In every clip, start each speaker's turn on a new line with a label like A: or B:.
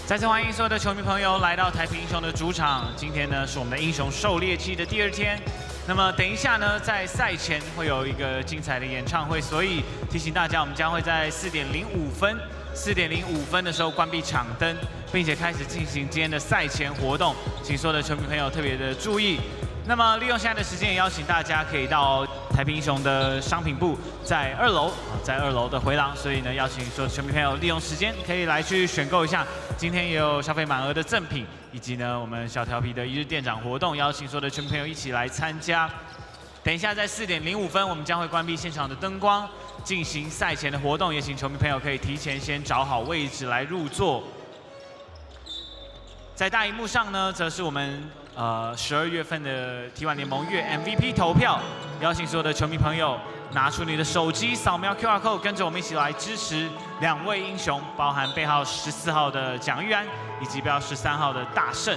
A: 再次欢迎所有的球迷朋友来到台啤英雄的主场。今天呢是我们的英雄狩猎季的第2天。那么等一下呢，在赛前会有一个精彩的演唱会，所以提醒大家，我们将会在4点05分的时候关闭场灯，并且开始进行今天的赛前活动，请所有的球迷朋友特别的注意。那么利用现在的时间，也邀请大家可以到台啤英雄的商品部，在2楼的回廊，所以呢，邀请所有球迷朋友利用时间可以来去选购一下。今天也有消费满额的赠品，以及呢我们小调皮的1日店长活动，邀请所有的球迷朋友一起来参加。等一下在4点05分，我们将会关闭现场的灯光，进行赛前的活动，也请球迷朋友可以提前先找好位置来入座。在大荧幕上呢，则是我们12月份的 T1 联盟月 MVP 投票，邀请所有的球迷朋友拿出你的手机，扫描 QR code， 跟着我们一起来支持2位英雄，包含背号14号的蒋玉安，以及背号13号的大胜。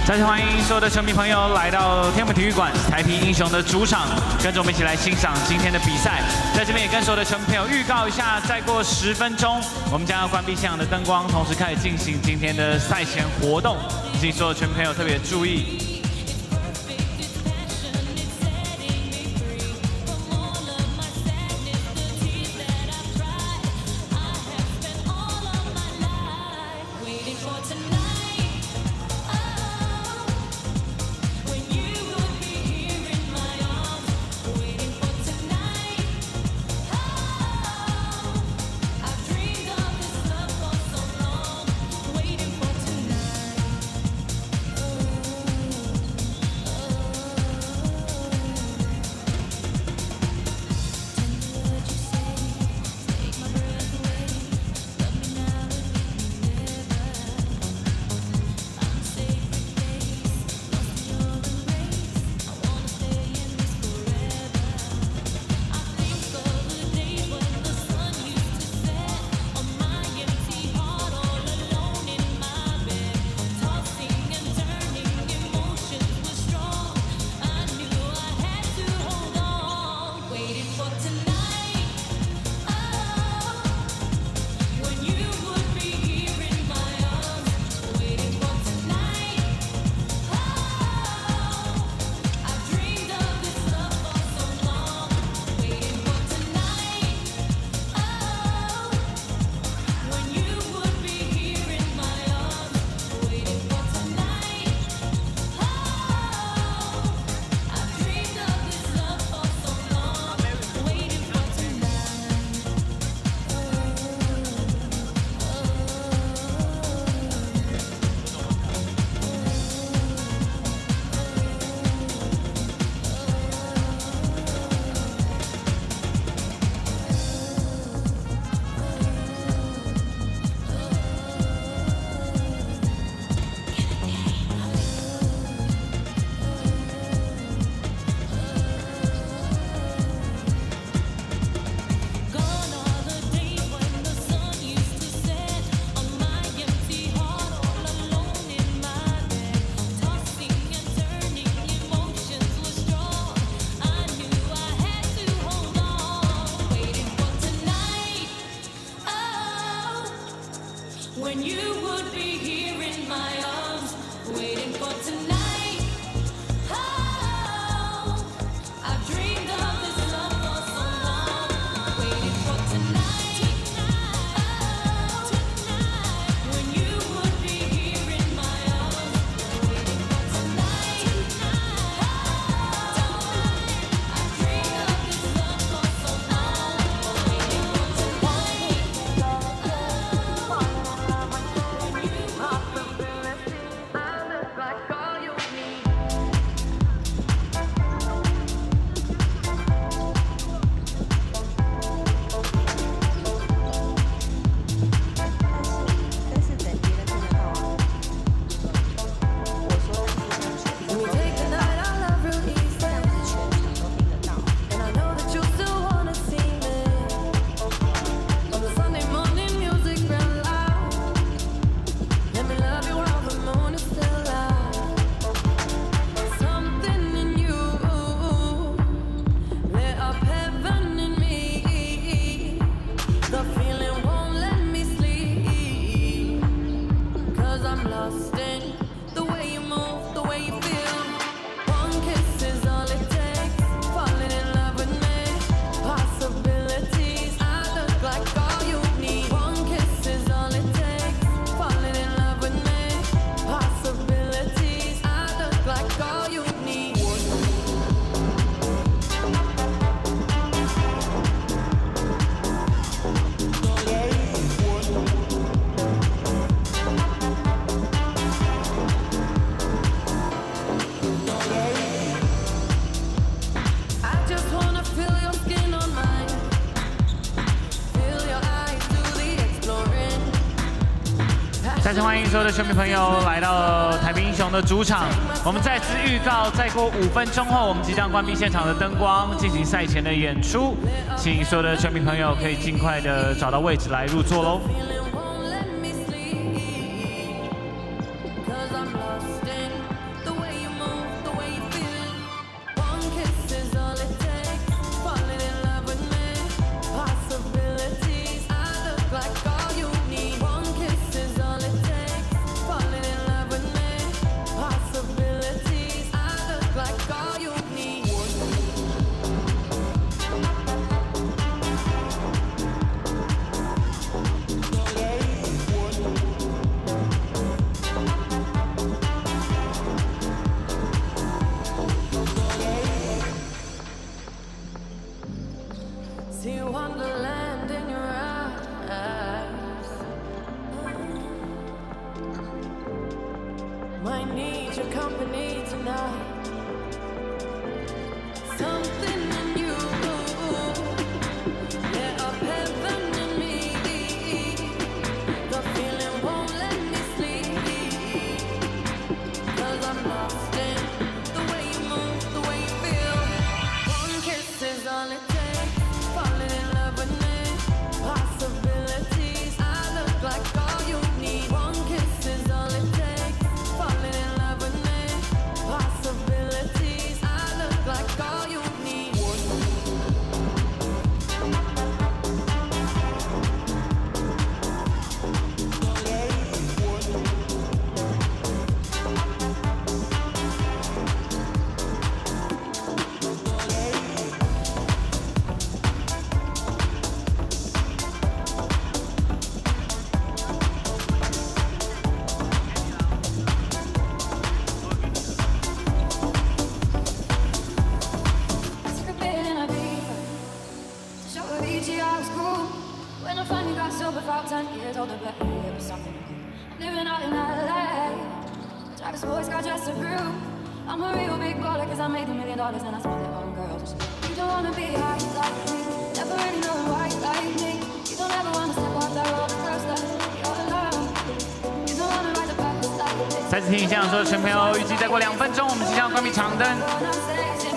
A: 再次欢迎所有的球迷朋友来到天母体育馆台啤英雄的主场，跟着我们一起来欣赏今天的比赛。在这边也跟所有的球迷朋友预告一下，再过10分钟，我们将要关闭现场的灯光，同时开始进行今天的赛前活动，请所有球迷朋友特别注意。次欢迎所有的球迷朋友来到台北英雄的主场。我们再次预告，再过5分钟后，我们即将关闭现场的灯光，进行赛前的演出。请所有的球迷朋友可以尽快的找到位置来入座喽。
B: See wonderland in your eyes. Might need your company tonight. Something in you lit up heaven in me. The feeling won't let me sleep. 'Cause I'm lost in the way you move, the way you feel. One kiss is all it takes. Falling in love with me, possibilities. I look like all you need. One kiss is all it takes. Falling in love with me, possibilities. I look like all you need. When I finally got sober, about 10 years older, but it was something new. Living out in LA, driver's boys got dressed to prove I'm a real big baller, 'cause I made $1 million and I spent it on girls. You don't wanna be high like me, never really know right like me. You don't ever wanna step off that roller coaster, you're alone. You don't wanna ride the bus like this.
A: 再次提醒所有球迷朋友，预计再过2分钟，我们即将关闭场灯。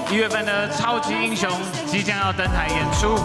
A: 1月份的超级英雄即将要登台演出。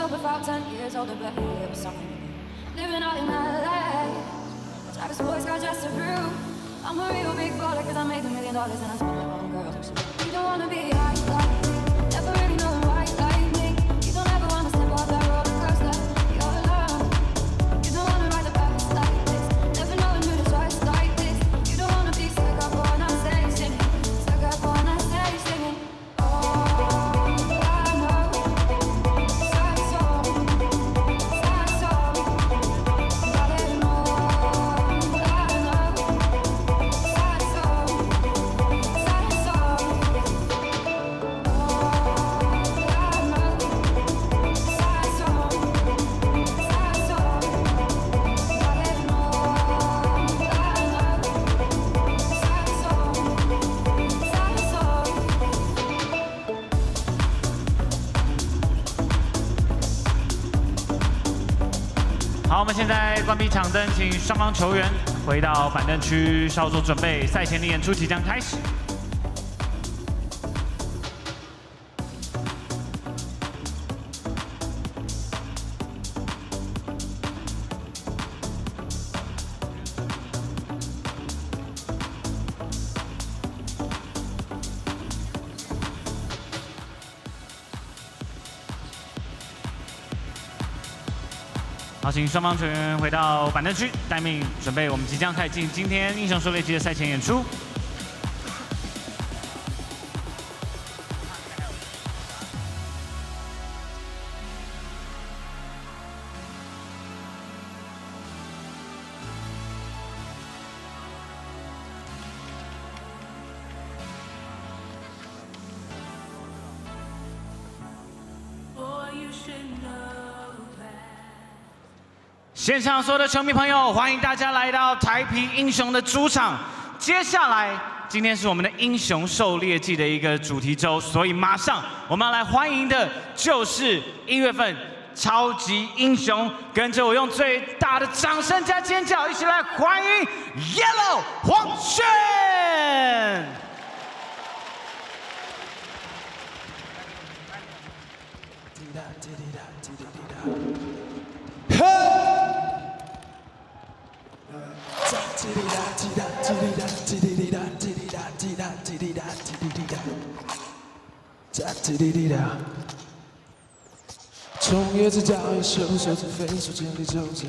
B: About 10 years older, but it was something new. Living out in LA, driver's boys got dressed to prove I'm a real big baller, 'cause I made $1 million and I spent it on girls. You don't wanna be high like me, never really know right like me. You don't ever wanna step off that roller coaster, you're alone. You don't wanna ride the bus like this, never knowing who to trust like this. You don't wanna be stuck up on a stage singing, stuck up on a stage singing.
A: 好，我们现在关闭场灯，请双方球员回到板凳区稍作准备，赛前的演出即将开始。好，请双方成员回到板凳区，待命准备，我们即将开进今天英雄狩猎季的赛前演出。现场所有的球迷朋友，欢迎大家来到台啤英雄的主场。接下来，今天是我们的英雄狩猎季的一个主题周，所以马上我们要来欢迎的就是1月份超级英雄。跟着我用最大的掌声加尖叫，一起来欢迎 Yellow 黄轩。
C: 从叶子到叶手，手指飞速间里走着，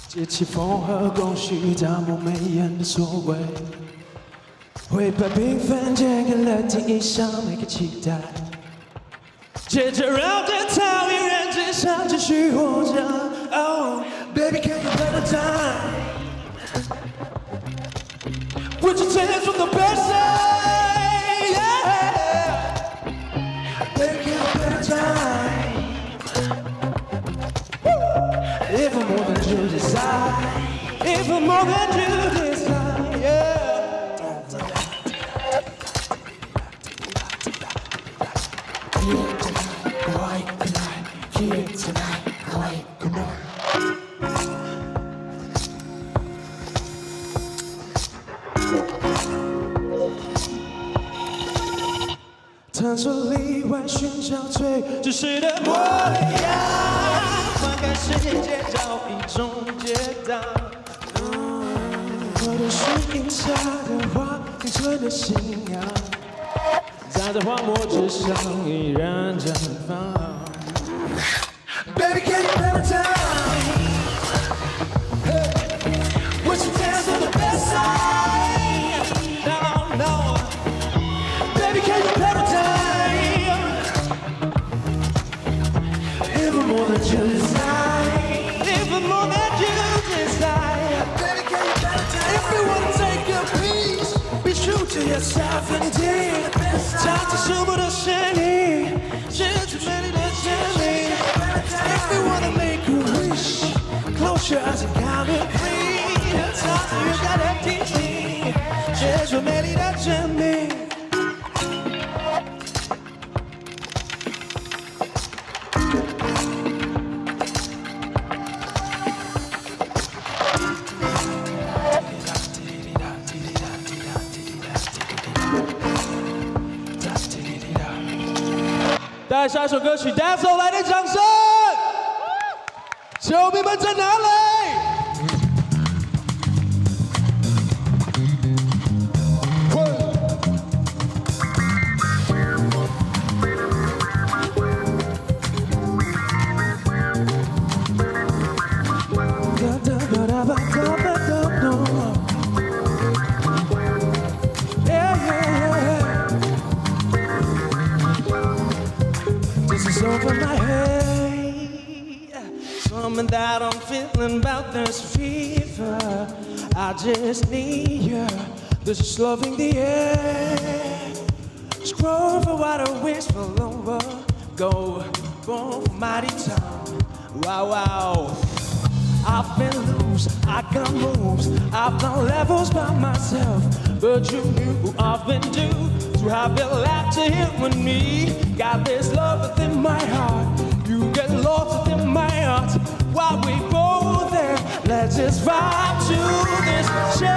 C: 借起风和空虚，打磨眉眼的所谓，会把缤纷剪开了第一上每个期待，接着绕着草原人之上继续活着。Oh, baby, can you better time? Would you take from the best side? Yeah. Baby, can you better time? If I'm more than you desire, if I'm more than you desire, yeah. Here tonight, quiet tonight. Here tonight, quiet tonight. 探索例外，寻找最真实的模样。翻开世界，找一种解答。我的是印下的花，青春的信仰，站在荒漠之上依然绽放。Baby, can you better time? Hey, would you dance on the best side? No, no. Baby, can you better time? If I'm more than you desire, if I'm more than you desire, baby, can you better time? If you wanna take a piece, be true to yourself indeed. 唱着舒服的声音，是最美丽的真理。If you wanna make a wish, close your eyes and count to three. 唱着远大的听听，是最美丽的真理。 带下一首歌曲，大家走来点掌声！球迷们在哪里？Over my head, something that I'm feeling about this fever. I just need you. This is loving the air. Scroll for what I wish for over. Go, boom, mighty time. Wow, wow. I've been loose, I got moves, I've done levels by myself. But you knew who I've been due to have your laughter here with me. Got this love within my heart, you get lost within my heart. While we go there, let's just vibe to this show.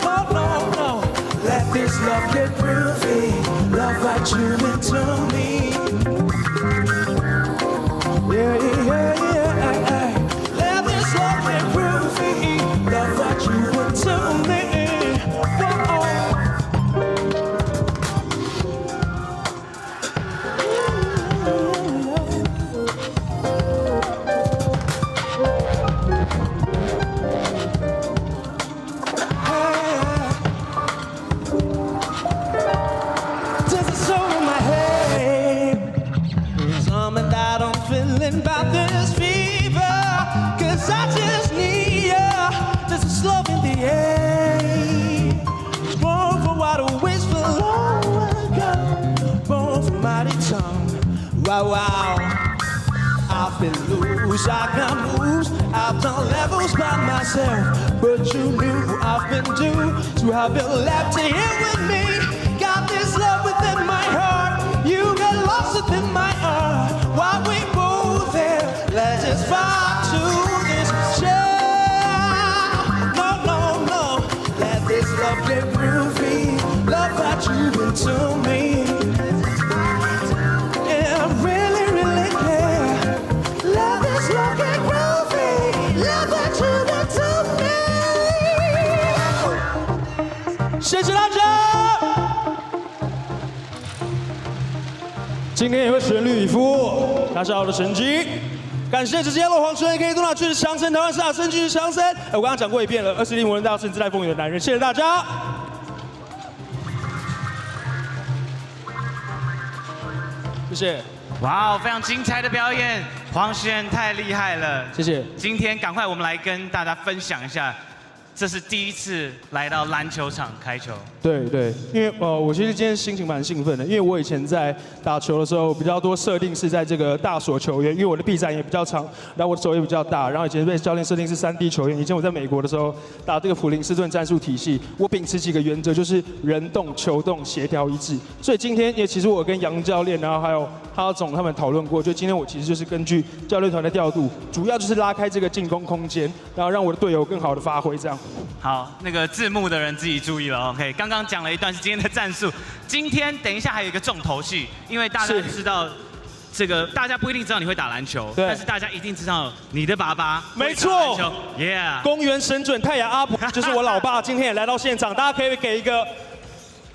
C: Oh no, no, let this love get groovy. Love what you into me. Yeah, yeah, yeah. Let this love get groovy. Love what you into me. wow. I've been loose, I got moves. I've done levels by myself, but you knew I've been due to have been left here with me. Got this love within my heart. You got lost within my heart. While we both there, let's just vibe to this show. No. Let this love get groovy. Love that you been to me. Yeah, really care. Love this love get groovy. Love that you been to me. 谢谢大家。今天也会全力以赴拿下好的成绩。感谢这些yellow黄圈，可以多拿去的强森，台湾下升去的强森。我刚刚讲过一遍了，20令我人大胜，自带风雨的男人。谢谢大家。谢谢。
A: 哇，非常精彩的表演，黄轩太厉害了，
C: 谢谢。
A: 今天赶快我们来跟大家分享一下，这是第一次来到篮球场开球。
C: 对，因为我其实今天心情蛮兴奋的，因为我以前在打球的时候比较多设定是在这个大所球员，因为我的臂展也比较长，然后我的手也比较大，然后以前被教练设定是3D 球员。以前我在美国的时候打这个普林斯顿战术体系，我秉持几个原则，就是人动、球动、协调一致。所以今天也其实我跟杨教练，然后还有哈总他们讨论过，就今天我其实就是根据教练团的调度，主要就是拉开这个进攻空间，然后让我的队友更好的发挥这样。
A: 好，那个字幕的人自己注意了 ，OK。刚刚讲了一段是今天的战术，今天等一下还有一个重头戏，因为大家知道这个，大家不一定知道你会打篮球，但是大家一定知道你的爸爸
C: 没错
A: ，Yeah，
C: 公园神准太阳阿普就是我老爸，今天也来到现场，大家可以给一个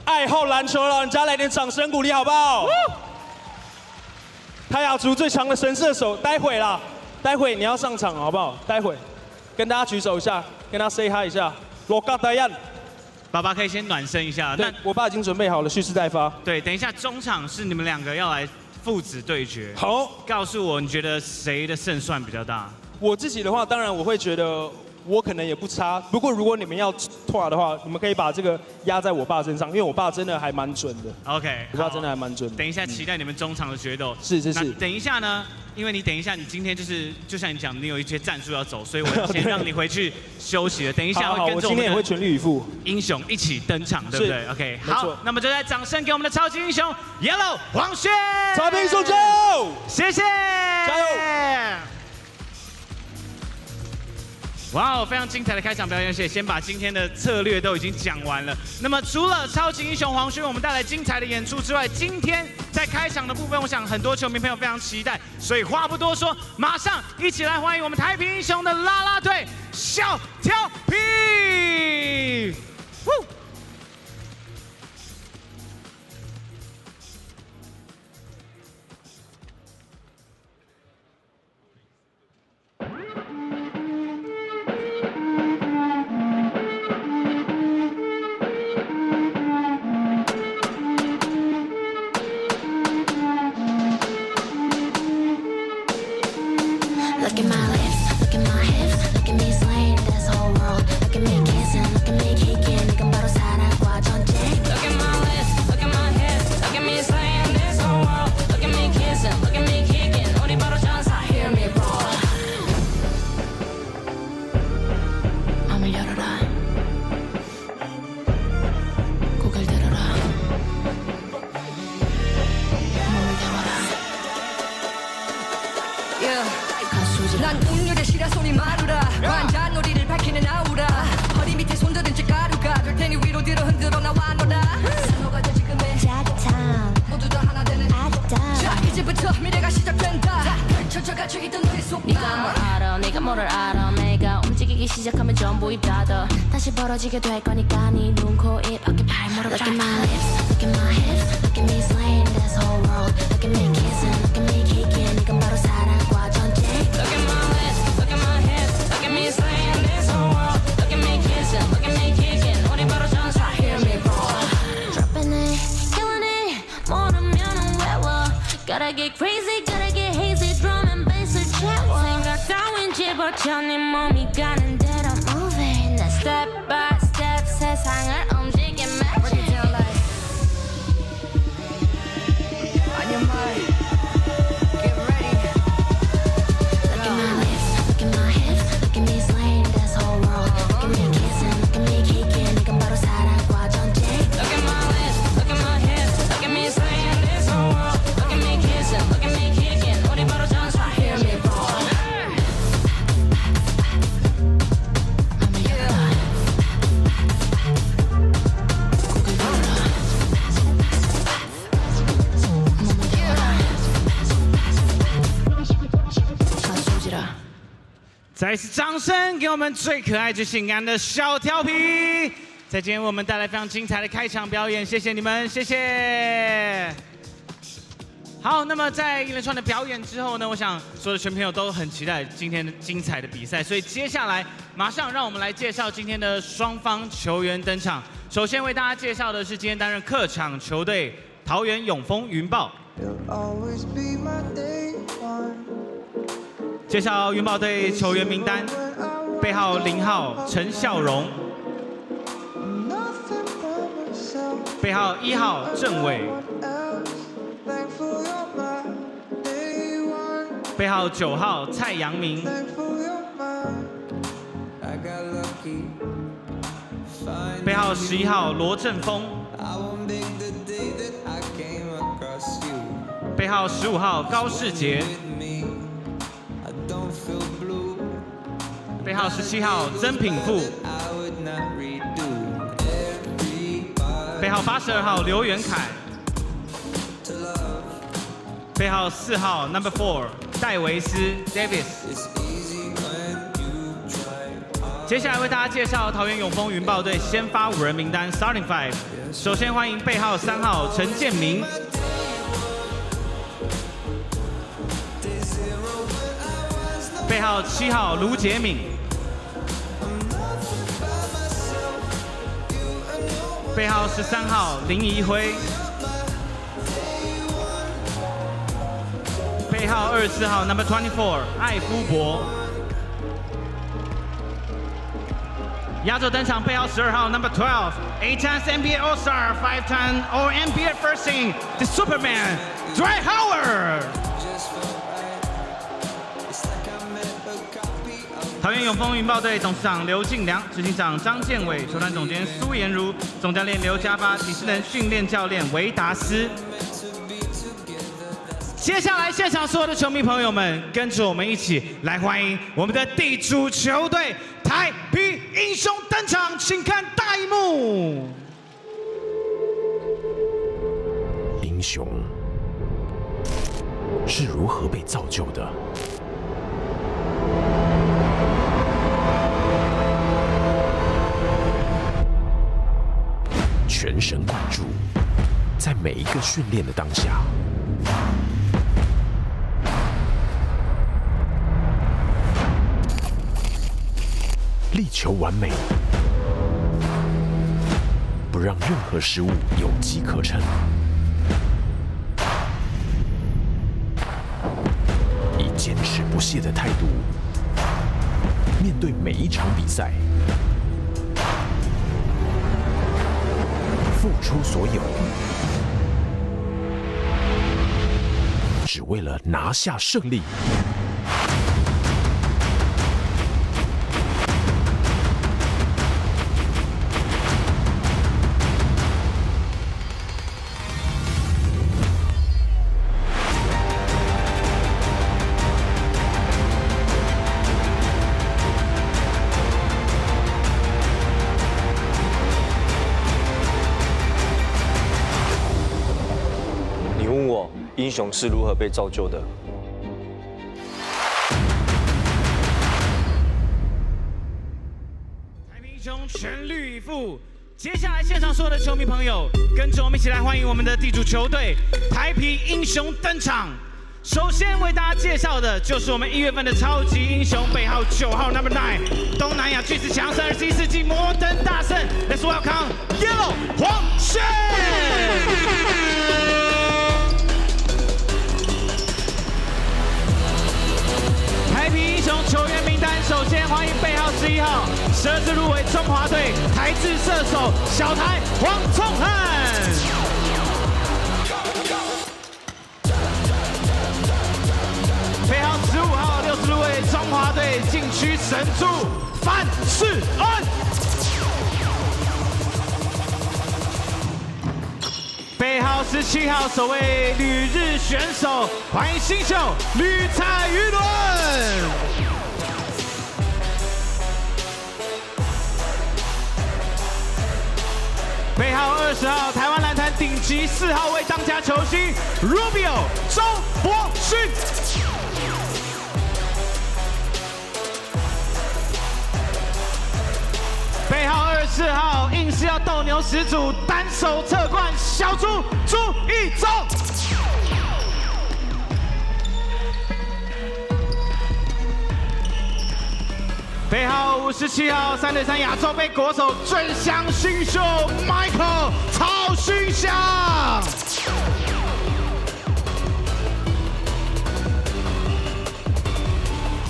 C: 爱好篮球的老人家来点掌声鼓励好不好？泰雅族最强的神射手，待会你要上场好不好？待会跟大家举手一下，跟他 say hi 一下。罗嘎达yan，
A: 爸爸可以先暖身一下。
C: 对，我爸已经准备好了，蓄势待发。
A: 对，等一下中场是你们2个要来父子对决。
C: 好，
A: 告诉我你觉得谁的胜算比较大？
C: 我自己的话，当然我会觉得我可能也不差。不过如果你们要拓的话，你们可以把这个压在我爸身上，因为我爸真的还蛮准的。
A: OK，
C: 我爸真的还蛮准的。
A: 等一下期待你们中场的决斗。
C: 是。
A: 那等一下呢？因为你等一下，你今天就像你讲，你有一些战术要走，所以我先让你回去休息了。等一下会跟着我们的
C: 全力以赴
A: 英雄一起登场，对不对 ？OK， 好，那么就在掌声给我们的超级英雄 Yellow 黄轩，
C: 超级英雄加油！
A: 谢谢，
C: 加油！
A: 哇哦，非常精彩的开场表演，先把今天的策略都已经讲完了。那么除了超级英雄黄轩为我们带来精彩的演出之外，今天在开场的部分，我想很多球迷朋友非常期待，所以话不多说，马上一起来欢迎我们太平英雄的啦啦队小调皮。
B: Look at my lips, look at my hips, look at me slaying this whole world. Look at me kissing, look at me kicking. 이건 바로 사랑과 전쟁. Look at my lips, look at my hips, look at me slaying this whole world. Look at me kissing, look at me kicking. 우리 바로 전사, hear me roar. 마음을 열어라. 고개를 들어라. 몸을 담아라. Yeah. 난 운율의 시라 손이 마루라 완전 놀이를 밝히는 아우라 허리 밑에 손들은 찌가루가 될 테니 위로 뒤로 흔들어 나와 너라 산호가 지금의 짜릿함 모두 다 하나 되는 아리따 자 이제부터 미래가 시작된다 펼쳐져 갖춰있던 우리 속마 네가 뭘 알아 네가 뭐를 알아 내가 움직이기 시작하면 전부 입 닫아 다시 벌어지게 될 거니까 네 눈, 코, 입, 어깨, 발목을 Look at my lips, look at my hips Look at me slaying this whole world Look at me kissing, look at me kicking 이건 바로 사랑과 전쟁 Look at my lips, look at my hips Look at me slaying this whole world Look at me kissing, look at me kicking 우리 바로 전사, hear me roar Dropping it, killing it 모르면은 외워 Gotta get crazy, gotta get hazy Drum and bass을 채워 생각 따윈 집어쳐 네 몸이 가는 대로 moving 난 step by step 세상을 움직인 magic On your mind
A: 再一次掌声给我们最可爱、最性感的小调皮，在今天为我们带来非常精彩的开场表演，谢谢你们，谢谢。好，那么在一连串的表演之后呢，我想所有的全朋友都很期待今天的精彩的比赛，所以接下来马上让我们来介绍今天的双方球员登场。首先为大家介绍的是今天担任客场球队桃园永丰云豹。介绍云豹队球员名单：背号0号陈孝荣，背号1号郑伟，背号9号蔡阳明，背号11号罗振峰，背号15号高世杰，背号17号曾品富，背号82号刘元凯，背号4号 No. 4戴维斯 Davis。接下来为大家介绍桃园永丰云豹队先发5人名单 Starting Five。首先欢迎背号3号陈建明，背号7号卢杰敏，背号13号林怡辉，背号24号 No. 24艾夫伯。压轴登场，背号12号 No. 12 8-time NBA All-Star 5-time All-NBA First Team The Superman Dwight Howard。桃园永丰云豹队董事长刘敬良、执行长张建伟、球团总监苏妍如、总教练刘家发、体适能训练教练维达斯。接下来，现场所有的球迷朋友们，跟着我们一起来欢迎我们的地主球队台啤英雄登场，请看大荧幕。
D: 英雄是如何被造就的？全神贯注，在每一个训练的当下。力求完美，不让任何失误有机可乘。以坚持不懈的态度，面对每一场比赛，付出所有，只为了拿下胜利。
E: 英雄是如何被造就的？
A: 台啤英雄全力以赴。接下来，现场所有的球迷朋友，跟着我们一起来欢迎我们的地主球队台啤英雄登场。首先为大家介绍的就是我们1月份的超级英雄，背号9号 No. 9，东南亚巨石强森，21世纪摩登大圣 ，Let's welcome Yellow 黄轩。台啤英雄球员名单，首先欢迎背号11号12次入围中华队台制射手小台黄聪汉，背号15号6次入围中华队禁区神助范世恩，背号17号首位旅日选手，欢迎新秀吕彩瑜伦。背号20号台湾篮坛顶级4号位当家球星 Rubio 周伯勋。
F: 背号24号硬是要斗牛始祖，单手侧冠小猪朱一中。背号57号3对3亚洲杯国手最强新秀 Michael 曹勋祥。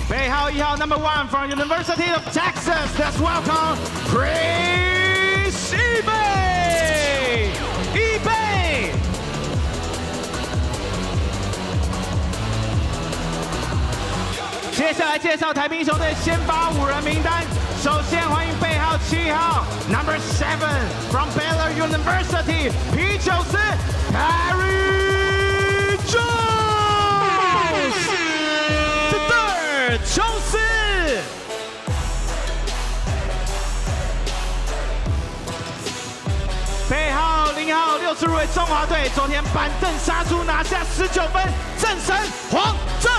F: 背号1号 Number 1 from University of Texas, let's welcome Chris 易贝。易贝。接下来介绍台啤英雄队先发5人名单。首先欢迎背号7号 Number 7 from Baylor University 啤酒师 Harry Jones。琼斯。背号0号6次入围中华队，昨天板凳杀出拿下19分，正神黄振。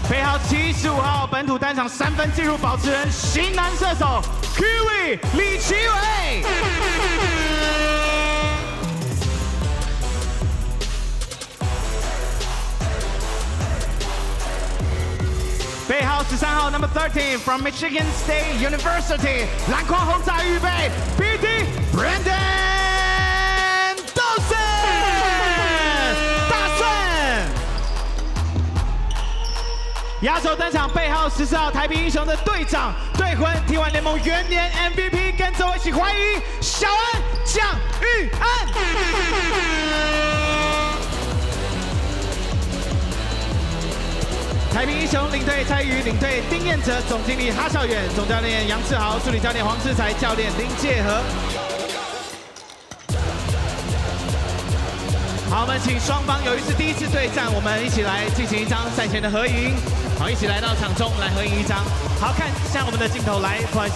F: 背号75号本土单场3分纪录保持人，型男射手 Kiwi 李奇伟。背号13号 Number 13 from Michigan State University 篮筐轰炸预备 BD Brandon Dawson 大胜。压轴登场背号14号台啤英雄的队长，对魂T1联盟元年 MVP， 跟着我一起欢迎小安蒋玉安。台啤英雄领队蔡宇、领队丁彦哲、总经理哈少远、总教练杨志豪、助理教练黄志才、教练林介和。好，我们请双方有一次第一次对战，我们一起来进行一张赛前的合影。好，一起来到场中来合影一张。好，看向我们的镜头来，不好意思。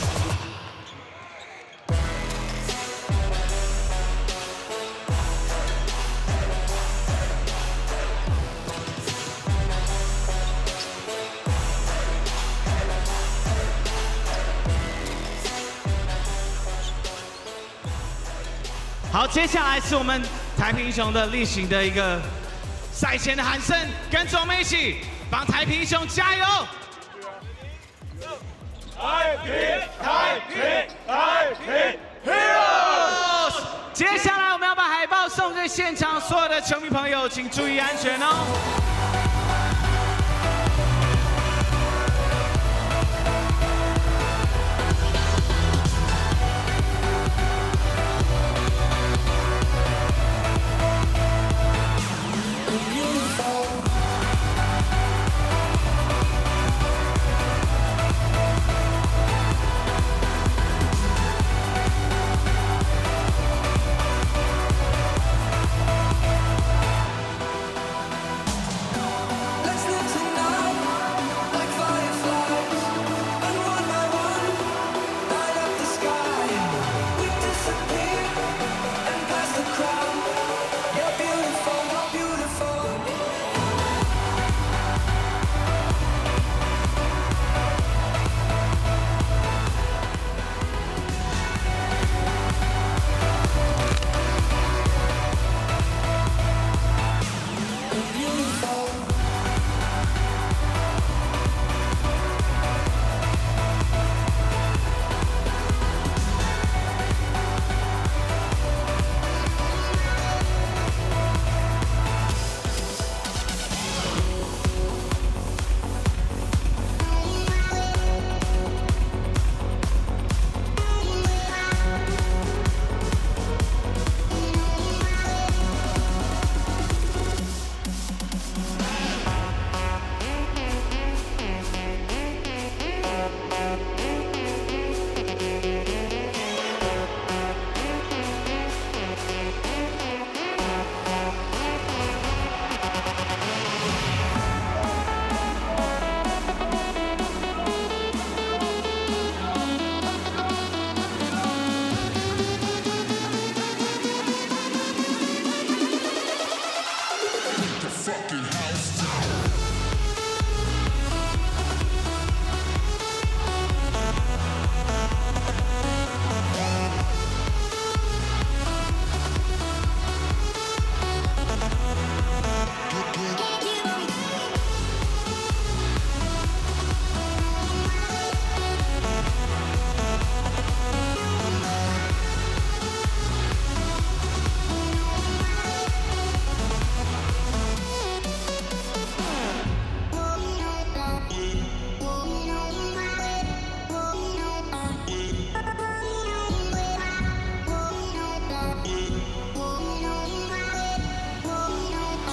F: 好，接下来是我们台啤英雄的例行的一个赛前的喊声，跟着我们一起帮台啤英雄加油！台啤 Heroes！ 接下来我们要把海报送给现场所有的球迷朋友，请注意安全哦。
A: 距离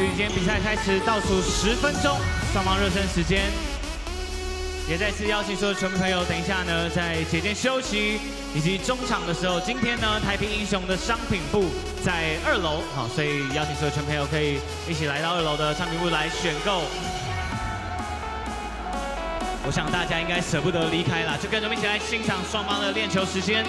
A: 今天比赛开始倒数10分钟，双方热身时间。也再次邀请所有球迷朋友，等一下呢，在节间休息以及中场的时候，今天呢，台啤英雄的商品部在2楼，好，所以邀请所有球迷朋友可以一起来到2楼的商品部来选购。我想大家应该舍不得离开啦，就跟着我们一起来欣赏双方的练球时间。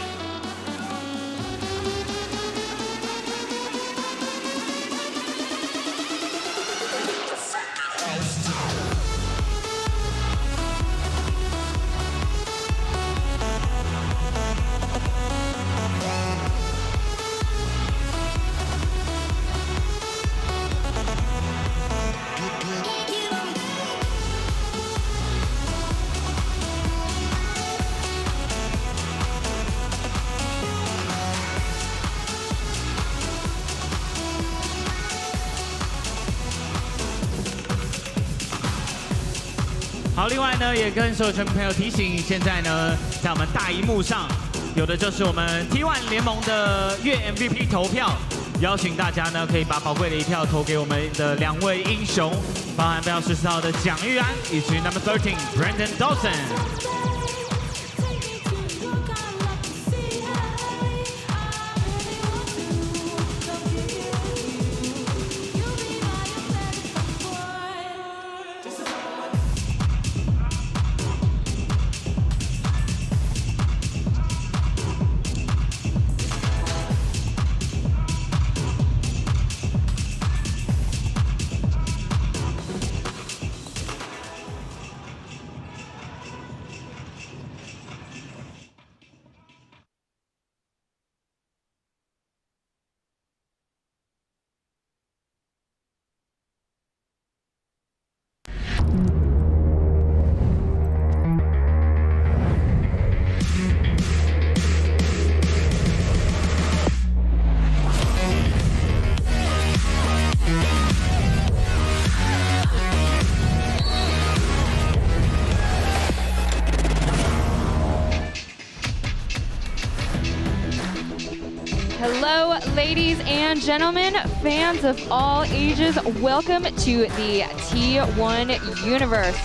A: 好，另外呢，也跟所有球迷朋友提醒，现在呢，在我们大荧幕上有的就是我们 T1 联盟的月 MVP 投票，邀请大家呢可以把宝贵的一票投给我们的2位英雄，包含背号14号的蒋玉安以及 Number 13 Brandon Dawson。Hello,
G: ladies and gentlemen, fans of all ages, welcome to the T1 universe.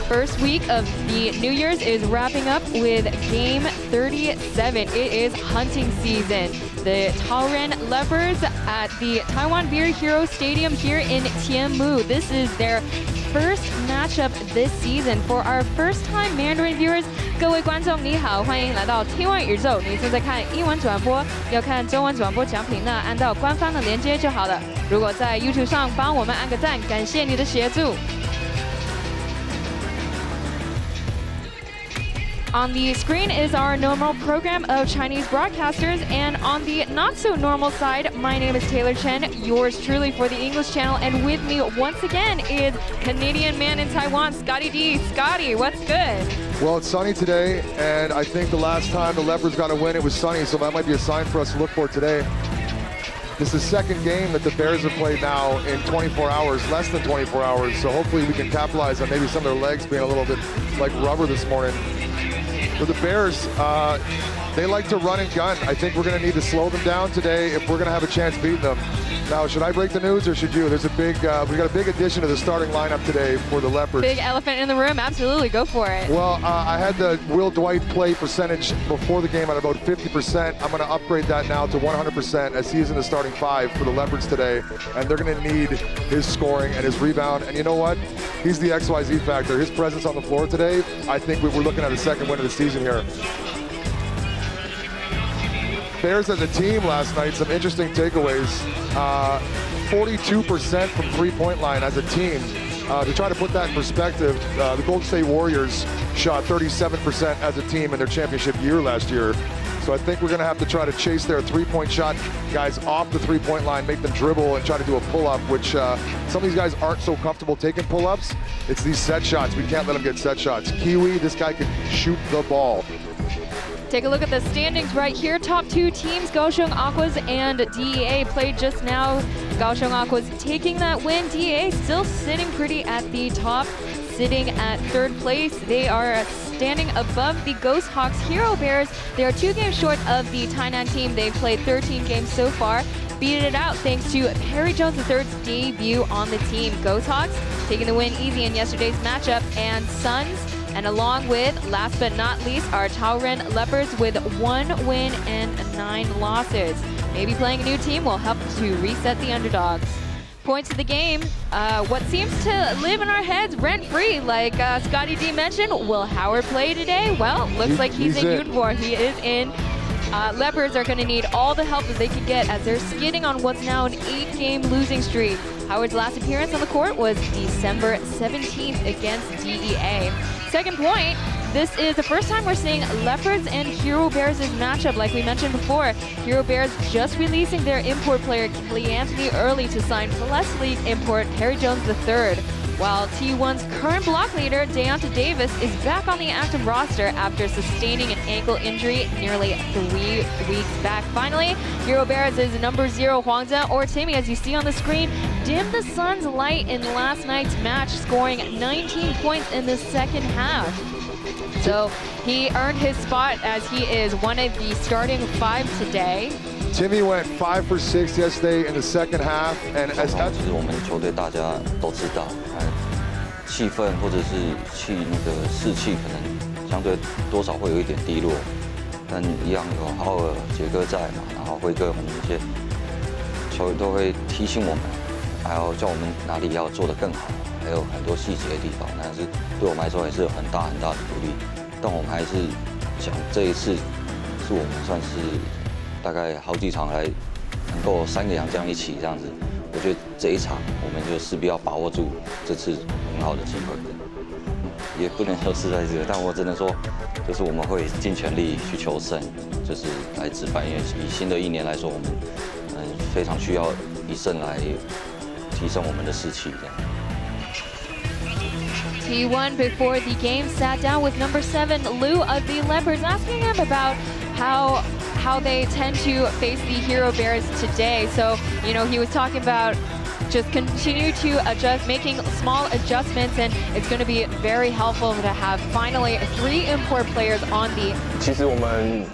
G: First week of the New Year's is wrapping up with Game 37. It is hunting season. The Taoyuan Leopards at the TaiwanBeer Hero Stadium here in Tianmu. This is their first matchup this season. For our first-time Mandarin viewers, 各位观众你好，欢迎来到 T1 宇宙。你正在看英文转播，要看中文转播奖品呢，按到官方的连接就好了。如果在 YouTube 上帮我们按个赞，感谢你的协助。On the screen is our normal program of Chinese broadcasters, and on the not-so-normal side, my name is Taylor Chen, yours truly for the English channel, and with me once again is Canadian man in Taiwan, Scotty D. Scotty, what's good?
H: Well, it's sunny today, and I think the last time the Leopards got a win, it was sunny, so that might be a sign for us to look for today. This is the second game that the Bears have played now in 24 hours, less than 24 hours, so hopefully we can capitalize on maybe some of their legs being a little bit like rubber this morning. For the Bears, they like to run and gun. I think we're going to need to slow them down today if we're going to have a chance beating them. Now, should I break the news or should you? There's a big, we got a big addition to the starting lineup today for the Leopards.
G: Big elephant in the room, absolutely, go for it.
H: Well, I had the Will Dwight play percentage before the game at about 50%. I'm going to upgrade that now to 100% as he's in the starting 5 for the Leopards today. And they're going to need his scoring and his rebound. And you know what? He's the XYZ factor. His presence on the floor today, I think we're looking at a second win of the season here. Bears as a team last night, some interesting takeaways. 42% from three-point line as a team. To try to put that in perspective, the Golden State Warriors shot 37% as a team in their championship year last year. So I think we're going to have to try to chase their three-point shot guys off the three-point line, make them dribble and try to do a pull-up, which some of these guys aren't so comfortable taking pull-ups. It's these set shots. We can't let them get set shots. Kiwi, this guy can shoot the ball.
G: Take a look at the standings right here. Top two teams, Kaohsiung Aquas and DEA, played just now. Kaohsiung Aquas taking that win. DEA still sitting pretty at the top, sitting at third place. They are standing above the Ghost Hawks HeroBears. They are 2 games short of the Tainan team. They've played 13 games so far. Beat it out thanks to Perry Jones III's debut on the team. Ghost Hawks taking the win easy in yesterday's matchup, and Suns. And along with, last but not least, our Taoyuan Leopards with 1 win and 9 losses. Maybe playing a new team will help to reset the underdogs. Points of the game, what seems to live in our heads rent-free, like Scotty D mentioned. Will Howard play today? Well, looks like he's in uniform. He is in. Leopards are going to need all the help that they can get as they're skidding on what's now an 8-game losing streak. Howard's last appearance on the court was December 17th against DEA. Second point, this is the first time we're seeing Leopards and HeroBears' matchup. Like we mentioned before, HeroBears just releasing their import player Kelly Anthony early to sign Plus League import Perry Jones III. While T1's current block leader, Deonta Davis, is back on the active roster after sustaining an ankle injury nearly 3 weeks back. Finally, HeroBears' number 0, Huangza, or Timmy, as you see on the screen, dimmed the Suns' light in last night's match, scoring 19 points in the second half. So he earned his spot as he is one of the starting 5 today.
H: Timmy went 5 for 6 yesterday in the second half, and as
I: 其实我们球队大家都知道，气氛或者是士气可能相对多少会有一点低落，但一样有浩尔、杰哥在嘛，然后辉哥我们这些球员都会提醒我们，还有叫我们哪里要做得更好，还有很多细节的地方，但是对我们来说也是有很大的鼓励，但我们还是想这一次是我们算是。 大概好几场来能够3个洋将一起这样子，我觉得这一场我们就势必要把握住这次很好的机会。也不能说是在这个，但我只能说，就是我们会尽全力去求胜，就是来自反因为以新的一年来说，我们非常需要以胜来提升我们的士气这样。
G: T1 before the game sat down with number 7 Lou of the Leopards, asking him about how they tend to face the HeroBears today. So, you know, he was talking about just continue to adjust, making small adjustments, and it's going to be very helpful to have finally 3 import players on the.
J: 其实我们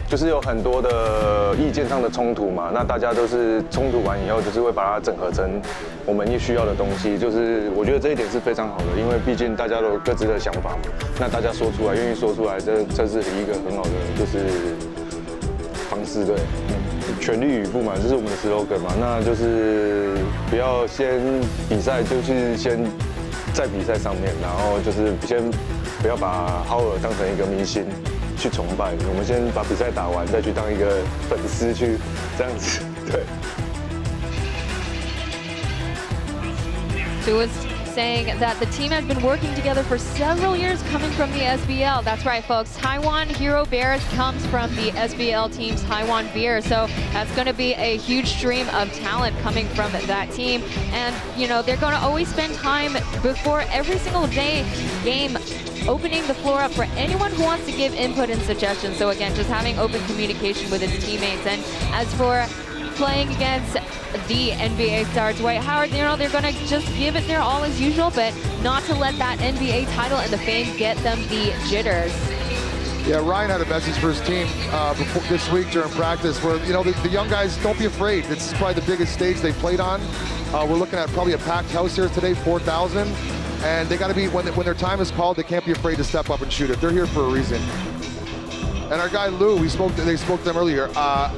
J: 就是有很多的意见上的冲突嘛，那大家都是冲突完以后，就是会把它整合成我们需要的东西。就是我觉得这一点是非常好的，因为毕竟大家都有各自的想法嘛，那大家说出来，愿意说出来，这是一个很好的就是方式，对，全力以赴嘛，这是我们的 slogan 嘛，那就是不要先比赛，就是先在比赛上面，然后就是先不要把浩尔当成一个明星。 去崇拜，我们先把比赛打完，再去当一个粉丝去这样子，对。
G: So was saying that the team has been working together for several years, coming from the SBL. That's right, folks. Taiwan HeroBears comes from the SBL team TaiwanBeer, so that's going to be a huge stream of talent coming from that team. And you know they're going to always spend time before every single game. Opening the floor up for anyone who wants to give input and suggestions. So again, just having open communication with his teammates. And as for playing against the NBA star Dwight Howard, you know, they're going to just give it their all as usual, but not to let that NBA title and the fame get them the jitters.
H: Yeah, Ryan had a message for his team before this week during practice where, you know, the young guys, don't be afraid. This is probably the biggest stage they've played on. We're looking at probably a packed house here today, 4,000. And they got to be, when their time is called, they can't be afraid to step up and shoot it. They're here for a reason. And our guy Lou, they spoke to him earlier.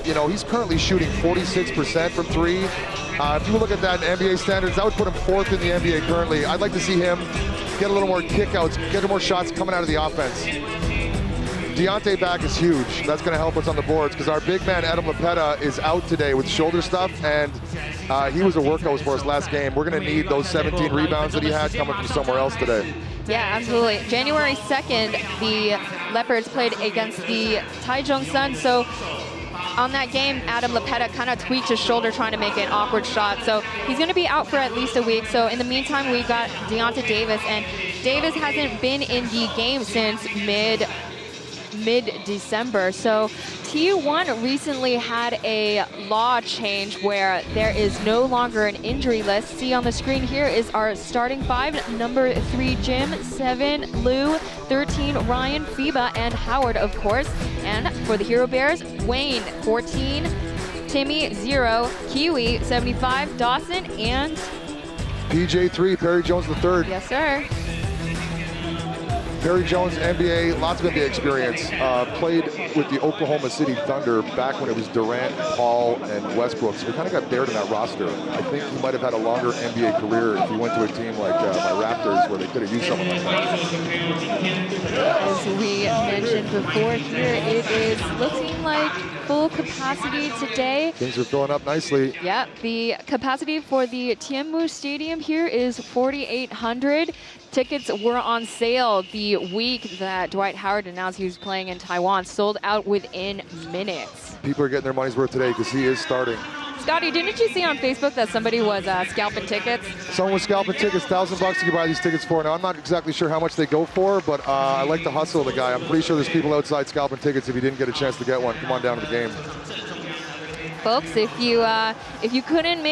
H: You know, he's currently shooting 46% from 3. If you look at that in NBA standards, that would put him 4th in the NBA currently. I'd like to see him get a little more kickouts, get more shots coming out of the offense. Deontay back is huge. That's going to help us on the boards because our big man, Adam Lepeta, is out today with shoulder stuff, and he was a workhorse for us last game. We're going to need those 17 rebounds that he had coming from somewhere else today.
G: Yeah, absolutely. January 2nd, the Leopards played against the Taichung Sun, so on that game, Adam Lepeta kind of tweaked his shoulder trying to make an awkward shot. So he's going to be out for at least a week. So in the meantime, we got Deontay Davis, and Davis hasn't been in the game since mid-December. So T1 recently had a law change where there is no longer an injury list. See on the screen here is our starting five. Number 3, Jim, 7, Lou, 13, Ryan, Fiba, and Howard, of course. And for the HeroBears, Wayne, 14, Timmy, 0, Kiwi, 75, Dawson, and
H: PJ3, Perry Jones III.
G: Yes, sir.
H: Perry Jones, NBA, lots of NBA experience. Played with the Oklahoma City Thunder back when it was Durant, Paul, and Westbrook. So we kind of got buried in that roster. I think he might have had a longer NBA career if he went to a team like my Raptors where they could have used someone like that.
G: As we mentioned before here, it is looking like full capacity today.
H: Things are filling up nicely.
G: Yeah, the capacity for the Tianmu Stadium here is 4,800. Tickets were on sale the week that Dwight Howard announced he was playing in Taiwan. Sold out within minutes.
H: People are getting their money's worth today because he is starting.
G: Scotty, didn't you see on Facebook that somebody was scalping tickets?
H: Someone was scalping tickets, $1,000 you can buy these tickets for. Now, I'm not exactly sure how much they go for, but I like the hustle of the guy. I'm pretty sure there's people outside scalping tickets if you didn't get a chance to get one. Come on down to the game.
G: Folks, if you couldn't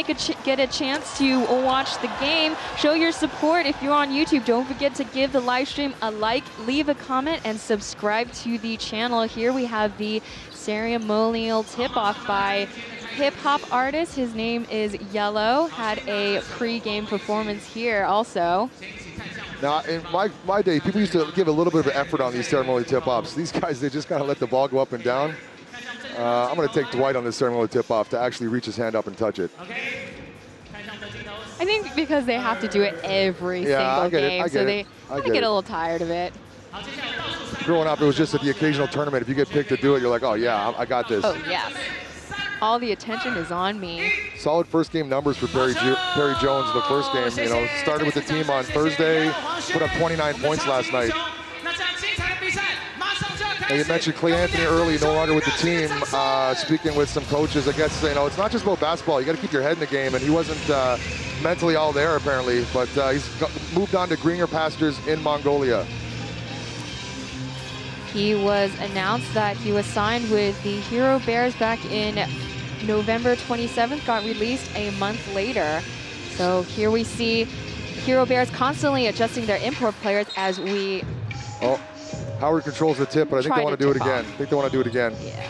G: get a chance to watch the game, show your support. If you're on YouTube, don't forget to give the live stream a like, leave a comment, and subscribe to the channel. Here we have the ceremonial tip-off by hip-hop artist. His name is Yellow. Had a pre-game performance here also.
H: Now, in my day, people used to give a little bit of effort on these ceremonial tip-offs. These guys, they just kind of let the ball go up and down. I'm going to take Dwight on this ceremonial tip-off to actually reach his hand up and touch it.
G: I think because they have to do it every single game, so they get a little tired of it.
H: Growing up, it was just at the occasional tournament. If you get picked to do it, you're like, oh, yeah, I got this.
G: Oh, yes. All the attention is on me.
H: Solid first game numbers for Perry Jones the first game. You know, started with the team on Thursday, put up 29 points last night. Now you mentioned Clay Anthony early, no longer with the team. Speaking with some coaches, I guess, you know, it's not just about basketball. You got to keep your head in the game, and he wasn't mentally all there apparently. But he's moved on to greener pastures in Mongolia.
G: He was announced that he was signed with the HeroBears back in November 27th, got released a month later. So here we see HeroBears constantly adjusting their import players as we...
H: Oh, Howard controls the tip, but I think they want to do it again. I think they want to do it again.
G: Yeah.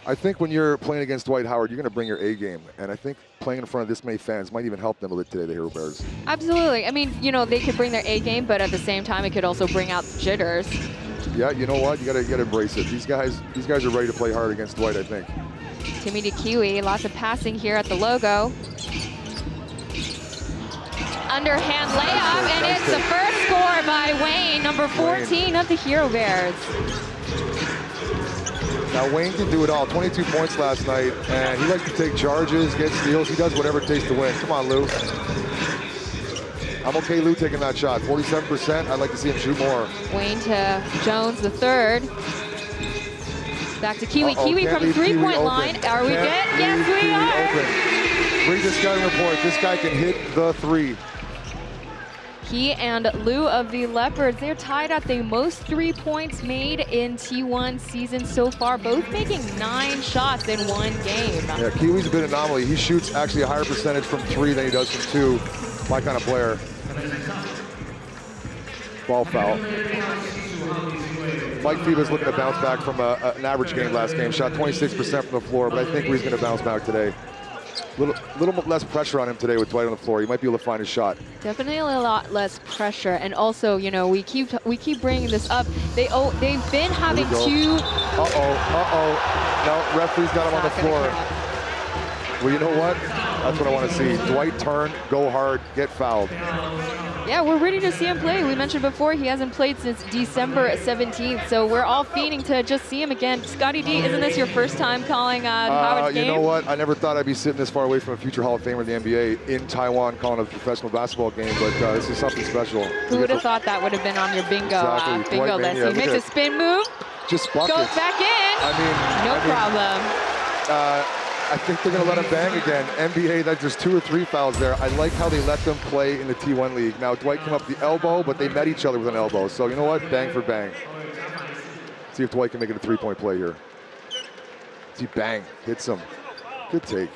H: I think when you're playing against Dwight Howard, you're going to bring your A game. And I think playing in front of this many fans might even help them a bit today, the HeroBears.
G: Absolutely. I mean, you know, they could bring their A game, but at the same time, it could also bring out jitters.
H: Yeah, you know what? You got to embrace it. These guys are ready to play hard against Dwight, I think.
G: Timmy to Kiwi, lots of passing here at the logo. Underhand layup, and it's the first score by Wayne, number 14 of the HeroBears.
H: Now Wayne can do it all. 22 points last night, and he likes to take charges, get steals. He does whatever it takes to win. Come on, Lou. I'm okay, Lou, taking that shot. 47%. I'd like to see him shoot more.
G: Wayne to Jones, the third. Back to Kiwi. Kiwi from the three-point line. Are we good? Yes, we are.
H: Read the scouting report. This guy can hit the three.
G: He and Lou of the Leopards, they're tied at the most 3 points made in T1 season so far, both making 9 shots in one game.
H: Yeah, Kiwi's a bit anomaly. He shoots actually a higher percentage from 3 than he does from 2. My kind of player. Ball foul. Mike Fiba's looking to bounce back from an average game last game. Shot 26% from the floor, but I think he's going to bounce back today. Little less pressure on him today with Dwight on the floor. He might be able to find his shot.
G: Definitely a lot less pressure, and also, you know, we keep bringing this up. They've been having two.
H: No, referee's got him on the floor. Well, you know what? That's what I want to see. Dwight turn, go hard, get fouled.
G: Yeah, we're ready to see him play. We mentioned before he hasn't played since December 17th, so we're all fiending to just see him again. Scotty D, isn't this your first time calling Howard's game?
H: You know what? I never thought I'd be sitting this far away from a future Hall of Famer in the NBA in Taiwan calling a professional basketball game, but this is something special.
G: Who would have thought that would have been on your bingo bingo list? He makes a spin move,
H: just buckets.
G: Goes back in. No problem.
H: I think they're going to let him bang again. NBA, there's 2 or 3 fouls there. I like how they let them play in the T1 league. Now, Dwight came up the elbow, but they met each other with an elbow. So, you know what? Bang for bang. See if Dwight can make it a 3-point play here. See, bang. Hits him. Good take.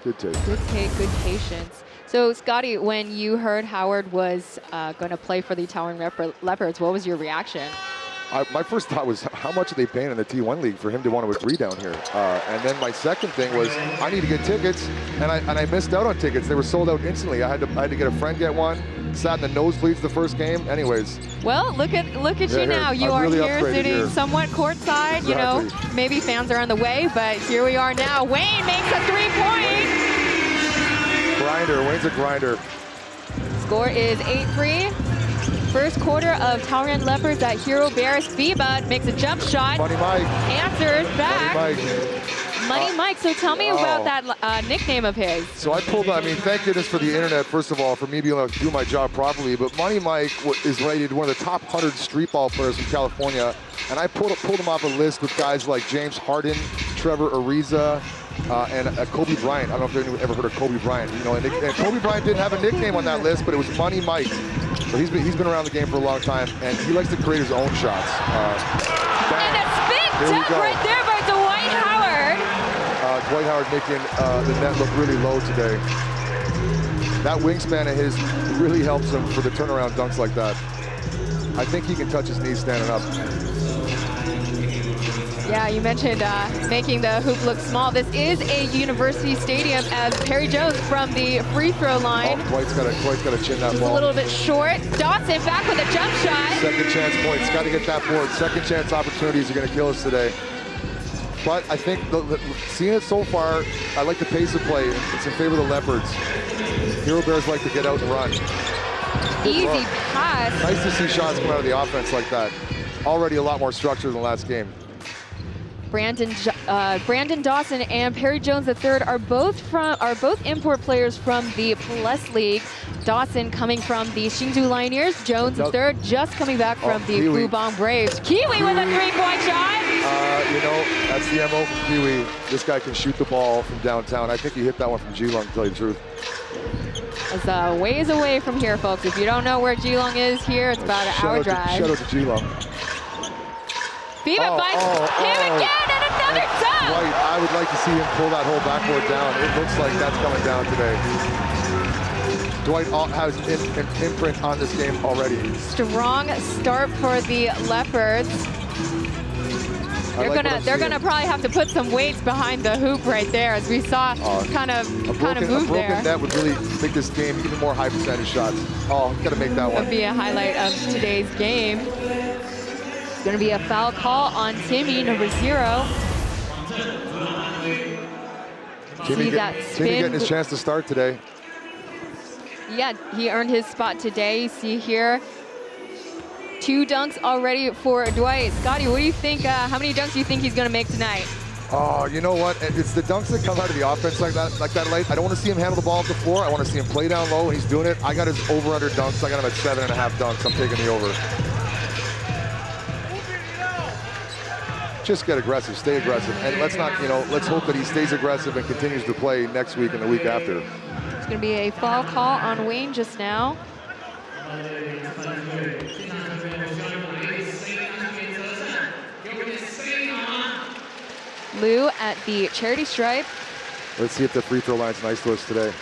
H: Good take.
G: Good take, good patience. So, Scotty, when you heard Howard was going to play for the Taoyuan Leopards, what was your reaction?
H: My first thought was, how much are they paying in the T1 league for him to want to agree down here? And then my second thing was, I need to get tickets, and I missed out on tickets. They were sold out instantly. I had to get a friend get one. Sat in the nosebleeds the first game. Anyways.
G: Well, look at you now. You are
H: really
G: here sitting somewhat courtside.
H: Exactly.
G: You know, maybe fans are on the way, but here we are now. Wayne makes a 3-point.
H: Grinder. Wayne's a grinder.
G: Score is 8-3. First quarter of Taoyuan Leopards at HeroBears. Biba makes a jump shot.
H: Money Mike.
G: Answers back.
H: Money
G: Mike. So tell me about that nickname of his.
H: So I pulled, thank goodness for the internet, first of all, for me being able to do my job properly. But Money Mike is rated one of the top 100 street ball players from California. And I pulled him off a list with guys like James Harden, Trevor Ariza, and Kobe Bryant. I don't know if anyone ever heard of Kobe Bryant. You know, and Kobe Bryant didn't have a nickname on that list, but it was Money Mike. So he's been around the game for a long time, and he likes to create his own shots.
G: And a spin dunk right there by Dwight Howard.
H: Dwight Howard making the net look really low today. That wingspan of his really helps him for the turnaround dunks like that. I think he can touch his knees standing up.
G: Yeah, you mentioned making the hoop look small. This is a university stadium as Perry Jones from the free throw line.
H: Dwight's got to chin that
G: Just
H: ball.
G: a little bit short. Dawson back with a jump shot.
H: Second chance points. Got to get that board. Second chance opportunities are going to kill us today. But I think seeing it so far, I like the pace of play. It's in favor of the Leopards. HeroBears like to get out and run.
G: Easy pass.
H: Nice to see shots come out of the offense like that. Already a lot more structure than last game.
G: Brandon Dawson and Perry Jones III are both import players from the Plus League. Dawson coming from the Hsinchu Lioneers. Jones III just coming back from the Fubon Braves. Kiwi with a 3-point shot.
H: You know, that's the MO from Kiwi. This guy can shoot the ball from downtown. I think he hit that one from Geelong, to tell you the truth.
G: It's a ways away from here, folks. If you don't know where Geelong is here, it's about an hour drive.
H: Shout out to Geelong.
G: Biba finds him again and another dunk.
H: Right, I would like to see him pull that whole backboard down. It looks like that's coming down today. Dwight has an imprint on this game already.
G: Strong start for the Leopards. They're gonna probably have to put some weights behind the hoop right there, as we saw kind of move there.
H: A broken net would really make this game even more high percentage shots. Oh, gotta make that one.
G: Would be a highlight of today's game. It's gonna be a foul call on Timmy, number 0.
H: Timmy getting his chance to start today.
G: Yeah, he earned his spot today. See here, 2 dunks already for Dwight. Scotty, what do you think? How many dunks do you think he's going to make tonight?
H: Oh, you know what? It's the dunks that come out of the offense like that late. I don't want to see him handle the ball off the floor. I want to see him play down low, and he's doing it. I got his over/under dunks. I got him at 7.5 dunks. I'm taking the over. Just get aggressive, stay aggressive, and let's not, let's hope that he stays aggressive and continues to play next week and the week after.
G: It's going to be a foul call on Wayne just now. Lou at the charity stripe.
H: Let's see if the free throw line's nice to us today.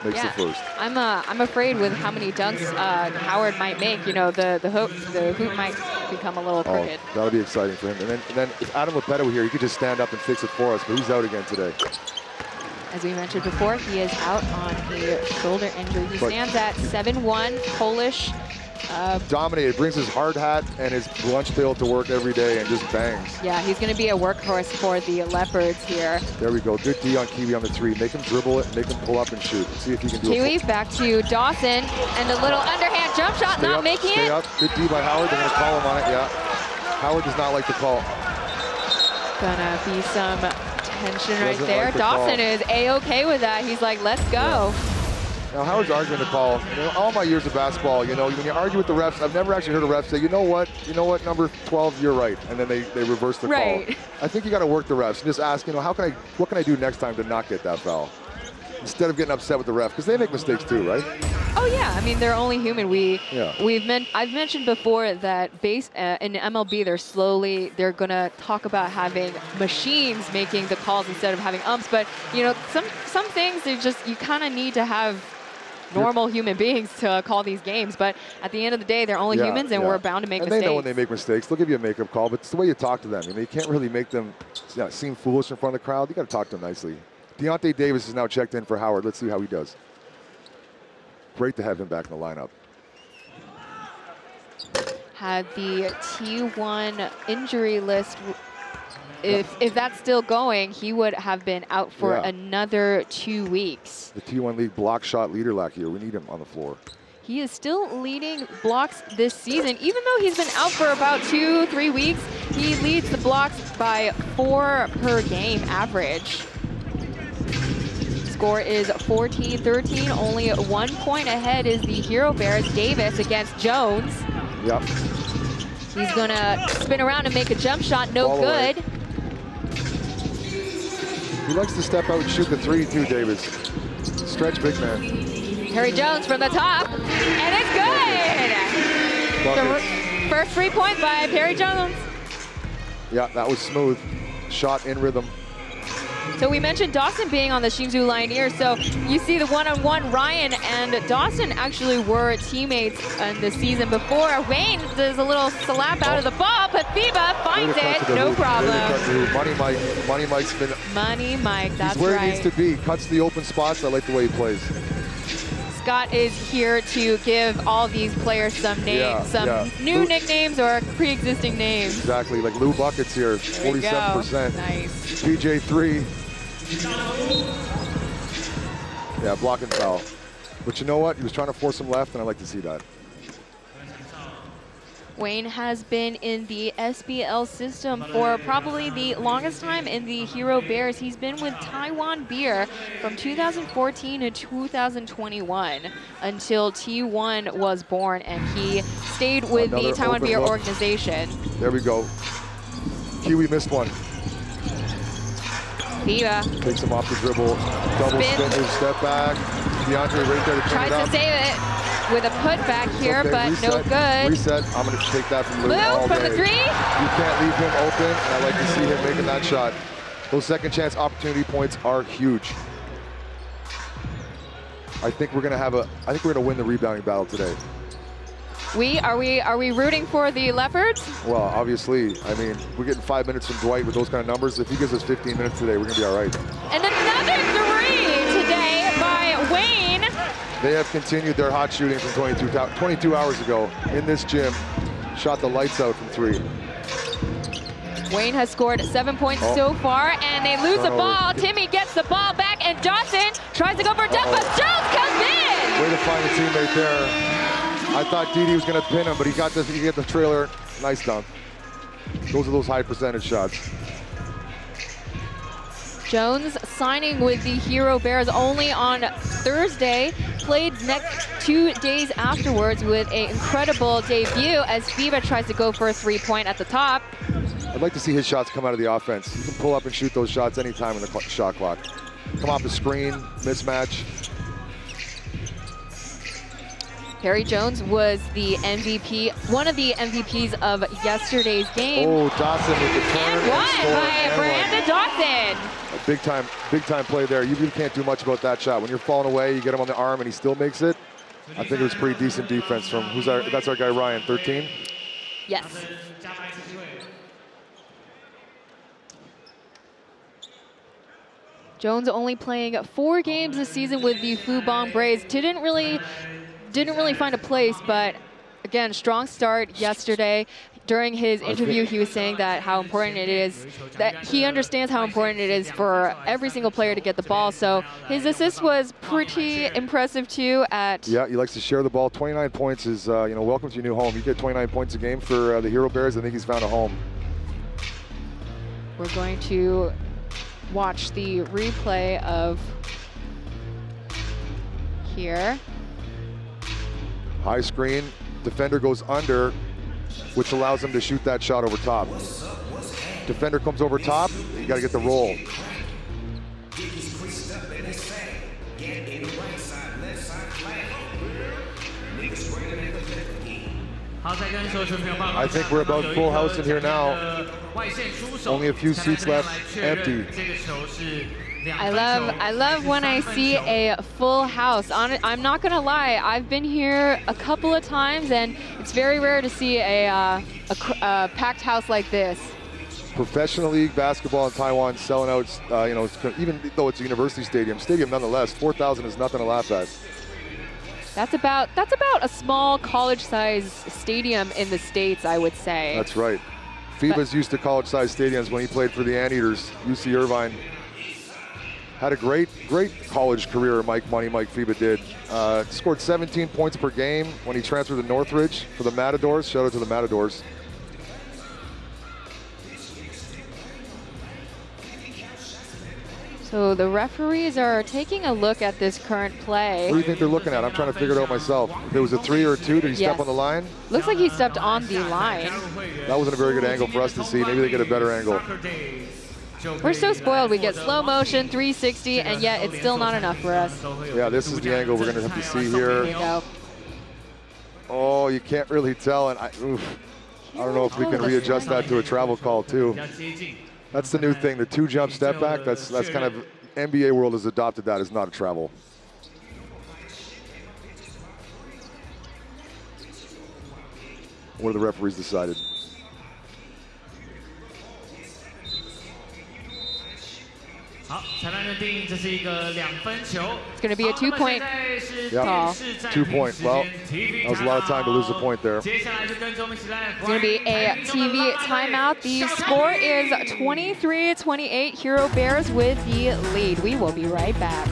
H: Makes the first.
G: I'm afraid with how many dunks Howard might make. The hoop might become a little crooked.
H: Oh, that'll be exciting for him. And then if Adam Lepetta were here, he could just stand up and fix it for us. But he's out again today.
G: As we mentioned before, he is out on a shoulder injury. He stands at 7'1", Polish
H: Dominated, brings his hard hat and his lunch pail to work every day and just bangs.
G: Yeah, he's going to be a workhorse for the Leopards here.
H: There we go. Good D on Kiwi on the 3. Make him dribble it, make him pull up and shoot. See if he can do it.
G: Kiwi back to Dawson, and a little underhand jump shot, not making it.
H: Stay up. Good D by Howard. They're going to call him on it, yeah. Howard does not like the call.
G: Gonna be some tension right there. Dawson is A-okay with that. He's like, let's go.
H: Yeah. Now, Howard's arguing the call. You know, all my years of basketball, you know, when you argue with the refs, I've never actually heard a ref say, you know what, number 12, you're right. And then they reverse the call. I think you got to work the refs and just ask, you know, what can I do next time to not get that foul? Instead of getting upset with the ref, because they make mistakes too, right?
G: Oh yeah, I mean, they're only human. I've mentioned before that in MLB, they're gonna talk about having machines making the calls instead of having umps. But you know, some things you kind of need to have normal human beings to call these games. But at the end of the day, they're only humans, and we're bound to make mistakes.
H: And they know when they make mistakes. They'll give you a makeup call, but it's the way you talk to them. You know, you can't really make them seem foolish in front of the crowd. You got to talk to them nicely. Deontay Davis is now checked in for Howard. Let's see how he does. Great to have him back in the lineup.
G: Had the T1 injury list. If that's still going, he would have been out for another 2 weeks.
H: The T1 League block shot leader last year. We need him on the floor.
G: He is still leading blocks this season. Even though he's been out for about 2-3 weeks, he leads the blocks by 4 per game average. Score is 14-13. Only 1 point ahead is the HeroBears. Davis against Jones.
H: Yep.
G: He's gonna spin around and make a jump shot. No good.
H: He likes to step out and shoot the 3 too, Davis. Stretch big man.
G: Perry Jones from the top, and it's good. The first 3 points by Perry Jones.
H: Yeah, that was smooth. Shot in rhythm.
G: So we mentioned Dawson being on the Hsinchu Lioneers. So you see the one-on-one. Ryan and Dawson actually were teammates in the season before. Wayne does a little slap out of the ball, but Fiba finds it, no problem.
H: Money Mike's been...
G: Money Mike, that's right.
H: He's where he needs to be. Cuts the open spots. I like the way he plays.
G: Scott is here to give all these players some names, new nicknames or pre-existing names.
H: Exactly, like Lou Buckets here, 47%.
G: Nice.
H: PJ3. Yeah, block and foul. But you know what? He was trying to force him left, and I like to see that.
G: Wayne has been in the SBL system for probably the longest time in the HeroBears. He's been with TaiwanBeer from 2014 to 2021 until T1 was born, and he stayed with the TaiwanBeer organization.
H: There we go. Kiwi missed one.
G: Viva
H: takes him off the dribble, double spin, step back. DeAndre right there to
G: tries to save it with a putback here, but reset, no good.
H: Reset. I'm going to take that from Lou all
G: from
H: day.
G: the 3.
H: You can't leave him open, and I like to see him making that shot. Those second chance opportunity points are huge. I think we're going to win the rebounding battle today.
G: Are we rooting for the Leopards?
H: Well, obviously. I mean, we're getting 5 minutes from Dwight with those kind of numbers. If he gives us 15 minutes today, we're going to be all right.
G: And another 3 today by Wayne.
H: They have continued their hot shooting from 22 hours ago in this gym. Shot the lights out from 3.
G: Wayne has scored 7 points so far, and they lose the ball. Timmy gets the ball back, and Dawson tries to go for a dunk, but Jones comes in!
H: Way to find a teammate there. I thought Didi was going to pin him, but he got the trailer. Nice dunk. Those are those high percentage shots.
G: Jones signing with the HeroBears only on Thursday, played next 2 days afterwards with an incredible debut as Fiba tries to go for a 3-point at the top.
H: I'd like to see his shots come out of the offense. You can pull up and shoot those shots anytime in the shot clock. Come off the screen, mismatch.
G: Perry Jones was the MVP, one of the MVPs of yesterday's game.
H: Oh, Dawson with the turn
G: and one by Brandon Dawson.
H: A big time play there. You really can't do much about that shot. When you're falling away, you get him on the arm and he still makes it. I think it was pretty decent defense from that's our guy Ryan, 13.
G: Yes. Jones only playing 4 games this season with the Fubon Braves. Didn't really find a place, but again, strong start yesterday. During his interview, he was saying that how important it is, that he understands how important it is for every single player to get the ball. So his assist was pretty impressive too.
H: Yeah, he likes to share the ball. 29 points is, welcome to your new home. You get 29 points a game for the HeroBears. I think he's found a home.
G: We're going to watch the replay of here.
H: High screen, defender goes under, which allows him to shoot that shot over top. Defender comes over top, you gotta get the roll.
A: 好，再跟所有球迷报告。
H: I think we're about full house in here now. Only a few seats left empty.
G: I love when I see a full house. I'm not gonna lie, I've been here a couple of times, and it's very rare to see a packed house like this.
H: Professional league basketball in Taiwan selling out, even though it's a university stadium nonetheless, 4,000 is nothing to laugh at.
G: That's about a small college-sized stadium in the States, I would say.
H: That's right. FIBA's used to college-sized stadiums when he played for the Anteaters, UC Irvine. Had a great college career, Mike FIBA did. Scored 17 points per game when he transferred to Northridge for the Matadors. Shout out to the Matadors.
G: So the referees are taking a look at this current play.
H: What do you think they're looking at? I'm trying to figure it out myself. If it was a 3 or a 2, did he step on the line?
G: Looks like he stepped on the line.
H: That wasn't a very good angle for us to see. Maybe they get a better angle.
G: We're so spoiled. We get slow motion, 360, and yet it's still not enough for us.
H: Yeah, this is the angle we're going to have to see here.
G: There you go.
H: Oh, you can't really tell. And I don't know if we can readjust that to a travel call too. That's the new thing, the 2-jump step back. That's kind of, NBA world has adopted that as not a travel. What have the referees decided?
G: It's going to be a 2-point call.
H: 2 point. Well, that was a lot of time to lose a point there.
G: It's going to be a TV timeout. The score is 23-28. HeroBears with the lead. We will be right back.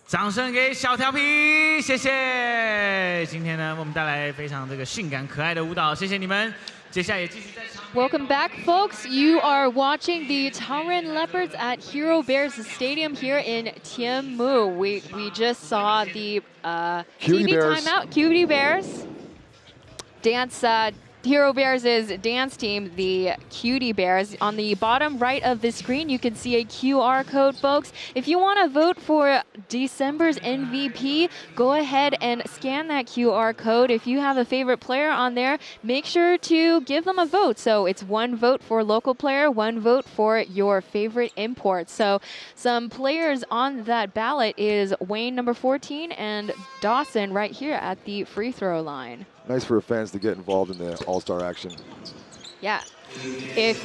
A: 掌声给小调皮，谢谢。今天呢，我们带来非常性感可爱的舞蹈，谢谢你们。接下来也继续在场。
G: Welcome back, folks. You are watching the Taoyuan Leopards at HeroBears Stadium here in Tianmu. We just saw the TV timeout. Cutie Bears dance. HeroBears' dance team, the Cutie Bears. On the bottom right of the screen, you can see a QR code, folks. If you want to vote for December's MVP, go ahead and scan that QR code. If you have a favorite player on there, make sure to give them a vote. So it's 1 vote for local player, 1 vote for your favorite import. So some players on that ballot is Wayne, number 14, and Dawson right here at the free throw line.
H: Nice for fans to get involved in the all-star action.
G: Yeah. If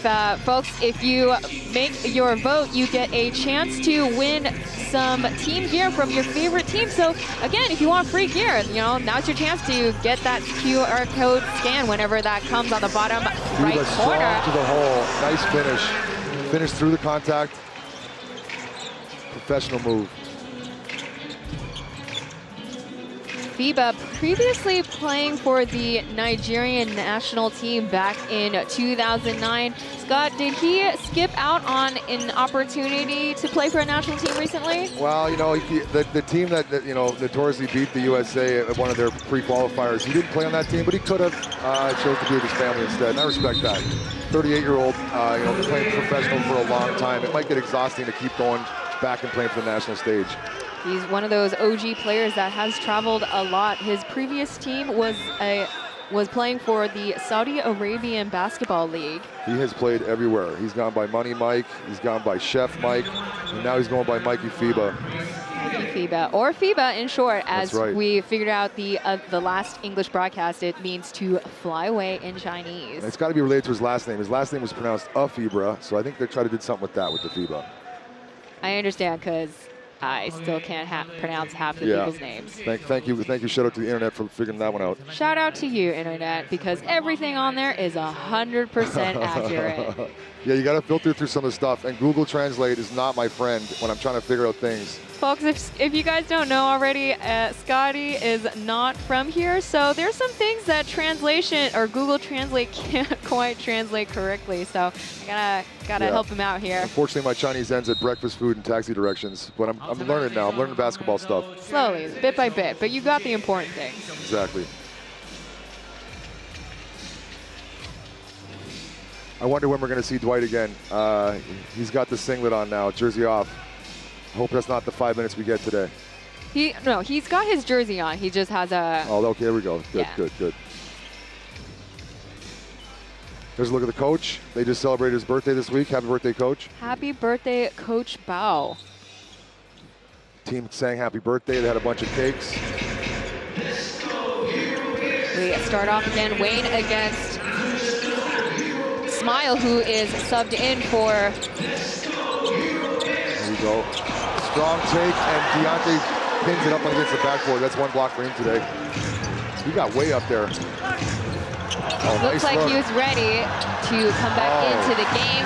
G: folks, if you make your vote, you get a chance to win some team gear from your favorite team. So again, if you want free gear, now's your chance to get that QR code scan whenever that comes on the bottom right corner.
H: To the hole. Nice finish. Finish through the contact. Professional move.
G: FIBA, previously playing for the Nigerian national team back in 2009. Scott, did he skip out on an opportunity to play for a national team recently?
H: Well, you know, the team that, you know, notoriously beat the USA at one of their pre-qualifiers, he didn't play on that team, but he could have. Chose to be with his family instead, and I respect that. 38-year-old, you know, playing professional for a long time. It might get exhausting to keep going back and playing for the national stage.
G: He's one of those OG players that has traveled a lot. His previous team was playing for the Saudi Arabian Basketball League.
H: He has played everywhere. He's gone by Money Mike, he's gone by Chef Mike, and now he's going by Mikey FIBA.
G: Mikey FIBA, or FIBA in short, as
H: right.
G: we figured out the last English broadcast, it means to fly away in Chinese.
H: And it's got to be related to his last name. His last name was pronounced Afibra, so I think they tried to do something with that, with the FIBA.
G: I understand, because I still can't pronounce half the people's names.
H: Thank you. Shout out to the internet for figuring that one out.
G: Shout out to you, internet, because everything on there is 100% accurate.
H: Yeah, you got to filter through some of the stuff, and Google Translate is not my friend when I'm trying to figure out things.
G: Folks, if you guys don't know already, Scotty is not from here, so there's some things that translation or Google Translate can't quite translate correctly. So I gotta help him out here.
H: Unfortunately, my Chinese ends at breakfast food and taxi directions, but I'm learning now. I'm learning basketball stuff.
G: Slowly, bit by bit, but you got the important things.
H: Exactly. I wonder when we're going to see Dwight again. He's got the singlet on now, jersey off. I hope that's not the 5 minutes we get today.
G: No, he's got his jersey on. He just has a...
H: Oh, okay, here we go. Good, good. Here's a look at the coach. They just celebrated his birthday this week. Happy birthday, Coach.
G: Happy birthday, Coach Bao.
H: Team sang happy birthday. They had a bunch of cakes.
G: We start off again, Wayne against Smile, who is subbed in for...
H: There we go. Strong take, and Deontay pins it up against the backboard. That's one block for him today. He got way up there. Oh,
G: Looks
H: nice
G: like
H: look.
G: he was ready to come back into the game.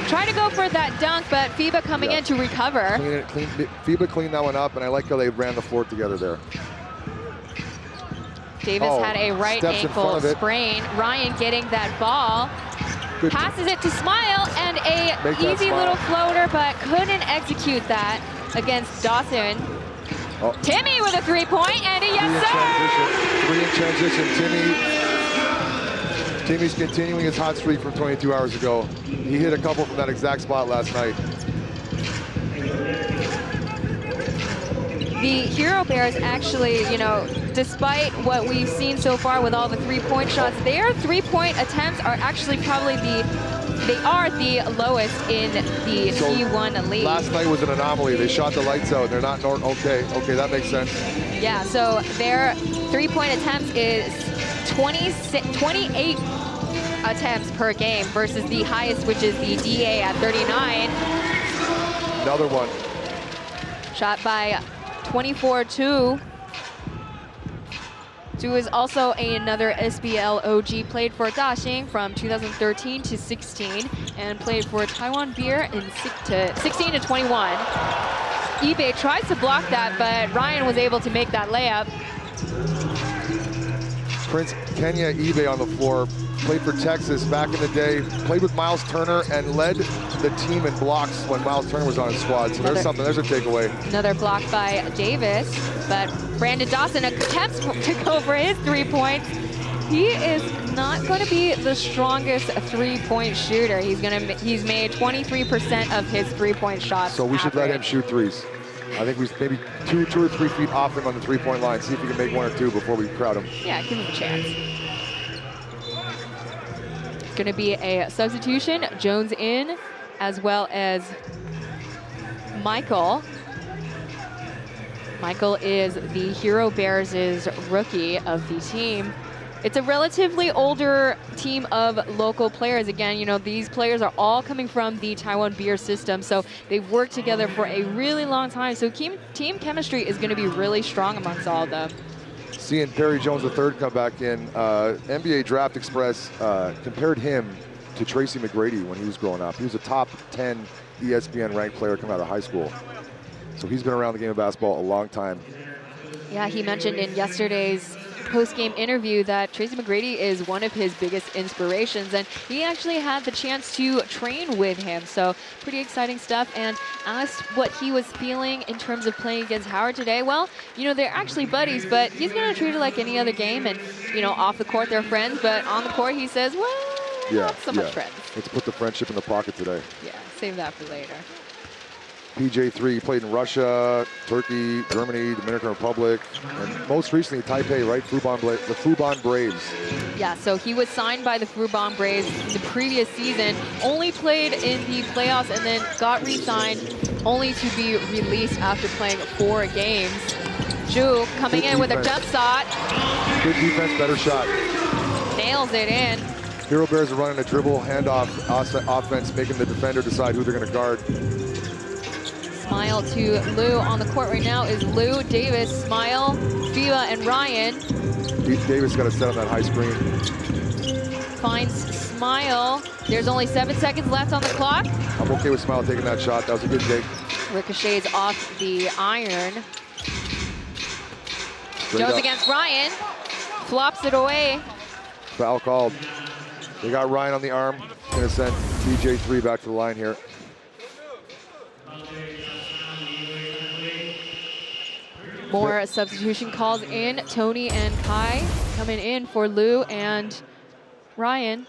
G: Try to go for that dunk, but FIBA coming in to recover.
H: FIBA cleaned that one up, and I like how they ran the floor together there.
G: Davis had a right ankle sprain. Ryan getting that ball.
H: Good.
G: Passes it to Smile, and a easy little floater, but couldn't execute that against Dawson.
H: Oh.
G: Timmy with a three-point, and a yes, sir!
H: 3 in transition. Timmy's continuing his hot streak from 22 hours ago. He hit a couple from that exact spot last night.
G: The HeroBears actually, you know, despite what we've seen so far with all the three-point shots, their three-point attempts are actually probably the lowest in the T1 league.
H: Last night was an anomaly. They shot the lights out. They're not, okay, that makes sense.
G: Yeah, so their three-point attempts is 28 attempts per game versus the highest, which is the DA at 39.
H: Another one.
G: Shot by 24-2. 2 is also another SBL OG, played for Daxing from 2013 to 16, and played for TaiwanBeer in 16 to 21. eBay tries to block that, but Ryan was able to make that layup.
H: Prince Kenya eBay on the floor, played for Texas back in the day, played with Miles Turner and led the team in blocks when Miles Turner was on his squad. So there's a takeaway.
G: Another block by Davis, but Brandon Dawson attempts to go for his 3 points. He is not going to be the strongest three-point shooter. He's made 23% of his three-point shots.
H: So we should let him shoot threes. I think we maybe two or 3 feet off him on the three-point line. See if we can make 1 or 2 before we crowd him.
G: Yeah, give him a chance. Going to be a substitution. Jones in, as well as Michael. Michael is the HeroBears' rookie of the team. It's a relatively older team of local players. Again, you know, these players are all coming from the TaiwanBeer system, so they've worked together for a really long time. So team chemistry is going to be really strong amongst all of them.
H: Seeing Perry Jones III come back in, NBA Draft Express compared him to Tracy McGrady when he was growing up. He was a top 10 ESPN ranked player coming out of high school. So he's been around the game of basketball a long time.
G: Yeah, he mentioned in yesterday's post-game interview that Tracy McGrady is one of his biggest inspirations, and he actually had the chance to train with him, so pretty exciting stuff. And asked what he was feeling in terms of playing against Howard today. Well, you know, they're actually buddies, but he's going to treat it like any other game, and, you know, off the court they're friends, but on the court he says, well, not so much friends.
H: Let's put the friendship in the pocket today.
G: Yeah, save that for later.
H: PJ3 played in Russia, Turkey, Germany, Dominican Republic, and most recently Taipei, right? The Fubon Braves.
G: Yeah, so he was signed by the Fubon Braves the previous season, only played in the playoffs and then got re-signed, only to be released after playing 4 games. Zhu coming in with a jump shot.
H: Good defense, better shot.
G: Nails it in.
H: HeroBears are running a dribble handoff offense, making the defender decide who they're going to guard.
G: Smile to Lou on the court right now is Lou, Davis, Smile, Viva, and Ryan.
H: Davis got to set on that high screen.
G: Finds Smile. There's only 7 seconds left on the clock.
H: I'm okay with Smile taking that shot. That was a good take.
G: Ricochets off the iron. Jones against Ryan. Flops it away.
H: Foul called. They got Ryan on the arm. Going to send PJ3 back to the line here.
G: More substitution calls in. Tony and Kai coming in for Lou and Ryan.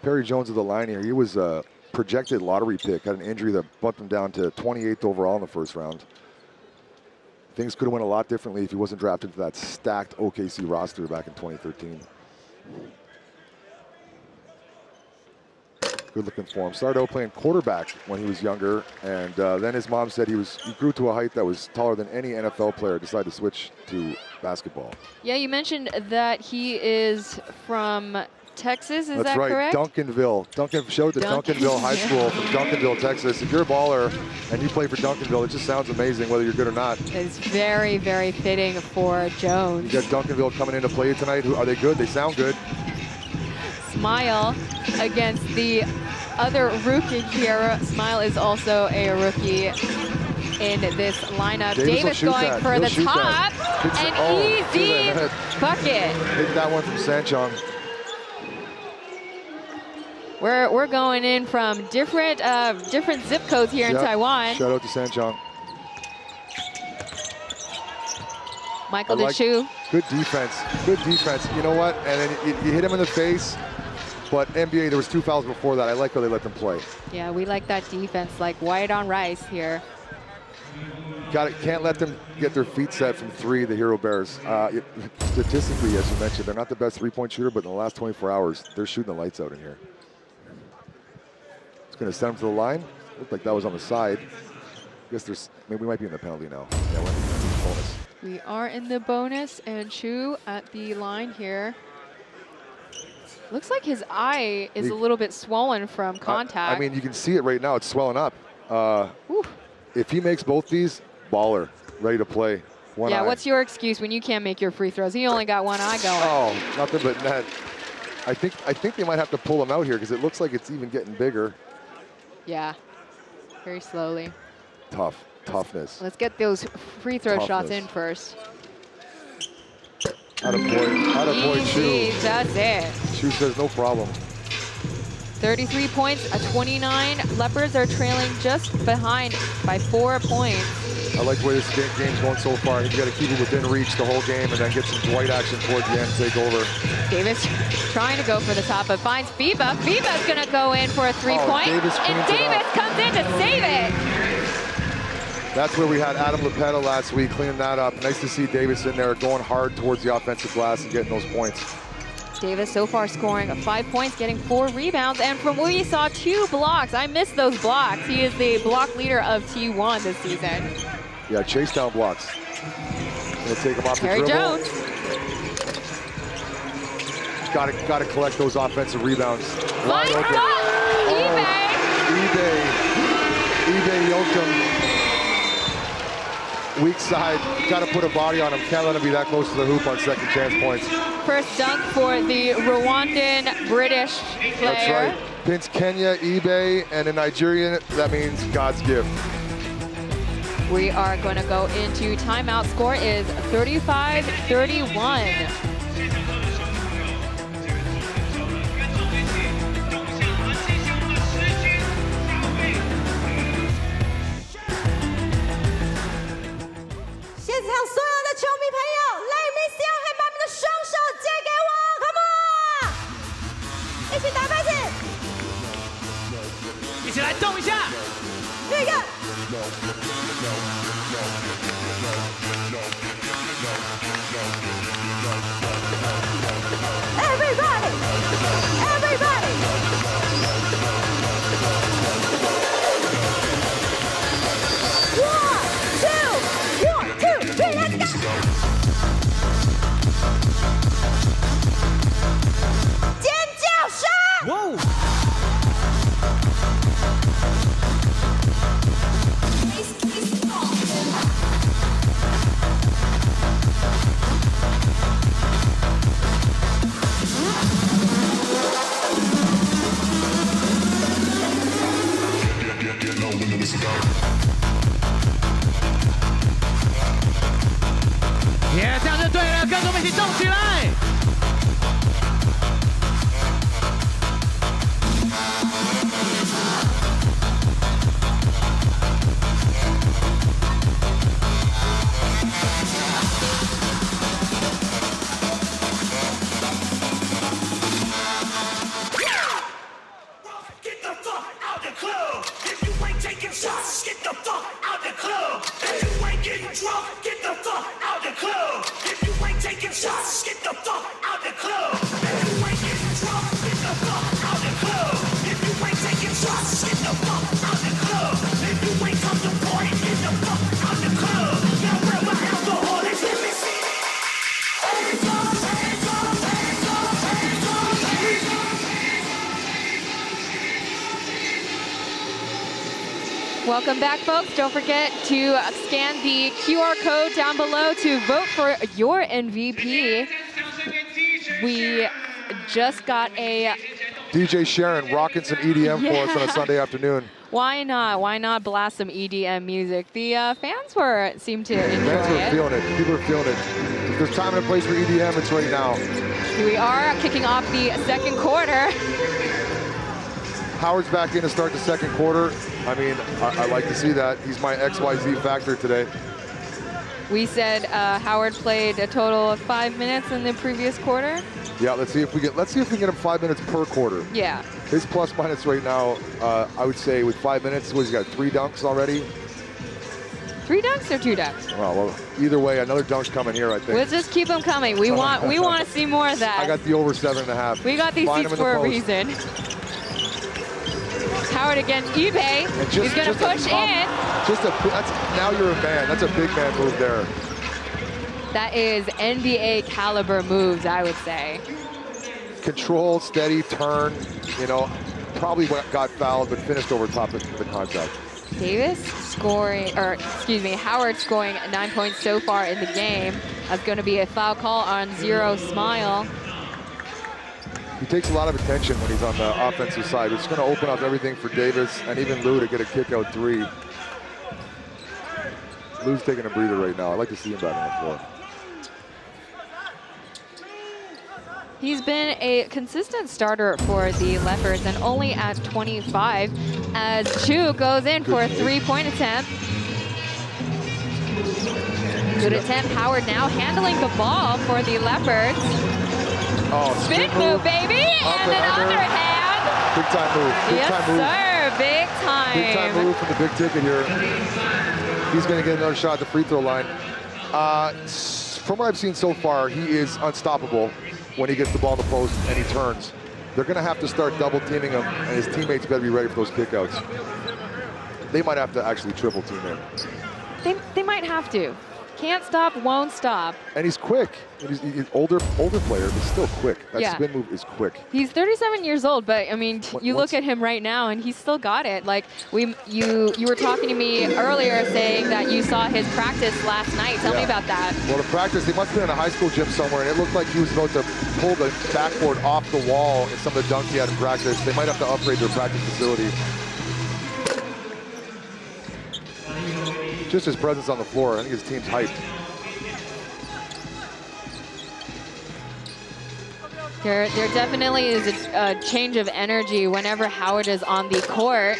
H: Perry Jones of the line here. He was a projected lottery pick. Had an injury that bumped him down to 28th overall in the first round. Things could have went a lot differently if he wasn't drafted to that stacked OKC roster back in 2013. Good looking for him. Started out playing quarterback when he was younger, and then his mom said he grew to a height that was taller than any NFL player. Decided to switch to basketball.
G: Yeah, you mentioned that he is from Texas. Is that correct?
H: That's right, Duncanville. Shout out to Duncanville High School from Duncanville, Texas. If you're a baller and you play for Duncanville, it just sounds amazing whether you're good or not.
G: It's very, very fitting for Jones.
H: You got Duncanville coming in to play tonight. Are they good? They sound good.
G: Smile against the other rookie here. Smile is also a rookie in this lineup. Davis going for the top. An easy bucket.
H: Hit that one from Sanchong.
G: We're going in from different zip codes here in Taiwan.
H: Shout out to Sanchong.
G: Michael DeChu.
H: Good defense. Good defense. You know what? And then you hit him in the face. But NBA, there was 2 fouls before that. I like how they let them play.
G: Yeah, we like that defense, like white on rice here.
H: Can't let them get their feet set from 3, the HeroBears. Statistically, as you mentioned, they're not the best 3-point shooter, but in the last 24 hours, they're shooting the lights out in here. It's going to send them to the line. Looked like that was on the side. I guess maybe we might be in the penalty now. Yeah, we're in the bonus.
G: We are in the bonus, and Chu at the line here. Looks like his eye is a little bit swollen from contact.
H: I mean, you can see it right now. It's swelling up. If he makes both these, baller, ready to play. One eye.
G: What's your excuse when you can't make your free throws? He only got one eye going.
H: Oh, nothing but net. I think they might have to pull him out here because it looks like it's even getting bigger.
G: Yeah, very slowly.
H: Toughness.
G: Let's get those free throw shots in first.
H: Attaboy, Chu.
G: That's it.
H: Chu says no problem.
G: 33 points, 29. Leopards are trailing just behind by 4 points.
H: I like the way this game's going so far. You got to keep it within reach the whole game and then get some Dwight action towards the end, take over.
G: Davis trying to go for the top, but finds Viva. Viva's going to go in for a 3-point. And Davis comes in to save it.
H: That's where we had Adam Lepetta last week, cleaning that up. Nice to see Davis in there going hard towards the offensive glass and getting those points.
G: Davis so far scoring 5 points, getting 4 rebounds, and from what we saw, 2 blocks. I missed those blocks. He is the block leader of T1 this season.
H: Yeah, chase down blocks. Gonna take him off the dribble.
G: Jones.
H: Got to collect those offensive rebounds.
G: Wide open.
H: eBay yoked him. Weak side, got to put a body on him. Can't let him be that close to the hoop on second chance points.
G: First dunk for the Rwandan British player.
H: That's right. Pins Kenya, eBay, and a Nigerian. That means God's gift.
G: We are going to go into timeout. Score is 35-31.
K: 现场所有的球迷朋友 ，Let me see you， 把你们的双手借给我 ，Come on， 一起打拍子，
A: 一起来动一下。
K: 那个。Everybody, everybody. One, two, three, let's go. 尖叫声！
A: 哇！ 耶，这样就对了，跟着我们一起动起来！Welcome
G: back, folks. Don't forget to scan the QR code down below to vote for your MVP. We just got a...
H: DJ Sharon rocking some EDM for us on a Sunday afternoon.
G: Why not? Why not blast some EDM music? The fans seemed to enjoy it.
H: Fans are feeling it. People are feeling it. If there's time and a place for EDM, it's right now.
G: We are kicking off the second quarter.
H: Howard's back in to start the second quarter. I mean, I like to see that. He's my XYZ factor today.
G: We said Howard played a total of 5 minutes in the previous quarter.
H: Yeah, let's see if we can get him 5 minutes per quarter.
G: Yeah.
H: His plus minus right now, I would say with 5 minutes, he's got 3 dunks already.
G: 3 dunks or 2 dunks?
H: Well, either way, another dunk's coming here, I think.
G: Let's just keep them coming. We want to see more of that.
H: I got the over 7.5.
G: We got these seats for a reason. Howard again, eBay. He's going to push in.
H: Now you're a man. That's a big man move there.
G: That is NBA caliber moves, I would say.
H: Control, steady, turn, you know, probably got fouled, but finished over top of the contact.
G: Howard scoring 9 points so far in the game. That's going to be a foul call on Zero Smile.
H: He takes a lot of attention when he's on the offensive side. It's going to open up everything for Davis and even Lou to get a kick-out 3. Lou's taking a breather right now. I'd like to see him back on the floor.
G: He's been a consistent starter for the Leopards and only at 25 as Chu goes in for a 3-point attempt. Good attempt. Howard now handling the ball for the Leopards.
H: Oh,
G: spin move, baby, and an underhand.
H: Big time move.
G: Yes, sir. Big time.
H: Big time move for the big ticket here. He's going to get another shot at the free throw line. From what I've seen so far, he is unstoppable when he gets the ball in the post and he turns. They're going to have to start double teaming him, and his teammates better be ready for those kickouts. They might have to actually triple team him.
G: They might have to. Can't stop, won't stop.
H: And he's quick. He's older player, but still quick. That spin move is quick.
G: He's 37 years old, but I mean, you look at him right now, and he's still got it. Like you were talking to me earlier, saying that you saw his practice last night. Tell me about that.
H: Well, the practice, they must have been in a high school gym somewhere, and it looked like he was about to pull the backboard off the wall in some of the dunks he had in practice. They might have to upgrade their practice facility. just his presence on the floor. I think his team's hyped.
G: There definitely is a change of energy whenever Howard is on the court.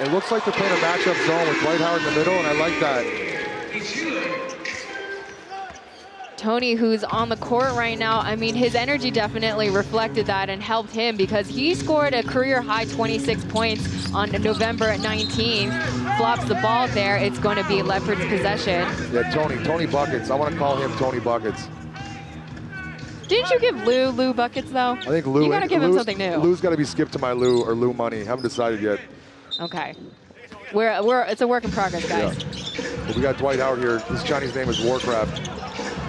H: It looks like they're playing a matchup zone with Dwight Howard in the middle, and I like that.
G: Tony, who's on the court right now, I mean, his energy definitely reflected that and helped him because he scored a career-high 26 points on November 19th. Flops the ball there. It's going to be Leopards' possession.
H: Yeah, Tony Buckets. I want to call him Tony Buckets.
G: Didn't you give Lou buckets, though?
H: I think Lou.
G: You gotta give him something new.
H: Lou's got to be skipped to my Lou or Lou money. Haven't decided yet.
G: Okay. It's a work in progress, guys.
H: Yeah. Well, we got Dwight Howard here. His Chinese name is Warcraft.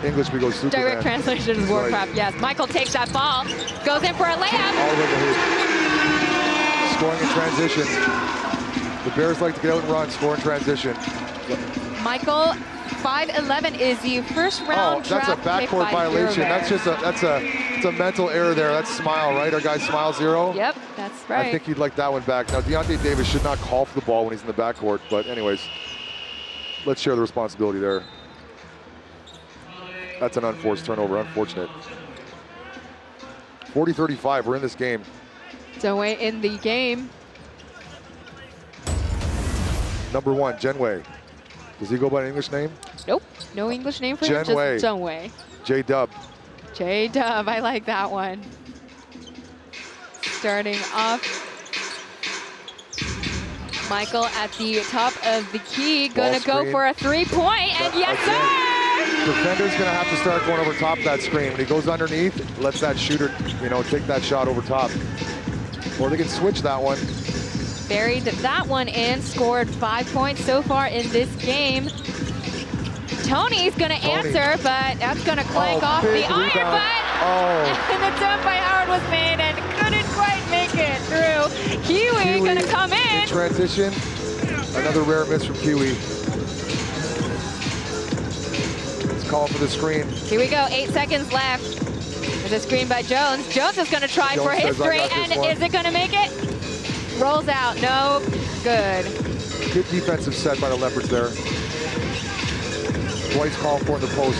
H: English, we go Superman.
G: Direct translation is Warcraft, right. Yes. Michael takes that ball, goes in for a layup.
H: All over the hoop. Scoring in transition. The Bears like to get out and run, score in transition.
G: Michael, 5'11" is the first round
H: that's a backcourt violation. That's just it's a mental error there. That's Smile, right? Our guy Smile 0.
G: Yep, that's right.
H: I think he'd like that one back. Now, Deontay Davis should not call for the ball when he's in the backcourt, but anyways, let's share the responsibility there. That's an unforced turnover, unfortunate. 40-35, we're in this game.
G: Dongwei in the game.
H: Number 1, Genwei. Does he go by an English name?
G: Nope, no English name for him, just Dongwei.
H: J-Dub.
G: J-Dub, I like that one. Starting off, Michael at the top of the key, gonna go for a 3-point, and yes, sir!
H: Defender's gonna have to start going over top of that screen. When he goes underneath, lets that shooter, take that shot over top. Or they can switch that one.
G: Buried that one and scored 5 points so far in this game. Tony's gonna answer, but that's gonna clank off the iron, but and the dump by Howard was made and couldn't quite make it through. Kiwi gonna come in.
H: Transition, another rare miss from Kiwi. Let's call for the screen.
G: Here we go, 8 seconds left. There's a screen by Jones. Jones is gonna try for history, and is it gonna make it? Rolls out, no, good.
H: Good defensive set by the Leopards there. Dwight's called for in the post.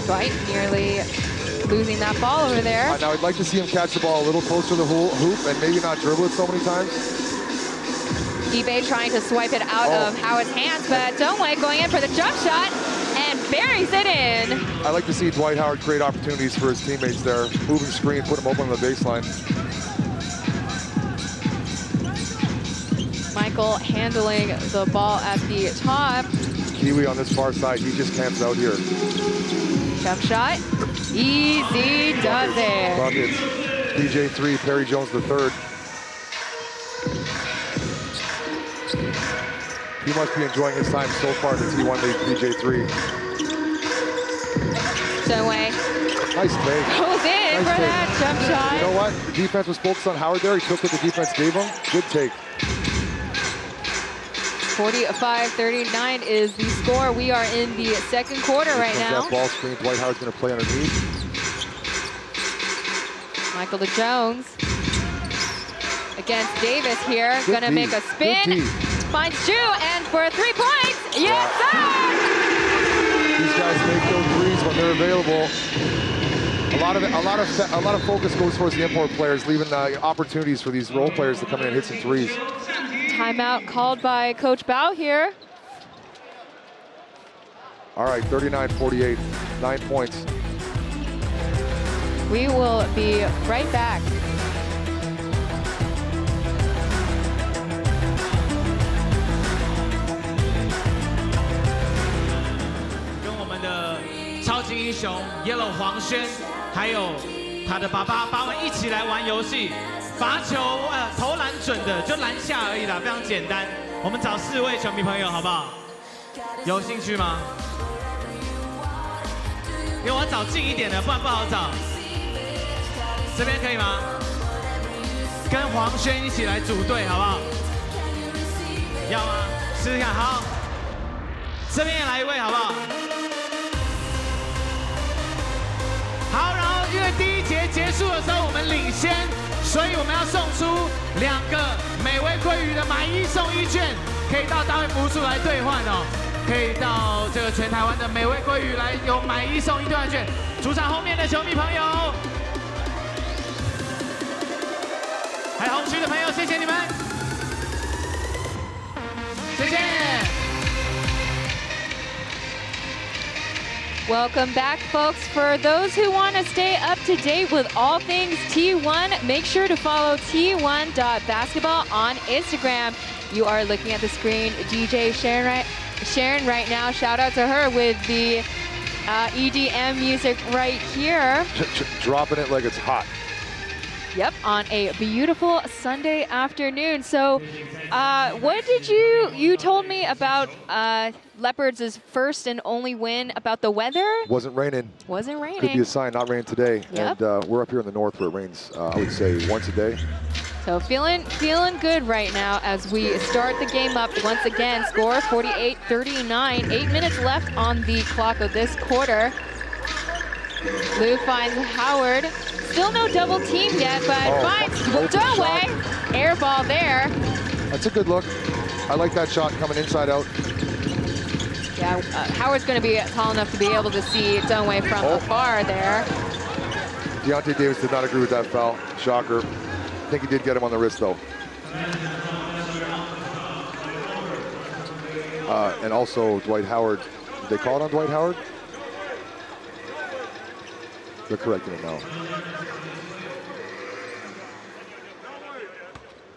G: Dwight nearly losing that ball over there.
H: Now I'd like to see him catch the ball a little closer to the hoop and maybe not dribble it so many times.
G: eBay trying to swipe it out of Howard's hands, but Dongwei going in for the jump shot and buries it in.
H: I like to see Dwight Howard create opportunities for his teammates there. Moving screen, put him open on the baseline.
G: Michael handling the ball at the top.
H: Kiwi on this far side, he just camps out here.
G: Jump shot, easy does it.
H: Buckets, DJ3, Perry Jones III. He must be enjoying his time so far in the T1 league, DJ3.
G: Dongwei.
H: Nice take.
G: Goes in for that jump shot.
H: You know what? The defense was focused on Howard there. He took what the defense gave him. Good take.
G: 45-39 is the score. We are in the second quarter right now.
H: That ball screen, Dwight Howard's going to play underneath.
G: Michael to Jones against Davis here. Going to make a spin. Finds Chu, and for 3 points, yes, sir!
H: These guys make those threes when they're available. A lot of focus goes towards the import players, leaving opportunities for these role players to come in and hit some threes.
G: Timeout called by Coach Bao here.
H: All right, 39-48, 9 points.
G: We will be right back.
A: 超级英雄 Yellow 黄轩，还有他的爸爸，把我们一起来玩游戏。罚球投篮准的就篮下而已啦，非常简单。我们找4位球迷朋友好不好？有兴趣吗？因为我要找近一点的，不然不好找。这边可以吗？跟黄轩一起来组队好不好？要吗？试试看，好。这边也来一位好不好？ 好，然后因为第1节结束的时候我们领先，所以我们要送出2个美味鲑鱼的买1送1券，可以到大会服务处来兑换哦。可以到这个全台湾的美味鲑鱼来有买1送1兑换券。主场后面的球迷朋友，还有红区的朋友，谢谢你们，谢谢。
G: Welcome back, folks. For those who want to stay up to date with all things T1, make sure to follow T1.basketball on Instagram. You are looking at the screen. DJ Sharon right now. Shout out to her with the EDM music right here.
H: Dropping it like it's hot.
G: Yep, on a beautiful Sunday afternoon. So, what did you told me about Leopards' first and only win about the weather?
H: Wasn't raining.
G: Wasn't raining.
H: Could be a sign, not raining today.
G: Yep.
H: And we're up here in the north where it rains, I would say, once a day.
G: So feeling good right now as we start the game up once again. Score 48-39. 8 minutes left on the clock of this quarter. Lou finds Howard. Still no double team yet, but finds Dongwei. Air ball there.
H: That's a good look. I like that shot coming inside out.
G: Yeah, Howard's going to be tall enough to be able to see Dongwei from afar there.
H: Deontay Davis did not agree with that foul. Shocker. I think he did get him on the wrist, though. And also Dwight Howard. Did they call it on Dwight Howard? They're correcting it now.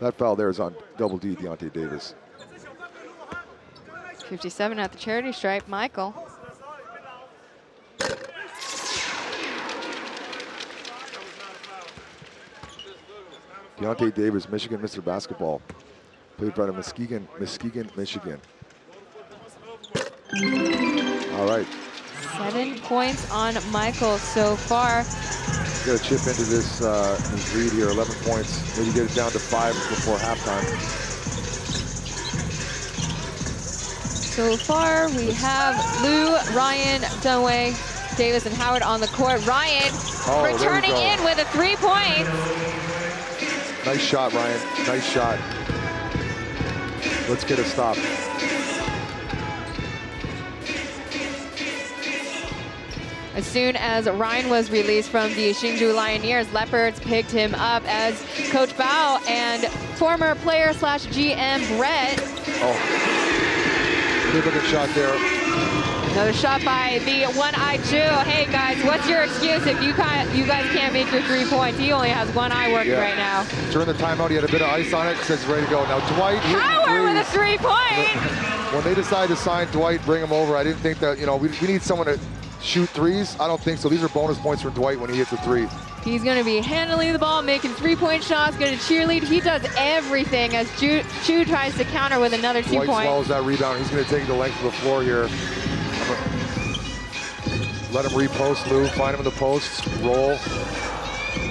H: That foul there is on double D, Deontay Davis.
G: 57 at the charity stripe, Michael.
H: Deontay Davis, Michigan Mr. Basketball. Played by the Muskegon, Michigan. All right.
G: 7 points on Michael so far.
H: Got to chip into this lead here, 11 points. Maybe get it down to 5 before halftime.
G: So far, we have Lou, Ryan, Dongwei, Davis, and Howard on the court. Ryan returning in with a 3-point.
H: Nice shot, Ryan. Nice shot. Let's get a stop.
G: As soon as Ryan was released from the Hsinchu Lioneers, Leopards picked him up as Coach Bao and former player / GM Brett.
H: Good looking shot there.
G: Another shot by the one-eyed Jew. Hey guys, what's your excuse if you guys can't make your 3 points? He only has one eye working right now.
H: During the timeout, he had a bit of ice on it. Says he's ready to go. Now Dwight
G: Howard with a 3-point.
H: When they decided to sign Dwight, bring him over, I didn't think that, you know, we need someone to shoot threes. I don't think so. These are bonus points for Dwight when he hits a 3.
G: He's going to be handling the ball, making 3-point shots, going to cheerlead. He does everything as Chu tries to counter with another 2
H: Dwight
G: points.
H: swallows that rebound. He's going to take the length of the floor here. Let him repost, Lou. Find him in the posts, roll,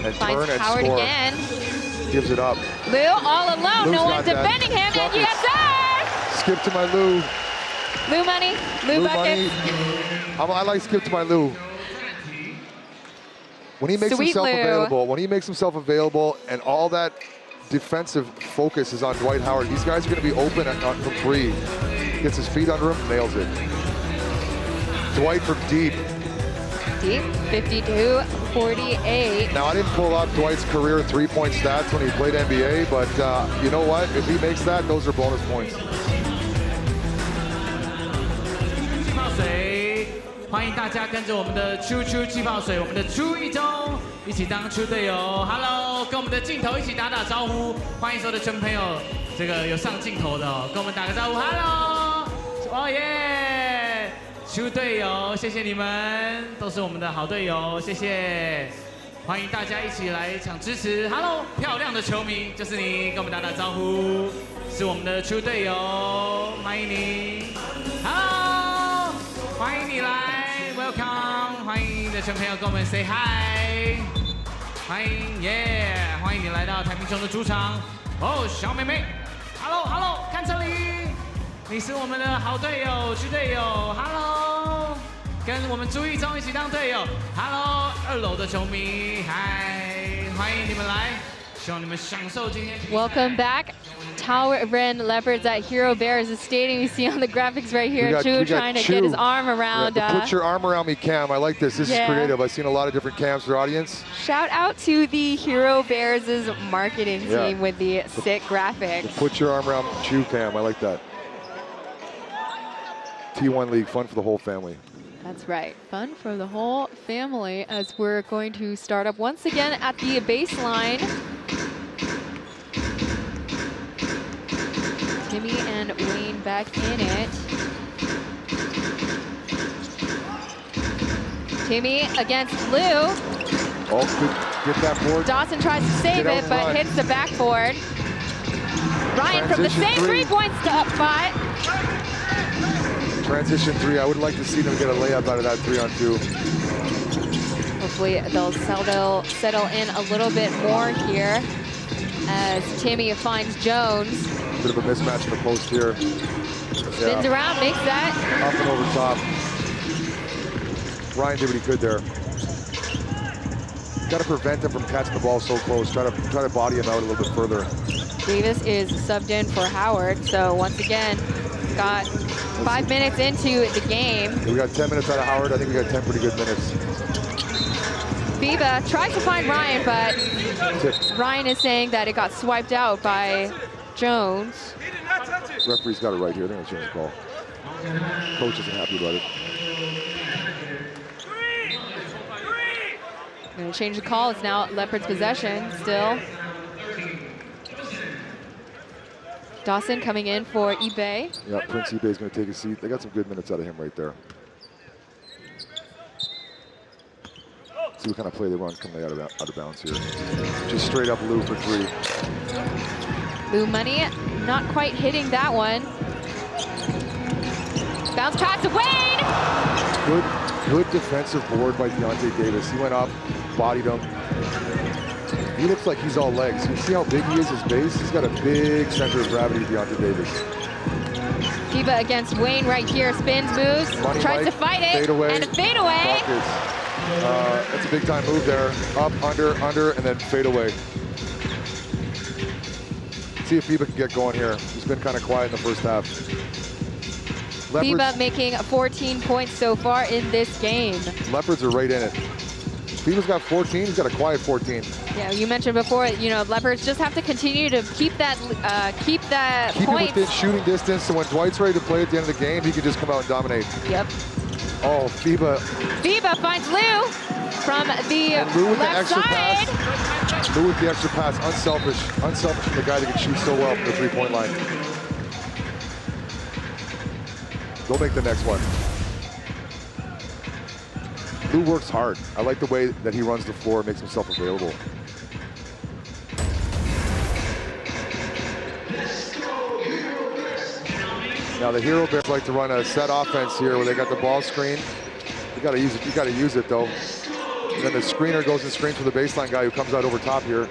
H: and
G: Finds
H: turn and
G: Howard
H: score.
G: Again.
H: Gives it up.
G: Lou all alone.
H: Lou's
G: no one
H: got that.
G: defending him. And yes, sir!
H: Skip to my Lou.
G: Lou money. Lou buckets.
H: I like skip to my Lou. When he makes himself available, and all that defensive focus is on Dwight Howard, these guys are going to be open from 3. Gets his feet under him, nails it. Dwight from deep.
G: Deep, 52-48.
H: Now, I didn't pull up Dwight's career 3-point stats when he played NBA, but you know what? If he makes that, those are bonus points.
A: 气泡水，欢迎大家跟着我们的秋气泡水，我们的朱一中一起当出队友。Hello， 跟我们的镜头一起打招呼，欢迎所有的球迷朋友，这个有上镜头的哦，跟我们打个招呼。Hello， 哦耶，出队友，谢谢你们，都是我们的好队友，谢谢。欢迎大家一起来抢支持。Hello， 漂亮的球迷就是你，跟我们打招呼，是我们的出队友，欢迎你。Hello， 欢迎你来 ，Welcome， 欢迎你的球朋友跟我们 say hi， 欢迎耶，欢迎你来到太平熊的主场。哦，小妹妹 ，Hello， 看这里，你是我们的好队友，区队友 ，Hello。跟我们朱一中一起当队友 ，Hello， 2楼的球迷，嗨，欢迎你们来，希望你们享受今天。
G: Welcome back Taoyuan Leopards at HeroBears is stadium. You see on the graphics right here, Chu trying to get his arm around.
H: Put your arm around me cam. I like this. This is creative. I've seen a lot of different cams for audience.
G: Shout out to the HeroBears' marketing team with the sick graphics.
H: Put your arm around Chu cam. I like that. T1 League, fun for the whole family.
G: That's right. Fun for the whole family as we're going to start up once again at the baseline. Timmy and Wayne back in it. Timmy against Lou.
H: Oh, good. Get that board.
G: Dawson tries to save it, but hits the backboard. Ryan from the same 3-point spot.
H: Transition 3. I would like to see them get a layup out of that 3-on-2.
G: Hopefully they'll settle in a little bit more here as Timmy finds Jones.
H: Bit of a mismatch in the post here.
G: Spins around, makes that.
H: Up and over top. Ryan did what he could there. Got to prevent him from catching the ball so close. Try to body him out a little bit further.
G: Davis is subbed in for Howard, so once again, got 5 minutes into the game.
H: We got 10 minutes out of Howard. I think we got 10 pretty good minutes.
G: Biba tries to find Ryan, but Ryan is saying that it got swiped out by Jones.
H: Referee's got it right here. I think I'll change the call. Coach isn't happy about it.
G: Going to change the call. It's now Leopards possession still. Dawson coming in for eBay.
H: Yeah, Prince eBay's going to take a seat. They got some good minutes out of him right there. See what kind of play they run coming out of bounds here. Just straight up Lou for 3.
G: Lou Money not quite hitting that one. Bounce pass to Wayne!
H: Good defensive board by Deontay Davis. He went up, bodied him. He looks like he's all legs. You see how big he is, his base? He's got a big center of gravity, Deontay Davis.
G: Kiva against Wayne right here. Spins, moves, tries to fight it, and a fadeaway.
H: That's a big time move there. Up, under, and then fade away. See if Biba can get going here. He's been kind of quiet in the first half.
G: Biba making 14 points so far in this game.
H: Leopards are right in it. Biba's got 14, he's got a quiet 14.
G: Yeah, you mentioned before, you know, Leopards just have to continue to keep that
H: Keep it within shooting distance, so when Dwight's ready to play at the end of the game, he can just come out and dominate.
G: Yep.
H: Oh, Biba.
G: Biba finds Lou from the left side.
H: Pass. Lou with the extra pass, unselfish from the guy that can shoot so well from the 3-point line. They'll make the next one. Lou works hard. I like the way that he runs the floor, makes himself available. Now the HeroBears like to run a set offense here where they got the ball screen. You gotta use it. You gotta use it though. And then the screener goes and screens for the baseline guy who comes out over top here.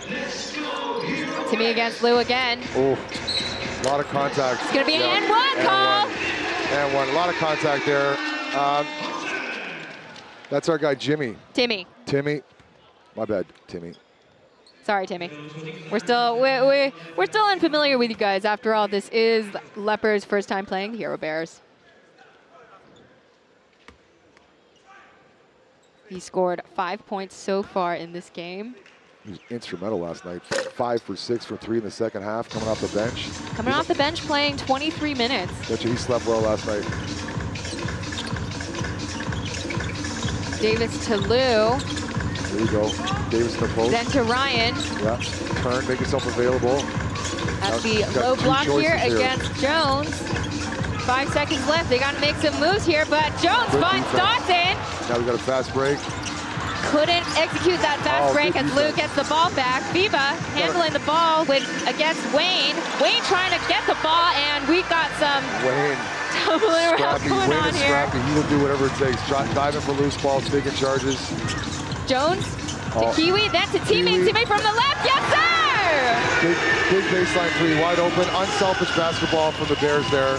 G: Timmy against Lou again.
H: Oh, a lot of contact.
G: It's gonna be an N1 call.
H: And one, a lot of contact there. That's our guy Jimmy.
G: Timmy.
H: My bad, Timmy.
G: Sorry, Timmy. We're still unfamiliar with you guys. After all, this is Leopards' first time playing HeroBears. He scored 5 points so far in this game.
H: He was instrumental last night. 5 for 6 for 3 in the second half, coming off the bench.
G: Coming off the bench, playing 23 minutes.
H: Bet you he slept well last night.
G: Davis to Lou.
H: There you go. Davis to the post.
G: Then to Ryan.
H: Yeah. Turn, make yourself available.
G: At the low block here against Jones. 5 seconds left. They got to make some moves here, but Jones finds Dawson.
H: Now we got a fast break.
G: Couldn't execute that fast break as Lou gets the ball back. Biba handling the ball against Wayne. Wayne trying to get the ball, and we got some tumbling around going on here.
H: Scrappy. He will do whatever it takes. Diving for loose balls, taking charges.
G: Jones to Kiwi, then to Timmy. Timmy from the left. Yes, sir!
H: Big baseline 3, wide open. Unselfish basketball from the Bears there.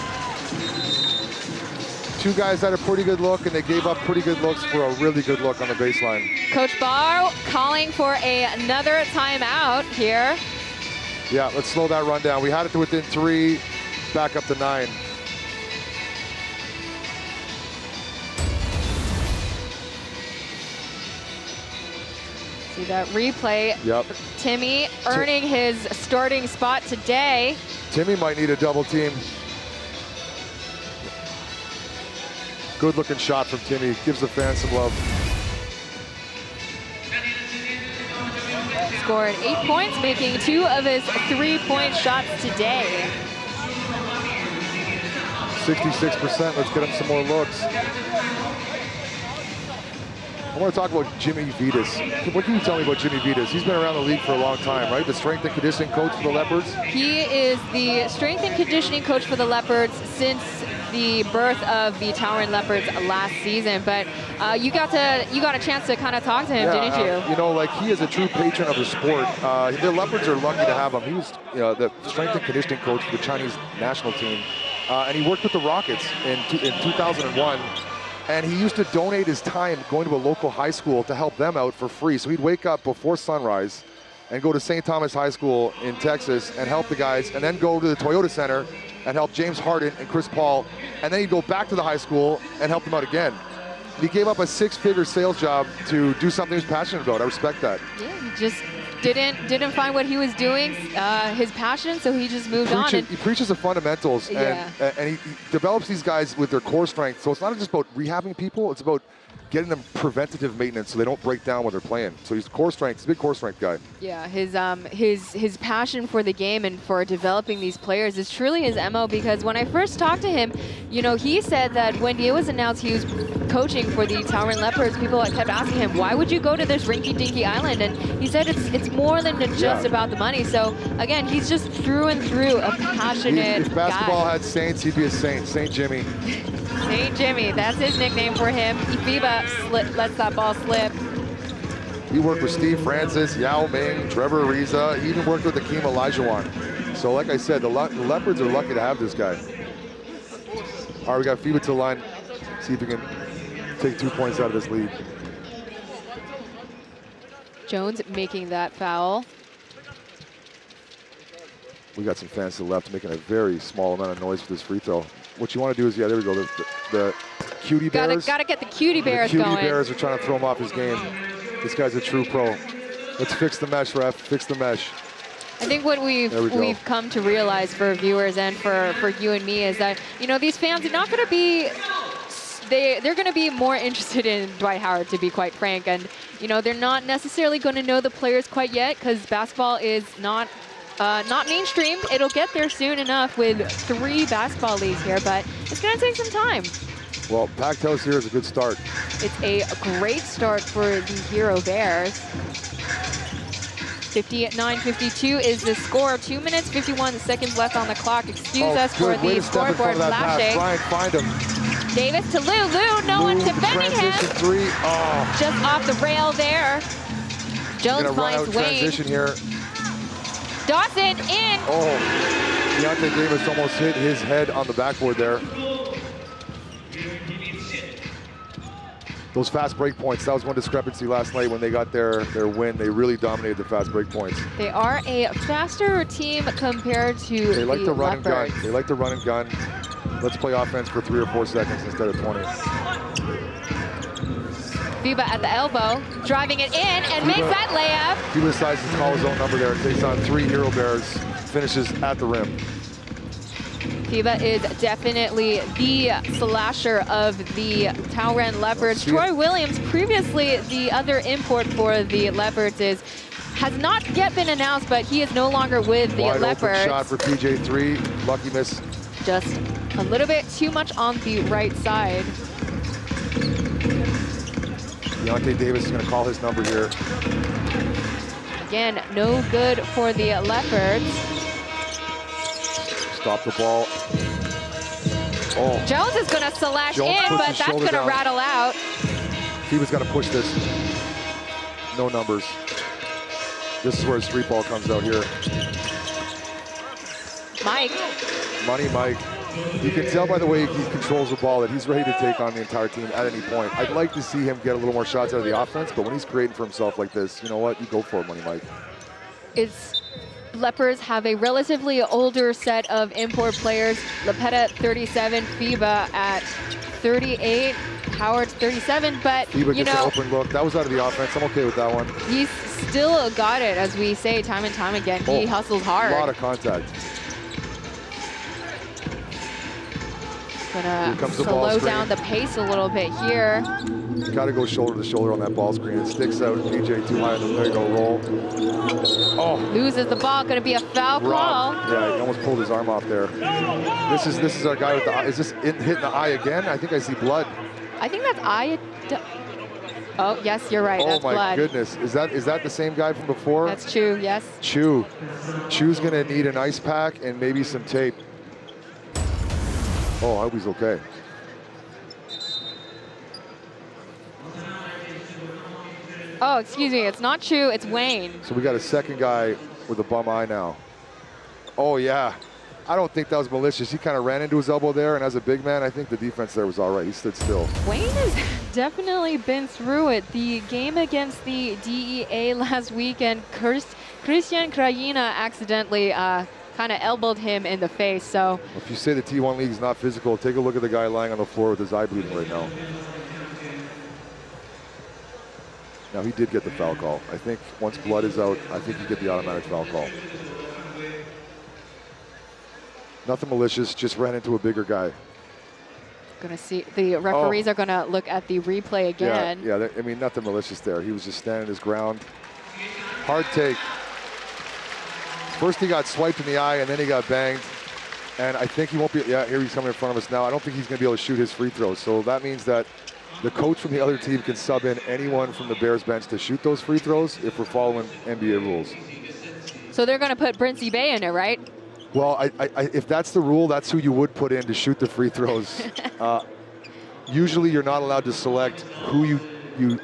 H: Two guys had a pretty good look, and they gave up pretty good looks for a really good look on the baseline.
G: Coach Barr calling for another timeout here.
H: Yeah, let's slow that run down. We had it to within 3, back up to 9.
G: See that replay.
H: Yep.
G: Timmy earning his starting spot today.
H: Timmy might need a double team. Good looking shot from Timmy. Gives the fans some love.
G: Scored 8 points, making 2 of his 3-point shots today.
H: 66%. Let's get him some more looks. I want to talk about Jimmy Vitas. What can you tell me about Jimmy Vitas? He's been around the league for a long time, right? The strength and conditioning coach for the Leopards?
G: He is the strength and conditioning coach for the Leopards since the birth of the Taoyuan Leopards last season. But you got a chance to kind of talk to him, didn't you?
H: You know, like, he is a true patron of the sport. The Leopards are lucky to have him. He was the strength and conditioning coach for the Chinese national team. And he worked with the Rockets in 2001. And he used to donate his time going to a local high school to help them out for free. So he'd wake up before sunrise and go to St. Thomas High School in Texas and help the guys, and then go to the Toyota Center and help James Harden and Chris Paul. And then he'd go back to the high school and help them out again. He gave up a 6-figure sales job to do something he was passionate about. I respect that.
G: Yeah, he just didn't find what he was doing, his passion, so he just moved on.
H: He preaches the fundamentals,
G: yeah.
H: and he develops these guys with their core strength. So it's not just about rehabbing people, it's about getting them preventative maintenance so they don't break down when they're playing. So he's core strength, he's a big core strength guy.
G: Yeah, his passion for the game and for developing these players is truly his MO, because when I first talked to him, you know, he said that when it was announced he was coaching for the Taoyuan Leopards, people kept asking him, why would you go to this rinky-dinky island? And he said it's more than just about the money. So again, he's just through and through a passionate
H: If basketball
G: guy.
H: had saints, he'd be a saint. Saint Jimmy.
G: Saint Jimmy, that's his nickname for him. Ifiba lets that ball slip.
H: He worked with Steve Francis, Yao Ming, Trevor Ariza. He even worked with Akeem Olajuwon. So like I said, the Leopards are lucky to have this guy. All right, we got FIBA to the line. See if we can take 2 points out of this lead.
G: Jones making that foul.
H: We got some fans to the left making a very small amount of noise for this free throw. What you want to do is, yeah, there we go. The cutie bears.
G: Gotta get the cutie bears going.
H: The cutie bears are trying to throw him off his game. This guy's a true pro. Let's fix the mesh, ref. Fix the mesh.
G: I think what we've come to realize for viewers and for you and me is that, you know, these fans are not going to be, they're going to be more interested in Dwight Howard, to be quite frank. And, you know, they're not necessarily going to know the players quite yet, because basketball is not mainstream. It'll get there soon enough with 3 basketball leagues here, but it's going to take some time.
H: Well, packed house here is a good start.
G: It's a great start for the HeroBears. 59-52 is the score. 2 minutes, 51 seconds left on the clock. Excuse us for the scoreboard flashing.
H: Brian, find him.
G: Davis to Lou. Lou, no one defending him.
H: Three. Oh.
G: Just off the rail there. Jones finds Wayne.
H: Transition here.
G: Dawson in.
H: Oh, Deontay Davis almost hit his head on the backboard there. Those fast break points, that was one discrepancy last night when they got their win. They really dominated the fast break points.
G: They are a faster team compared to
H: They like to run and gun.
G: Leopards.
H: They like to run and gun. Let's play offense for 3 or 4 seconds instead of 20.
G: FIBA at the elbow, driving it in and makes that layup.
H: FIBA decides to call his own number there. Takes on 3 HeroBears, finishes at the rim.
G: FIBA is definitely the slasher of the Taoyuan Leopards. Troy Williams, previously the other import for the Leopards, has not yet been announced, but he is no longer with the Leopards.
H: Wide open shot for PJ3, lucky miss.
G: Just a little bit too much on the right side.
H: Deontay Davis is going to call his number here.
G: Again, no good for the Leopards.
H: Stop the ball. Oh.
G: Jones is going to slash in, but that's going to rattle out.
H: FIBA's got to push this. No numbers. This is where his street ball comes out here.
G: Mike.
H: Money Mike. You can tell by the way he controls the ball that he's ready to take on the entire team at any point. I'd like to see him get a little more shots out of the offense, but when he's creating for himself like this, you know what? You go for it, Money Mike.
G: It's Leopards have a relatively older set of import players. Lepeta 37, FIBA at 38, Howard 37, but
H: FIBA
G: you
H: gets
G: know,
H: an open look. That was out of the offense. I'm okay with that one.
G: he's still got it, as we say time and time again. He hustles hard.
H: A lot of contact.
G: Gonna slow down the pace a little bit here.
H: You gotta go shoulder to shoulder on that ball screen. It sticks out. PJ too high. There you go, roll. Oh.
G: Loses the ball. Gonna be a foul call.
H: Yeah, he almost pulled his arm off there. This is our guy with the eye. Is this hitting the eye again? I think I see blood.
G: I think that's eye. Oh, yes, you're right. That's blood.
H: Oh my goodness. Is that the same guy from before?
G: That's Chu, yes.
H: Chu. Chu's gonna need an ice pack and maybe some tape. Oh, I hope he's okay.
G: Oh, excuse me, it's not Chu, it's Wayne.
H: So we got a second guy with a bum eye now. Oh yeah, I don't think that was malicious. He kind of ran into his elbow there, and as a big man, I think the defense there was all right. He stood still.
G: Wayne has definitely been through it. The game against the DEA last weekend, Christian Krajina accidentally kind of elbowed him in the face, so.
H: If you say the T1 League is not physical, take a look at the guy lying on the floor with his eye bleeding right now. Now, he did get the foul call. I think once blood is out, I think you get the automatic foul call. Nothing malicious, just ran into a bigger guy.
G: Gonna see, the referees are gonna look at the replay again.
H: Yeah, I mean, nothing malicious there. He was just standing his ground. Hard take. First he got swiped in the eye, and then he got banged. And I think he won't be, yeah, here he's coming in front of us now. I don't think he's gonna be able to shoot his free throws. So that means that the coach from the other team can sub in anyone from the Bears bench to shoot those free throws if we're following NBA rules.
G: So they're gonna put Brincey Bay in it, right?
H: Well, if that's the rule, that's who you would put in to shoot the free throws. Usually you're not allowed to select who you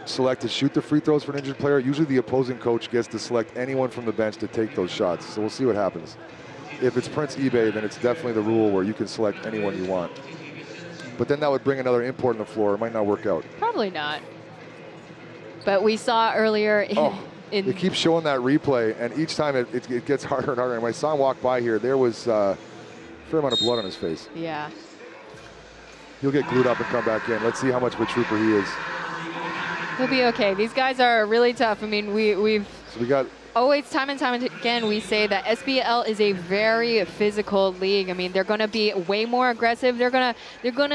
H: select to shoot the free throws for an injured player. Usually the opposing coach gets to select anyone from the bench to take those shots. So we'll see what happens. If it's Prince eBay, then it's definitely the rule where you can select anyone you want. But then that would bring another import on the floor. It might not work out.
G: Probably not. But we saw earlier
H: they keep showing that replay, and each time it gets harder and harder. And when I saw him walk by here, there was a fair amount of blood on his face.
G: Yeah.
H: He'll get glued up and come back in. Let's see how much of a trooper he is.
G: He'll be okay. These guys are really tough. I mean, we
H: got
G: always, time and time again, we say that SBL is a very physical league. I mean, they're going to be way more aggressive. They're gonna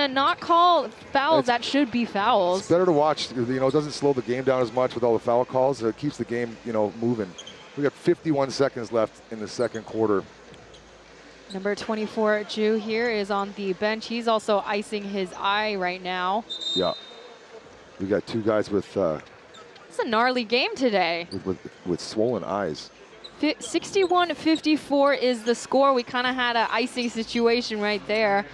G: not call fouls that should be fouls.
H: It's better to watch. You know, it doesn't slow the game down as much with all the foul calls. It keeps the game, you know, moving. We got 51 seconds left in the second quarter.
G: Number 24, Ju here is on the bench. He's also icing his eye right now.
H: Yeah. We got two guys with
G: it's a gnarly game today.
H: With swollen eyes.
G: 61-54 is the score. We kind of had an icing situation right there.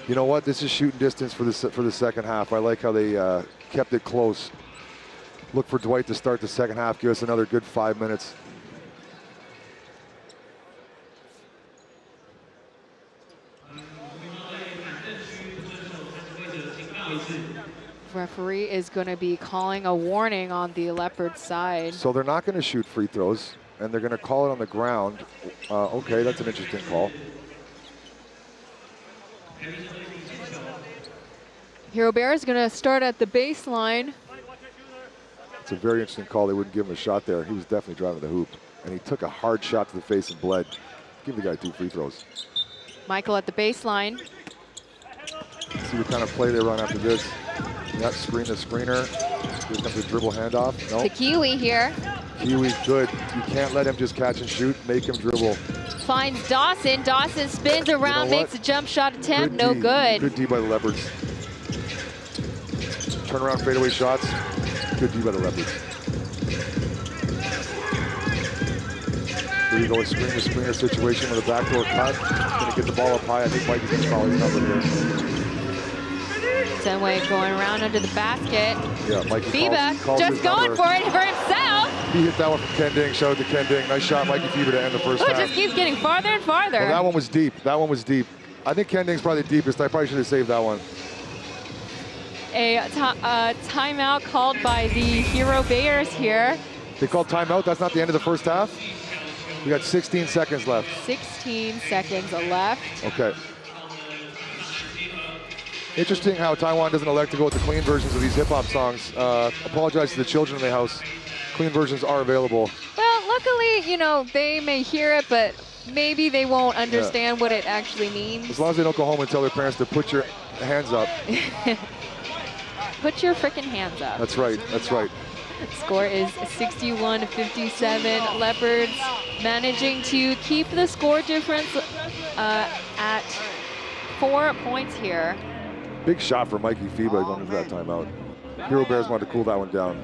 H: You know what? This is shooting distance for the second half. I like how they kept it close. Look for Dwight to start the second half. Give us another good 5 minutes.
G: Referee is going to be calling a warning on the Leopards side.
H: So they're not going to shoot free throws, and they're going to call it on the ground. Okay, that's an interesting call.
G: HeroBears is going to start at the baseline.
H: It's a very interesting call. They wouldn't give him a shot there. He was definitely driving the hoop, and he took a hard shot to the face and bled. Give the guy 2 free throws.
G: Michael at the baseline.
H: See what kind of play they run after this. Yep, screen the screener. Here comes a dribble handoff. No.
G: To Kiwi here.
H: Kiwi, good. You can't let him just catch and shoot. Make him dribble.
G: Finds Dawson. Dawson spins around, makes a jump shot attempt. No good.
H: Good D by the Leopards. Turnaround fadeaway shots. Good D by the Leopards. Here you go, a screener situation with a backdoor cut. Gonna get the ball up high. I think Mike is gonna call his number here.
G: Senway going around under the basket.
H: Yeah, Mikey
G: FIBA just going for it for himself.
H: He hit that one from Ken Ding. Shout out to Ken Ding. Nice shot, Mikey FIBA, to end the first half.
G: It just keeps getting farther and farther.
H: Well, that one was deep. That one was deep. I think Ken Ding's probably the deepest. I probably should have saved that one.
G: A timeout called by the HeroBears here.
H: They called timeout. That's not the end of the first half. We got 16 seconds left.
G: 16 seconds left.
H: Okay. Interesting how Taiwan doesn't elect to go with the clean versions of these hip-hop songs. Apologize to the children in the house. Clean versions are available.
G: Well, luckily, you know, they may hear it, but maybe they won't understand what it actually means.
H: As long as they don't go home and tell their parents to put your hands up.
G: Put your frickin' hands up.
H: That's right, that's right.
G: Score is 61-57. Leopards managing to keep the score difference at 4 points here.
H: Big shot for Mikey Fiba going into that timeout. HeroBears wanted to cool that one down.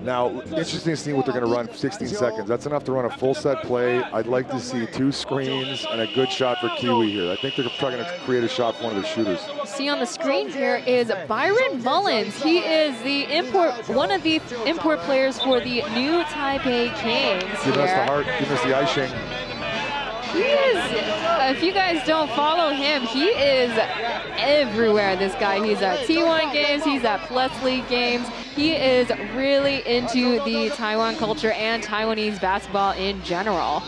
H: Now, interesting to see what they're going to run for 16 seconds. That's enough to run a full set play. I'd like to see 2 screens and a good shot for Kiwi here. I think they're trying to create a shot for one of their shooters.
G: See on the screen here is Byron Mullins. He is the one of the import players for the new Taipei Kings.
H: Give us the heart, give us the icing.
G: He is, if you guys don't follow him, he is everywhere, this guy. He's at T1 games, he's at Plus League games. He is really into the Taiwan culture and Taiwanese basketball in general.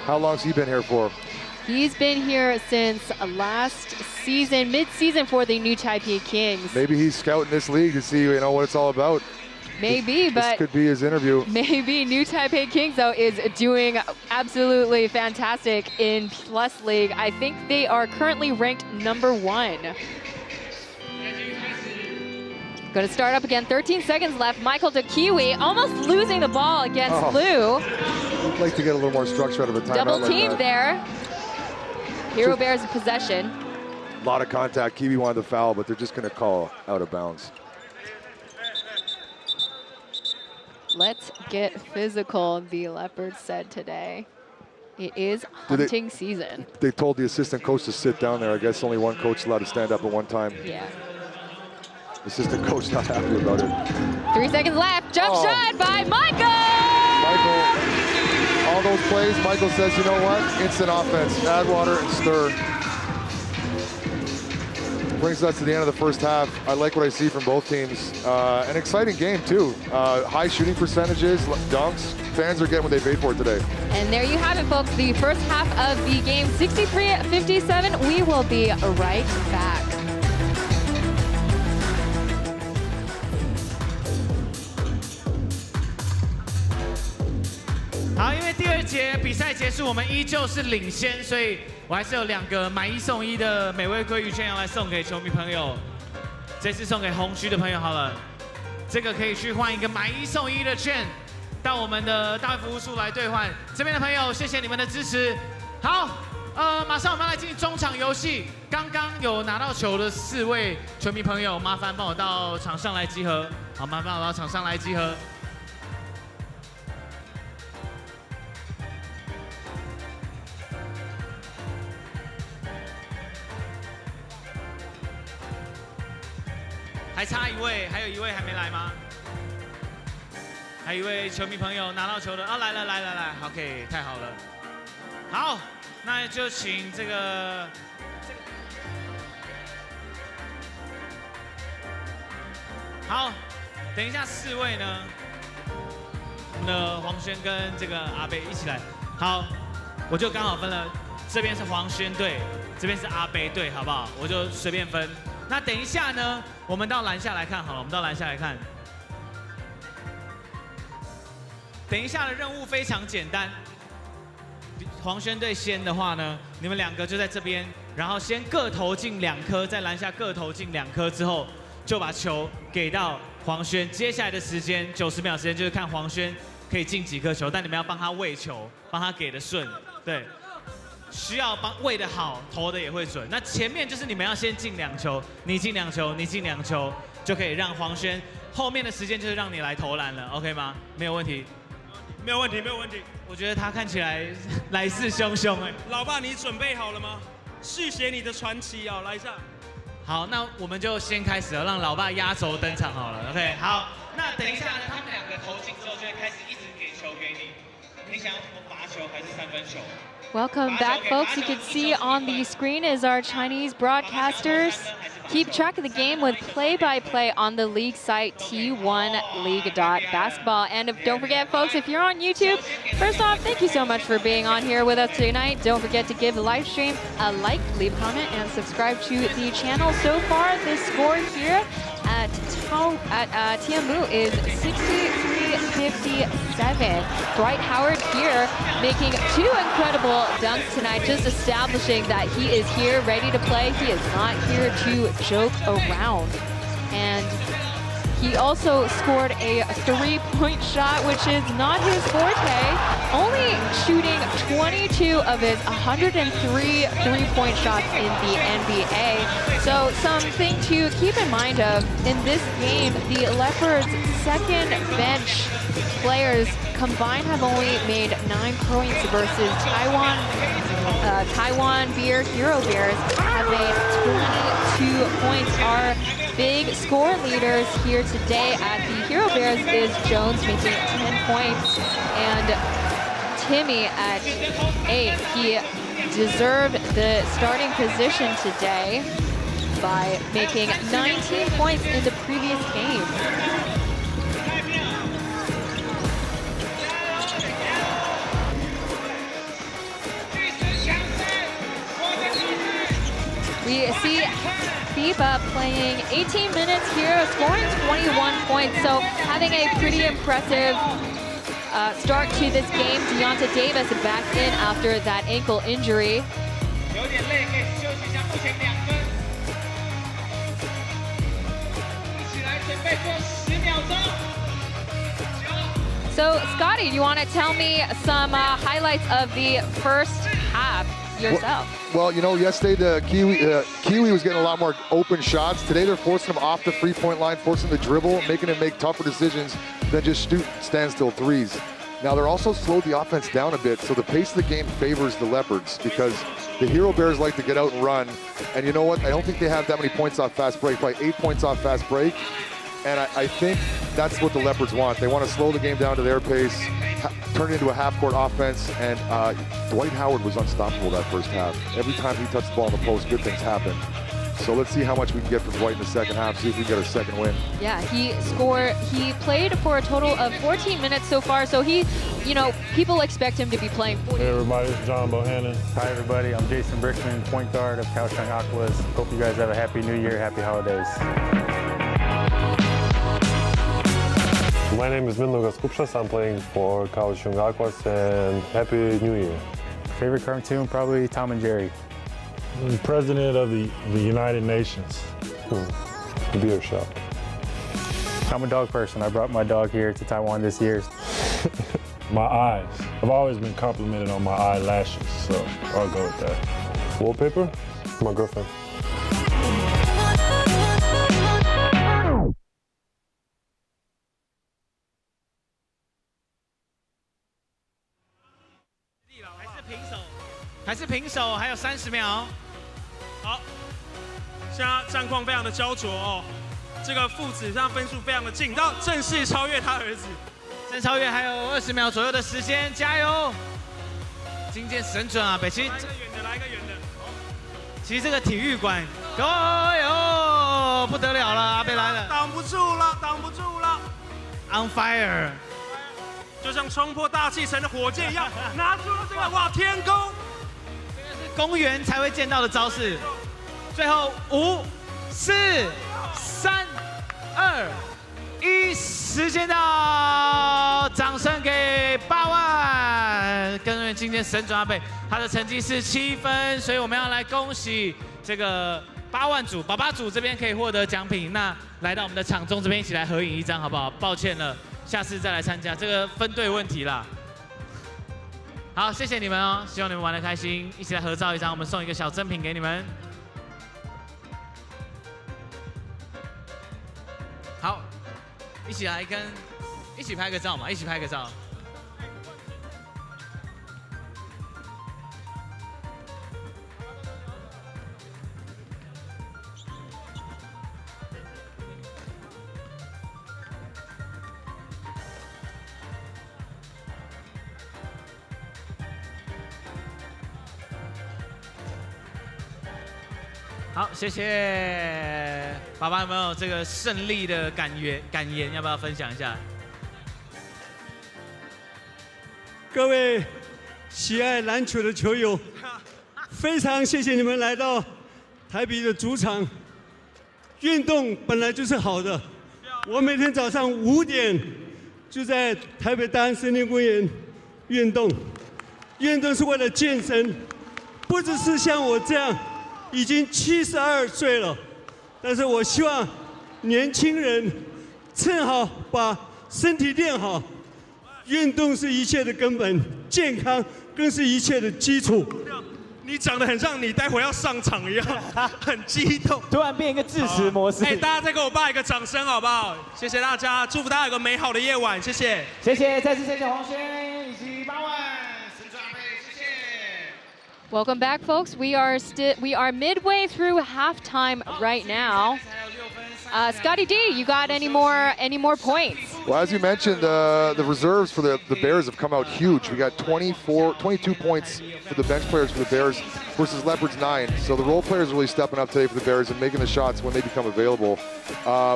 H: How long's he been here for?
G: He's been here since last season, mid-season for the new Taipei Kings.
H: Maybe he's scouting this league to see, you know, what it's all about.
G: Maybe, but
H: this could be his interview.
G: Maybe new Taipei Kings, though, is doing absolutely fantastic in Plus League. I think they are currently ranked #1. Going to start up again, 13 seconds left. Michael to Kiwi, almost losing the ball against Lou.
H: I'd like to get a little more structure out of a timeout.
G: Double team
H: like
G: there. HeroBears in possession.
H: A lot of contact. Kiwi wanted the foul, but they're just going to call out of bounds.
G: Let's get physical, the Leopards said today. It is hunting season.
H: They told the assistant coach to sit down there. I guess only one coach allowed to stand up at one time.
G: Yeah.
H: Assistant coach not happy about it.
G: 3 seconds left. Jump shot by Michael!
H: Michael, all those plays, Michael says, you know what? Instant offense. Add water and stir. Brings us to the end of the first half. I like what I see from both teams. An exciting game, too. High shooting percentages, dunks. Fans are getting what they paid for today.
G: And there you have it, folks. The first half of the game, 63-57. We will be right back.
A: 好，因为第2节比赛结束，我们依旧是领先，所以我还是有2个买1送1的美味鲑鱼券要来送给球迷朋友。这次送给红区的朋友好了，这个可以去换一个买1送1的券，到我们的大会服务处来兑换。这边的朋友，谢谢你们的支持。好，马上我们要来进行中场游戏。刚刚有拿到球的4位球迷朋友，麻烦帮我到场上来集合。好，麻烦我到场上来集合。 还差1位，还有1位还没来吗？还有1位球迷朋友拿到球的啊，来了，OK， 太好了。好，那就请这个好，等一下4位呢，我们的黄轩跟这个阿贝一起来。好，我就刚好分了，这边是黄轩队，这边是阿贝队，好不好？我就随便分。 那等一下呢，我们到篮下来看好了，我们到篮下来看。等一下的任务非常简单，黄轩队先的话呢，你们2个就在这边，然后先各投进2颗，在篮下各投进2颗之后，就把球给到黄轩。接下来的时间90秒时间就是看黄轩可以进几颗球，但你们要帮他喂球，帮他给的顺，对。 需要喂的好，投的也会准。那前面就是你们要先进2球，你进2球，你进2球，就可以让黄轩。后面的时间就是让你来投篮了 ，OK 吗？没有问题，
L: 没有问题，没有问题。
A: 我觉得他看起来来势汹汹哎。
L: 老爸，你准备好了吗？续写你的传奇啊，来一下。
A: 好，那我们就先开始了，让老爸压轴登场好了 ，OK。好，那等一下呢，他们2个投进之后就会开始一直给球给你，你想要罚球还是3分球？
G: Welcome back, folks. You can see on the screen is our Chinese broadcasters Keep track of the game with play-by-play on the league site, T1League.basketball. And don't forget, folks, if you're on YouTube, first off, thank you so much for being on here with us tonight. Don't forget to give the live stream a like, leave a comment, and subscribe to the channel. So far, the score here at Tianmu is 63-57. Dwight Howard here making 2 incredible dunks tonight, just establishing that he is here ready to play. He is not here to joke around. And he also scored a 3-point shot, which is not his forte, only shooting 22 of his 103 3-point shots in the NBA. So something to keep in mind of in this game, the Leopards' second bench players combined have only made 9 points versus TaiwanBeer HeroBears have made 22 points. Our big score leaders here today at the HeroBears is Jones making 10 points and Timmy at 8. He deserved the starting position today by making 19 points in the previous game. We see FIBA playing 18 minutes here, scoring 21 points. So having a pretty impressive start to this game. Deonta Davis back in after that ankle injury. So Scotty, do you want to tell me some highlights of the first half yourself?
H: Well, you know, yesterday the Kiwi was getting a lot more open shots. Today they're forcing him off the free-point line, forcing the dribble, making him make tougher decisions than just shoot standstill threes. Now they're also slowed the offense down a bit, so the pace of the game favors the Leopards because the HeroBears like to get out and run. And you know what? I don't think they have that many points off fast break, probably 8 points off fast break. And I think that's what the Leopards want. They want to slow the game down to their pace, turn it into a half-court offense, and Dwight Howard was unstoppable that first half. Every time he touched the ball in the post, good things happen. So let's see how much we can get from Dwight in the second half, see if we can get our second win.
G: Yeah, he played for a total of 14 minutes so far, so he, you know, people expect him to be playing 40.
M: Hey everybody, it's John Bohannon.
N: Hi everybody, I'm Jason Brickman, point guard of Kaohsiung Aquas. Hope you guys have a happy new year, happy holidays.
M: My name is Mindaugas Kupšas. I'm playing for Kaohsiung Aquas, and happy new year.
N: Favorite cartoon, probably Tom and Jerry.
M: I'm president of the United Nations. Beer shop.
N: I'm a dog person. I brought my dog here to Taiwan this year.
M: My eyes. I've always been complimented on my eyelashes, so I'll go with that. Wallpaper? My girlfriend.
A: 还是平手，还有30秒。
L: 好，现在战况非常的焦灼哦，这个父子上分数非常的近，到正式超越他儿子。
A: 正超越还有20秒左右的时间，加油！今天神准啊，北七。来一个远的，来一个远的。其实这个体育馆，哎呦，不得了了，阿贝来了，
L: 挡不住了，挡不住了
A: ，On fire！
L: 就像冲破大气层的火箭一样，拿出了这个哇天宫。
A: 公园才会见到的招式。最后5、4、3、2、1，时间到！掌声给8万，跟今天神准阿贝，他的成绩是7分，所以我们要来恭喜这个8万组、爸爸组这边可以获得奖品。那来到我们的场中这边一起来合影一张，好不好？抱歉了，下次再来参加，这个分队问题啦。 好，谢谢你们哦，希望你们玩得开心，一起来合照一张，我们送一个小赠品给你们。好，一起来一起拍个照嘛，一起拍个照。好，谢谢爸爸，有没有这个胜利的感言？要不要分享一下？
O: 各位喜爱篮球的球友，非常谢谢你们来到台北的主场。运动本来就是好的，我每天早上5点就在台北大安森林公园运动，运动是为了健身，不只是像我这样已经72岁了，但是我希望年轻人正好把身体练好。运动是一切的根本，健康更是一切的基础。
L: 你长得很像你待会要上场一样，很激动，
F: 突然变一个致辞模式。
L: 哎，大家再给我爸一个掌声好不好？谢谢大家，祝福大家有个美好的夜晚，谢谢。
F: 谢谢，再次谢谢黄轩以及8万神准备，谢谢。
G: Welcome back, folks. We are midway through halftime right now. Scotty D, you got any more points?
H: Well, as you mentioned, the reserves for the Bears have come out huge. We got 22 points for the bench players for the Bears versus Leopards 9. So the role players are really stepping up today for the Bears and making the shots when they become available.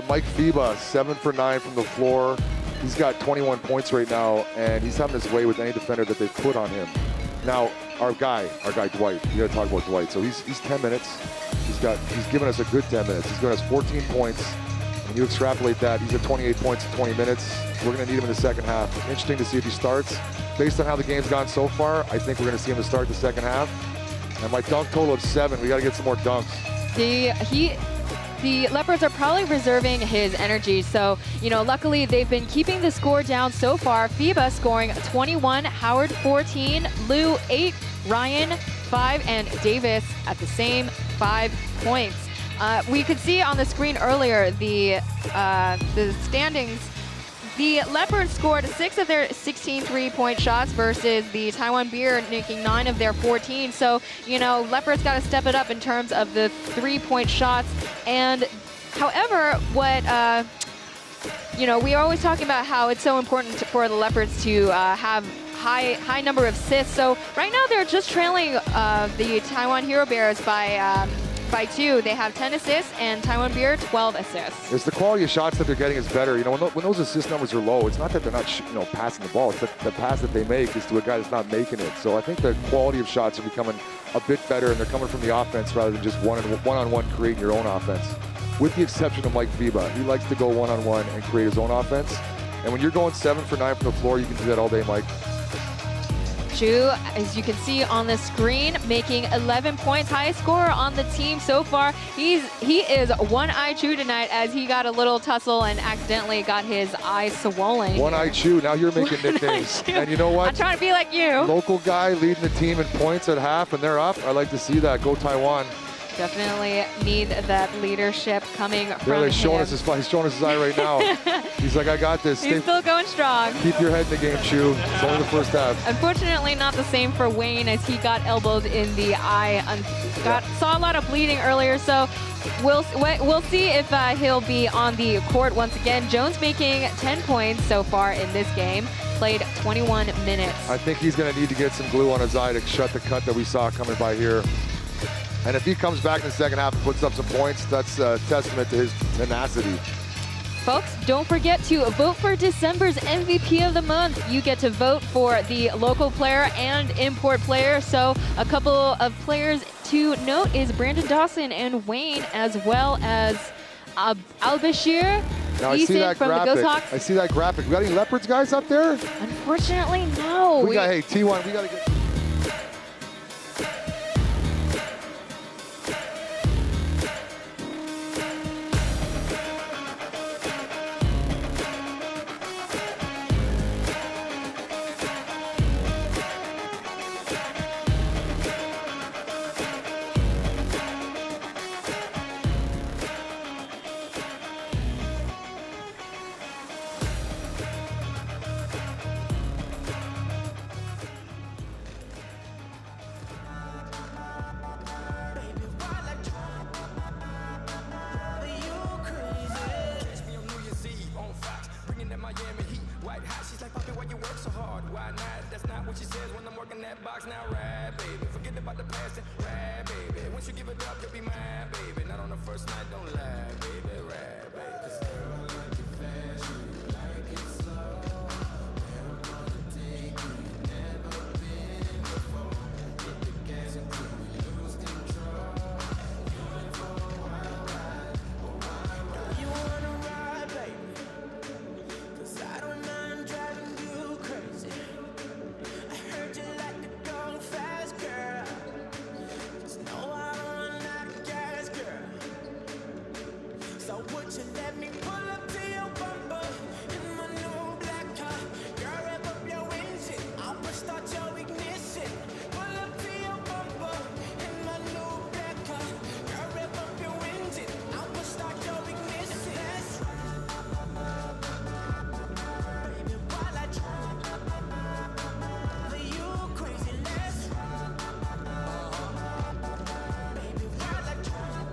H: Mike Fiba, 7 for 9 from the floor. He's got 21 points right now, and he's having his way with any defender that they've put on him. Now, our guy Dwight. You got to talk about Dwight. So he's 10 minutes. He's given us a good 10 minutes. He's given us 14 points. When you extrapolate that, he's at 28 points in 20 minutes. We're going to need him in the second half. Interesting to see if he starts. Based on how the game's gone so far, I think we're going to see him to start the second half. And my dunk total of 7. We got to get some more dunks.
G: The Leopards are probably reserving his energy. So, luckily they've been keeping the score down so far. FIBA scoring 21, Howard 14, Lou 8, Ryan 5, and Davis at the same 5 points. We could see on the screen earlier the standings. The Leopards scored 6 of their 16 3-point shots versus the TaiwanBeer making 9 of their 14. So, Leopards got to step it up in terms of the 3-point shots. And however, we are always talking about how it's so important for the Leopards to have high number of assists. So right now they're just trailing the Taiwan HeroBears by 2. They have 10 assists and TaiwanBeer 12 assists.
H: It's the quality of shots that they're getting is better. When those assist numbers are low, it's not that they're not passing the ball. It's that the pass that they make is to a guy that's not making it. So I think the quality of shots are becoming a bit better, and they're coming from the offense rather than just one-on-one creating your own offense. With the exception of Mike Fiba, he likes to go one-on-one and create his own offense. And when you're going 7 for 9 from the floor, you can do that all day, Mike.
G: Chu, as you can see on the screen, making 11 points, highest scorer on the team so far. He is One-Eye Chu tonight, as he got a little tussle and accidentally got his eyes swollen.
H: One-Eye Chu, now you're making nicknames. And you know what?
G: I'm trying to be like you.
H: Local guy leading the team in points at half, and they're up. I like to see that. Go Taiwan.
G: Definitely need that leadership coming from him.
H: He's showing us his eye right now. He's like, I got this.
G: He's still going strong.
H: Keep your head in the game, Chu. It's only the first half.
G: Unfortunately, not the same for Wayne, as he got elbowed in the eye. Saw a lot of bleeding earlier, so we'll see if he'll be on the court once again. Jones making 10 points so far in this game. Played 21 minutes.
H: I think he's going to need to get some glue on his eye to shut the cut that we saw coming by here. And if he comes back in the second half and puts up some points, that's a testament to his tenacity.
G: Folks, don't forget to vote for December's MVP of the month. You get to vote for the local player and import player. So a couple of players to note is Brandon Dawson and Wayne, as well as Al-Bashir.
H: Now I see that graphic. I see that graphic. We got any Leopards guys up there?
G: Unfortunately, no.
H: Hey, T1, we got to get...
C: white hot. She's like, Poppy, why you work so hard? Why not? That's not what she says when I'm working that box. Now ride, baby. Forget about the past and ride, baby. Once you give it up, you'll be mine, baby. Not on the first night, don't lie, baby. Ride, baby. 'Cause girl, I like it fast, you like it slow. And I'm gonna take you, you never been before. Hit the gas until we lose control. You in for a wild ride, a wild ride. Do you wanna ride, baby? 'Cause I don't mind driving you crazy. I heard you like to go fast, girl. Just know I don't run out of gas, girl. So would you let me pull up to your bumper in my new black car? Girl, rev up your engine, I'll push start your ignition. Pull up to your bumper in my new black car. Girl, rev up your engine, I'll push start your ignition. Let's baby, while I drive, are you crazy? Let's baby, while I drive,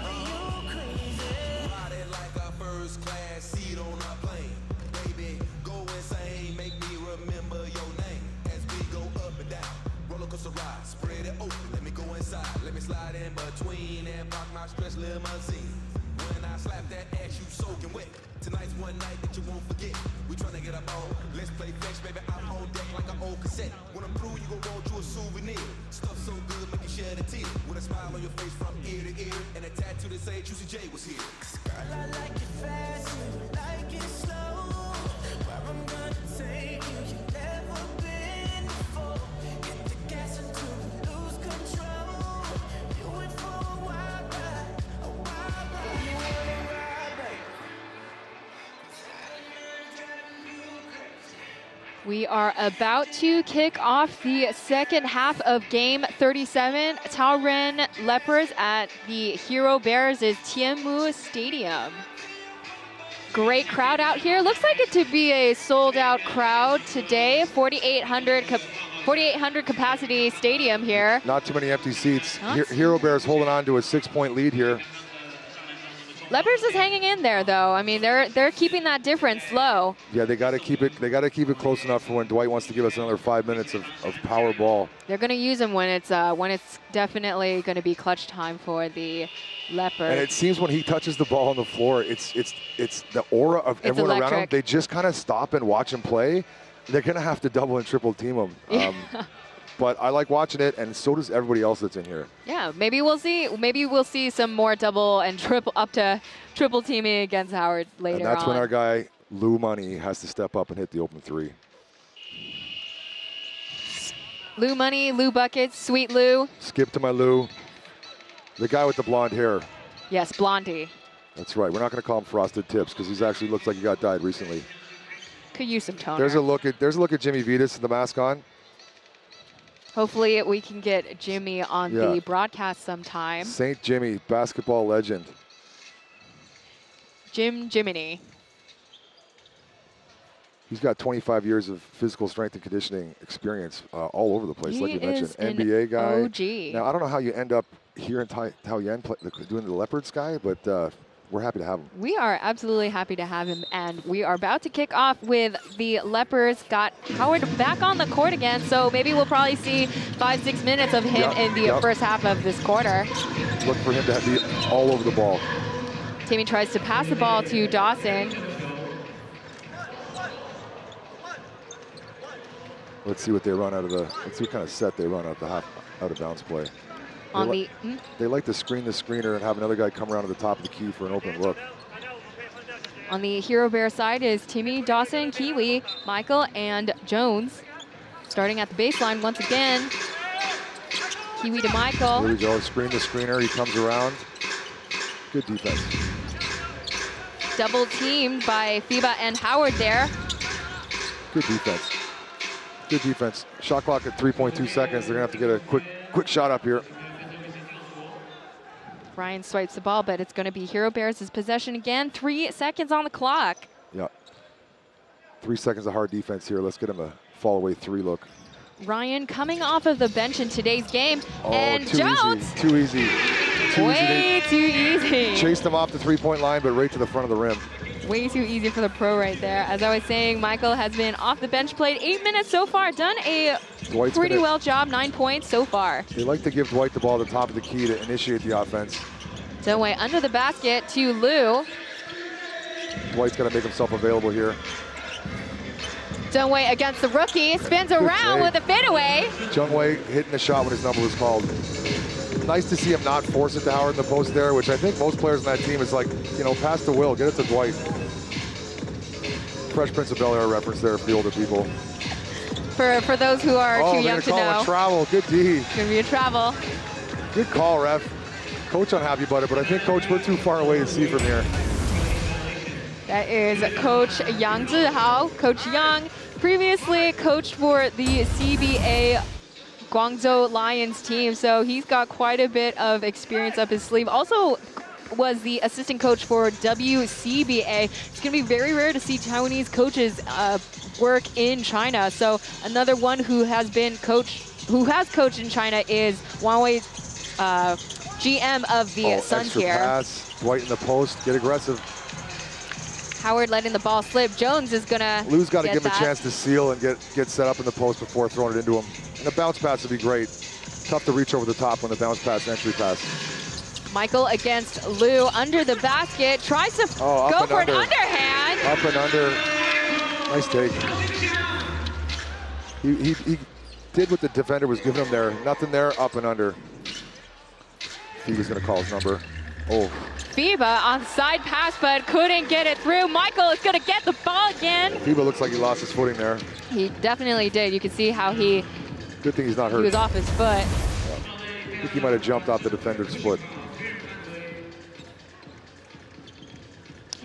C: are you crazy?
P: Ride it like a first class seat on a plane. Baby, go insane, make me remember your name. As we go up and down, roller coaster ride, spread it open, let me go inside. Let me slide in between and park my stretch limousine. When I slap that ass, you soaking wet. Tonight's one night that you won't forget. We tryna get up on, let's play fetch, baby. I'm on deck like an old cassette. When I'm through, you gon' want you a souvenir. Stuff so good, make you shed a tear. With a smile on your face from ear to ear, and a tattoo that say Juicy J was here.
C: Girl, I like it fast, you like it slow. Where I'm gonna take you, you've never been before. Hit the gas until we lose control. You in for a wild ride, a wild ride. You wanna ride, baby? 'Cause I don't mind driving you crazy.
G: We are about to kick off the second half of game 37. Taoyuan Leopards at the HeroBears' Tianmu Stadium. Great crowd out here. Looks like it to be a sold-out crowd today. 4,800 capacity stadium here.
H: Not too many empty seats. HeroBears holding on to a 6-point lead here.
G: Leopards is hanging in there, though. I mean, they're keeping that difference low.
H: Yeah, they got to keep it. They got to keep it close enough for when Dwight wants to give us another 5 minutes of power ball.
G: They're going to use them when it's definitely going to be clutch time for the Leopards.
H: And it seems when he touches the ball on the floor, it's the aura of everyone around him. They just kind of stop and watch him play. They're going to have to double and triple team him. But I like watching it, and so does everybody else that's in here.
G: Yeah, maybe we'll see. Maybe we'll see some more double and triple teaming against Howard later on.
H: And that's when our guy Lou Money has to step up and hit the open three.
G: Lou Money, Lou Buckets, Sweet Lou.
H: Skip to my Lou. The guy with the blonde hair.
G: Yes, Blondie.
H: That's right. We're not going to call him Frosted Tips because he's actually looks like he got dyed recently.
G: Could use some toner.
H: There's a look at Jimmy Vitas with the mask on.
G: Hopefully we can get Jimmy on the broadcast sometime.
H: St. Jimmy, basketball legend.
G: Jiminy.
H: He's got 25 years of physical strength and conditioning experience all over the place, like you mentioned. NBA guy.
G: OG.
H: Now, I don't know how you end up here in Taoyuan doing the Leopards guy, but we're happy to have him.
G: We are absolutely happy to have him, and we are about to kick off with the Leopards. Got Howard back on the court again, so maybe we'll probably see 5-6 minutes of him in the first half of this quarter.
H: Look for him to be all over the ball.
G: Timmy tries to pass the ball to Dawson.
H: Let's see what they run out of the. Let's see what kind of set they run out the out of bounds play. They like to screen the screener and have another guy come around to the top of the key for an open look.
G: On the HeroBear side is Timmy, Dawson, Kiwi, Michael, and Jones. Starting at the baseline once again. Kiwi to Michael.
H: Here we go. Screen the screener. He comes around. Good defense.
G: Double teamed by FIBA and Howard there.
H: Good defense. Good defense. Shot clock at 3.2 seconds. They're going to have to get a quick shot up here.
G: Ryan swipes the ball, but it's going to be HeroBears' possession again. 3 seconds on the clock.
H: Yeah. 3 seconds of hard defense here. Let's get him a fall away three look.
G: Ryan coming off of the bench in today's game. And Jones.
H: Too easy.
G: Way too easy.
H: Chased him off the 3-point line, but right to the front of the rim.
G: Way too easy for the pro right there. As I was saying, Michael has been off the bench, played 8 minutes so far, done a pretty well job, 9 points so far.
H: They like to give Dwight the ball at the top of the key to initiate the offense.
G: Dongwei under the basket to Liu.
H: Dwight's got to make himself available here.
G: Dongwei against the rookie, spins around with a fadeaway.
H: Dongwei hitting the shot when his number was called. Nice to see him not force it to Howard in the post there, which I think most players on that team is like, you know, pass to Will, get it to Dwight. Fresh Prince of Bel-Air reference there for the older people.
G: For those who are too young to know.
H: Oh, a travel, good D.
G: Gonna be a travel.
H: Good call, ref. Coach unhappy about it, but I think, Coach, we're too far away to see from here.
G: That is Coach Yang Zhihao. Coach Yang previously coached for the CBA Guangzhou Lions team, so he's got quite a bit of experience up his sleeve. Also was the assistant coach for WCBA. It's going to be very rare to see Taiwanese coaches work in China. So another one who has coached in China is Wang Wei, GM of the Suns
H: extra
G: here.
H: Pass, Dwight in the post, get aggressive.
G: Howard letting the ball slip. Jones is gonna.
H: Lou's got to give him a chance to seal and get set up in the post before throwing it into him. And the bounce pass would be great. Tough to reach over the top when the bounce pass, entry pass. Michael
G: against Liu under the basket, tries to go for an underhand.
H: Up and under. Nice take. He did what the defender was giving him there. Nothing there, up and under. He was going to call his number. Oh.
G: FIBA on side pass, but couldn't get it through. Michael is going to get the ball again.
H: FIBA looks like he lost his footing there.
G: He definitely did. You can see how he.
H: Good thing he's not hurt.
G: He was off his foot.
H: I think he might have jumped off the defender's foot.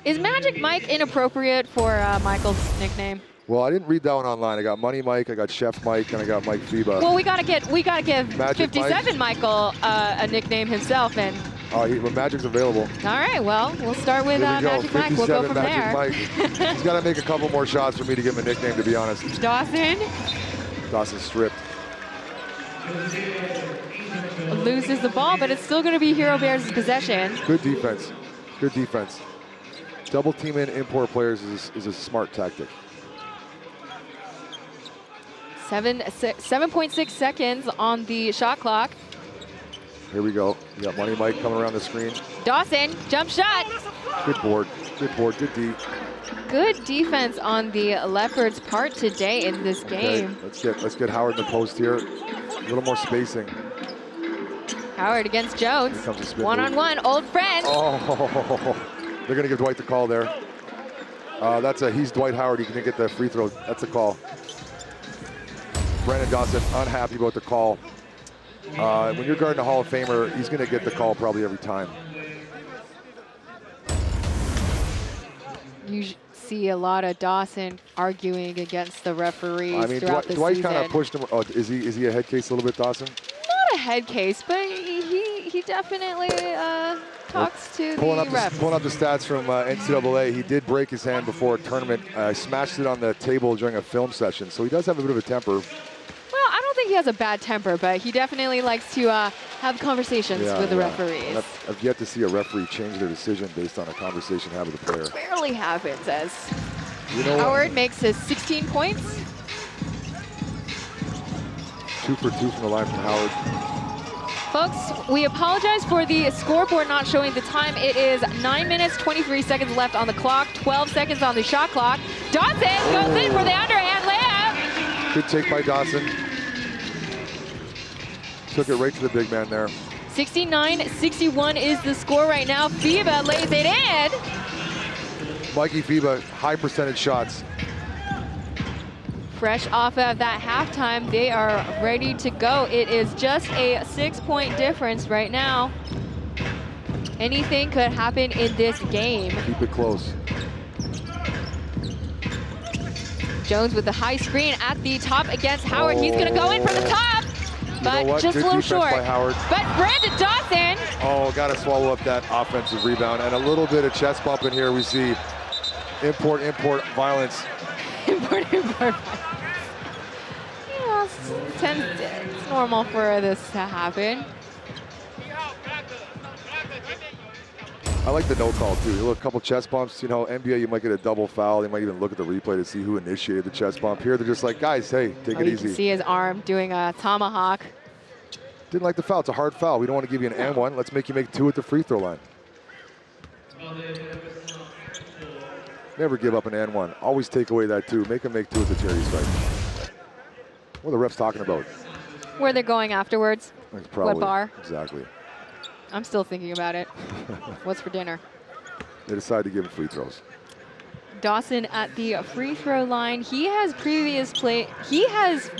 G: Is Magic Mike inappropriate for Michael's nickname?
H: Well, I didn't read that one online. I got Money Mike, I got Chef Mike, and I got Mike FIBA.
G: Well, we gotta give
H: Magic
G: 57 Michael a nickname himself, and.
H: Well, Magic's available.
G: All right, well, we'll start with Magic Mike. We'll go from there.
H: Mike. He's got to make a couple more shots for me to give him a nickname, to be honest.
G: Dawson
H: stripped.
G: Loses the ball, but it's still going to be HeroBears' possession.
H: Good defense. Good defense. Double team in import players is a smart tactic.
G: 7.6 seconds on the shot clock.
H: Here we go. You got Money Mike coming around the screen.
G: Dawson, jump shot.
H: Good board, good D.
G: Good defense on the Leopards' part today in this game.
H: Let's get Howard in the post here. A little more spacing.
G: Howard against Jones. One-on-one, old friend.
H: Oh, they're gonna give Dwight the call there. He's Dwight Howard. He can get the free throw. That's a call. Brandon Dawson unhappy about the call. When you're guarding a Hall of Famer, he's going to get the call probably every time.
G: You see a lot of Dawson arguing against the referees throughout the
H: Dwight
G: season.
H: kind of pushed him. Oh, is he a head case a little bit, Dawson?
G: Not a head case, but he definitely talks to the refs.
H: Pulling up the stats from NCAA, he did break his hand before a tournament. Smashed it on the table during a film session, so he does have a bit of a temper.
G: I don't think he has a bad temper, but he definitely likes to have conversations with the referees.
H: I've yet to see a referee change their decision based on a conversation had with a player.
G: Barely happens as
H: Howard
G: makes his 16 points.
H: 2 for 2 from the line from Howard.
G: Folks, we apologize for the scoreboard not showing the time. It is 9 minutes, 23 seconds left on the clock, 12 seconds on the shot clock. Dawson goes in for the underhand layup.
H: Good take by Dawson. Took it right to the big man there.
G: 69-61 is the score right now. FIBA lays it in.
H: Mikey FIBA, high percentage shots.
G: Fresh off of that halftime, they are ready to go. It is just a 6-point difference right now. Anything could happen in this game.
H: Keep it close.
G: Jones with the high screen at the top against Howard. He's going to go in from the top, but just a little short.
H: By Howard.
G: But Brandon Dawson.
H: Oh, got to swallow up that offensive rebound. And a little bit of chest bump in here. We see import violence.
G: Import violence. Yeah, it's normal for this to happen.
H: I like the no call too. You look, a couple chest bumps. You know, NBA, you might get a double foul. They might even look at the replay to see who initiated the chest bump. Here, they're just like, guys, hey, take it
G: You
H: easy.
G: can see his arm doing a tomahawk.
H: Didn't like the foul. It's a hard foul. We don't want to give you an and one. Let's make you make 2 at the free throw line. Never give up an and one. Always take away that 2. Make them make 2 at the charity stripe. What are the refs talking about?
G: Where they're going afterwards.
H: Probably,
G: what bar?
H: Exactly.
G: I'm still thinking about it. What's for dinner?
H: They decided to give him free throws.
G: Dawson at the free throw line. He has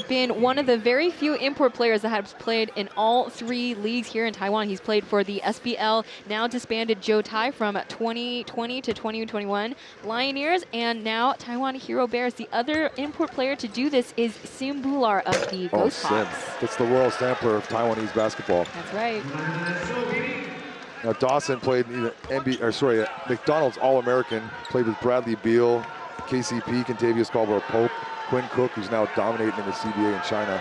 G: been one of the very few import players that has played in all 3 leagues here in Taiwan. He's played for the SBL, now disbanded Joe Tai from 2020 to 2021 Lioneers, and now Taiwan HeroBears. The other import player to do this is Sim Bular of the Ghost Hawks.
H: Sim. That's the Royal Sampler of Taiwanese basketball.
G: That's right.
H: Now Dawson played in the McDonald's All-American, played with Bradley Beal, KCP, Contavious Caldwell-Pope, Quinn Cook, who's now dominating in the CBA in China.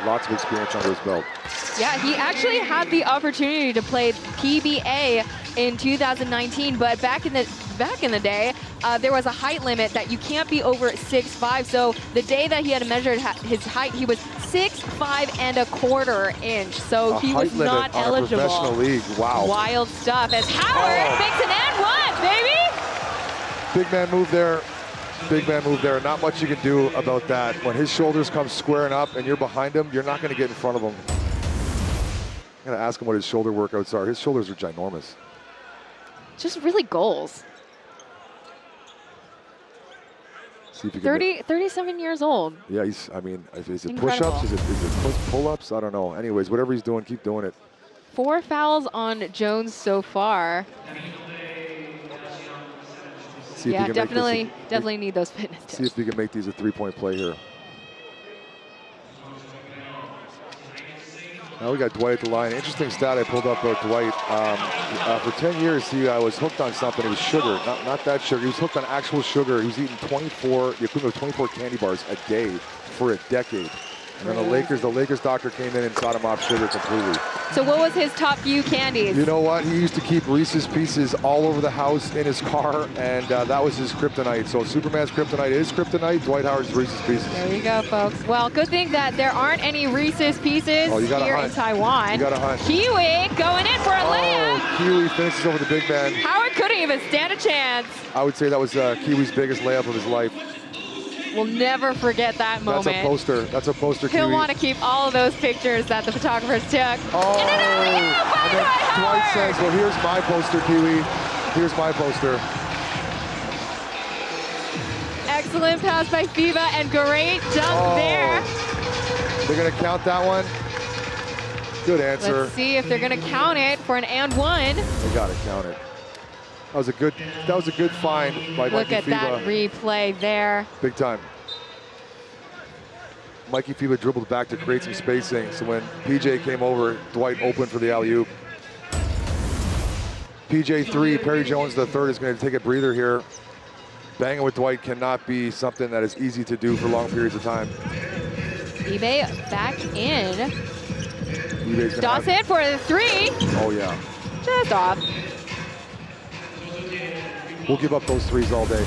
H: Lots of experience under his belt.
G: Yeah, he actually had the opportunity to play PBA in 2019, but back in the day, there was a height limit that you can't be over 6'5". So the day that he had measured his height, he was 6'5¼ inch. So he was not eligible.
H: A professional league. Wow.
G: Wild stuff. As Howard makes an and one, baby.
H: Big man move there. Big man move there. Not much you can do about that. When his shoulders come squaring up and you're behind him, you're not going to get in front of him. I'm going to ask him what his shoulder workouts are. His shoulders are ginormous.
G: Just really goals.
H: See if you can
G: 37 years old.
H: Yeah, is it
G: Incredible.
H: push-ups? Is it pull-ups? I don't know. Anyways, whatever he's doing, keep doing it.
G: 4 fouls on Jones so far. Yeah, definitely need those fitness tips.
H: See if we can make these a 3-point play here. Now we got Dwight at the line. Interesting stat I pulled up about Dwight. For 10 years, he was hooked on something. It was sugar, not that sugar. He was hooked on actual sugar. He was eating the equivalent of 24 candy bars a day for a decade. And then the Lakers doctor came in and got him off sugar completely.
G: So what was his top few candies?
H: You know what? He used to keep Reese's Pieces all over the house in his car, and that was his kryptonite. So Superman's kryptonite is kryptonite. Dwight Howard's Reese's Pieces.
G: There you go, folks. Well, good thing that there aren't any Reese's Pieces here in Taiwan.
H: You got a hunt.
G: Kiwi going in for a layup.
H: Kiwi finishes over the big man.
G: Howard couldn't even stand a chance.
H: I would say that was Kiwi's biggest layup of his life.
G: We'll never forget that moment.
H: That's a poster. That's a poster,
G: He'll
H: Kiwi.
G: want to keep all of those pictures that the photographers took.
H: Oh, and then Dwight says, well, here's my poster, Kiwi. Here's my poster.
G: Excellent pass by FIBA and great dunk there.
H: They're going to count that one. Good answer.
G: Let's see if they're going to count it for an and one.
H: They got to count it. That was a good find by Mikey FIBA.
G: Look at that replay there.
H: Big time. Mikey FIBA dribbled back to create some spacing. So when PJ came over, Dwight opened for the alley-oop. PJ 3, Perry Jones the third is going to take a breather here. Banging with Dwight cannot be something that is easy to do for long periods of time.
G: eBay back in.
H: eBay's
G: Dawson for the 3.
H: Oh yeah.
G: Just off.
H: We'll give up those threes all day.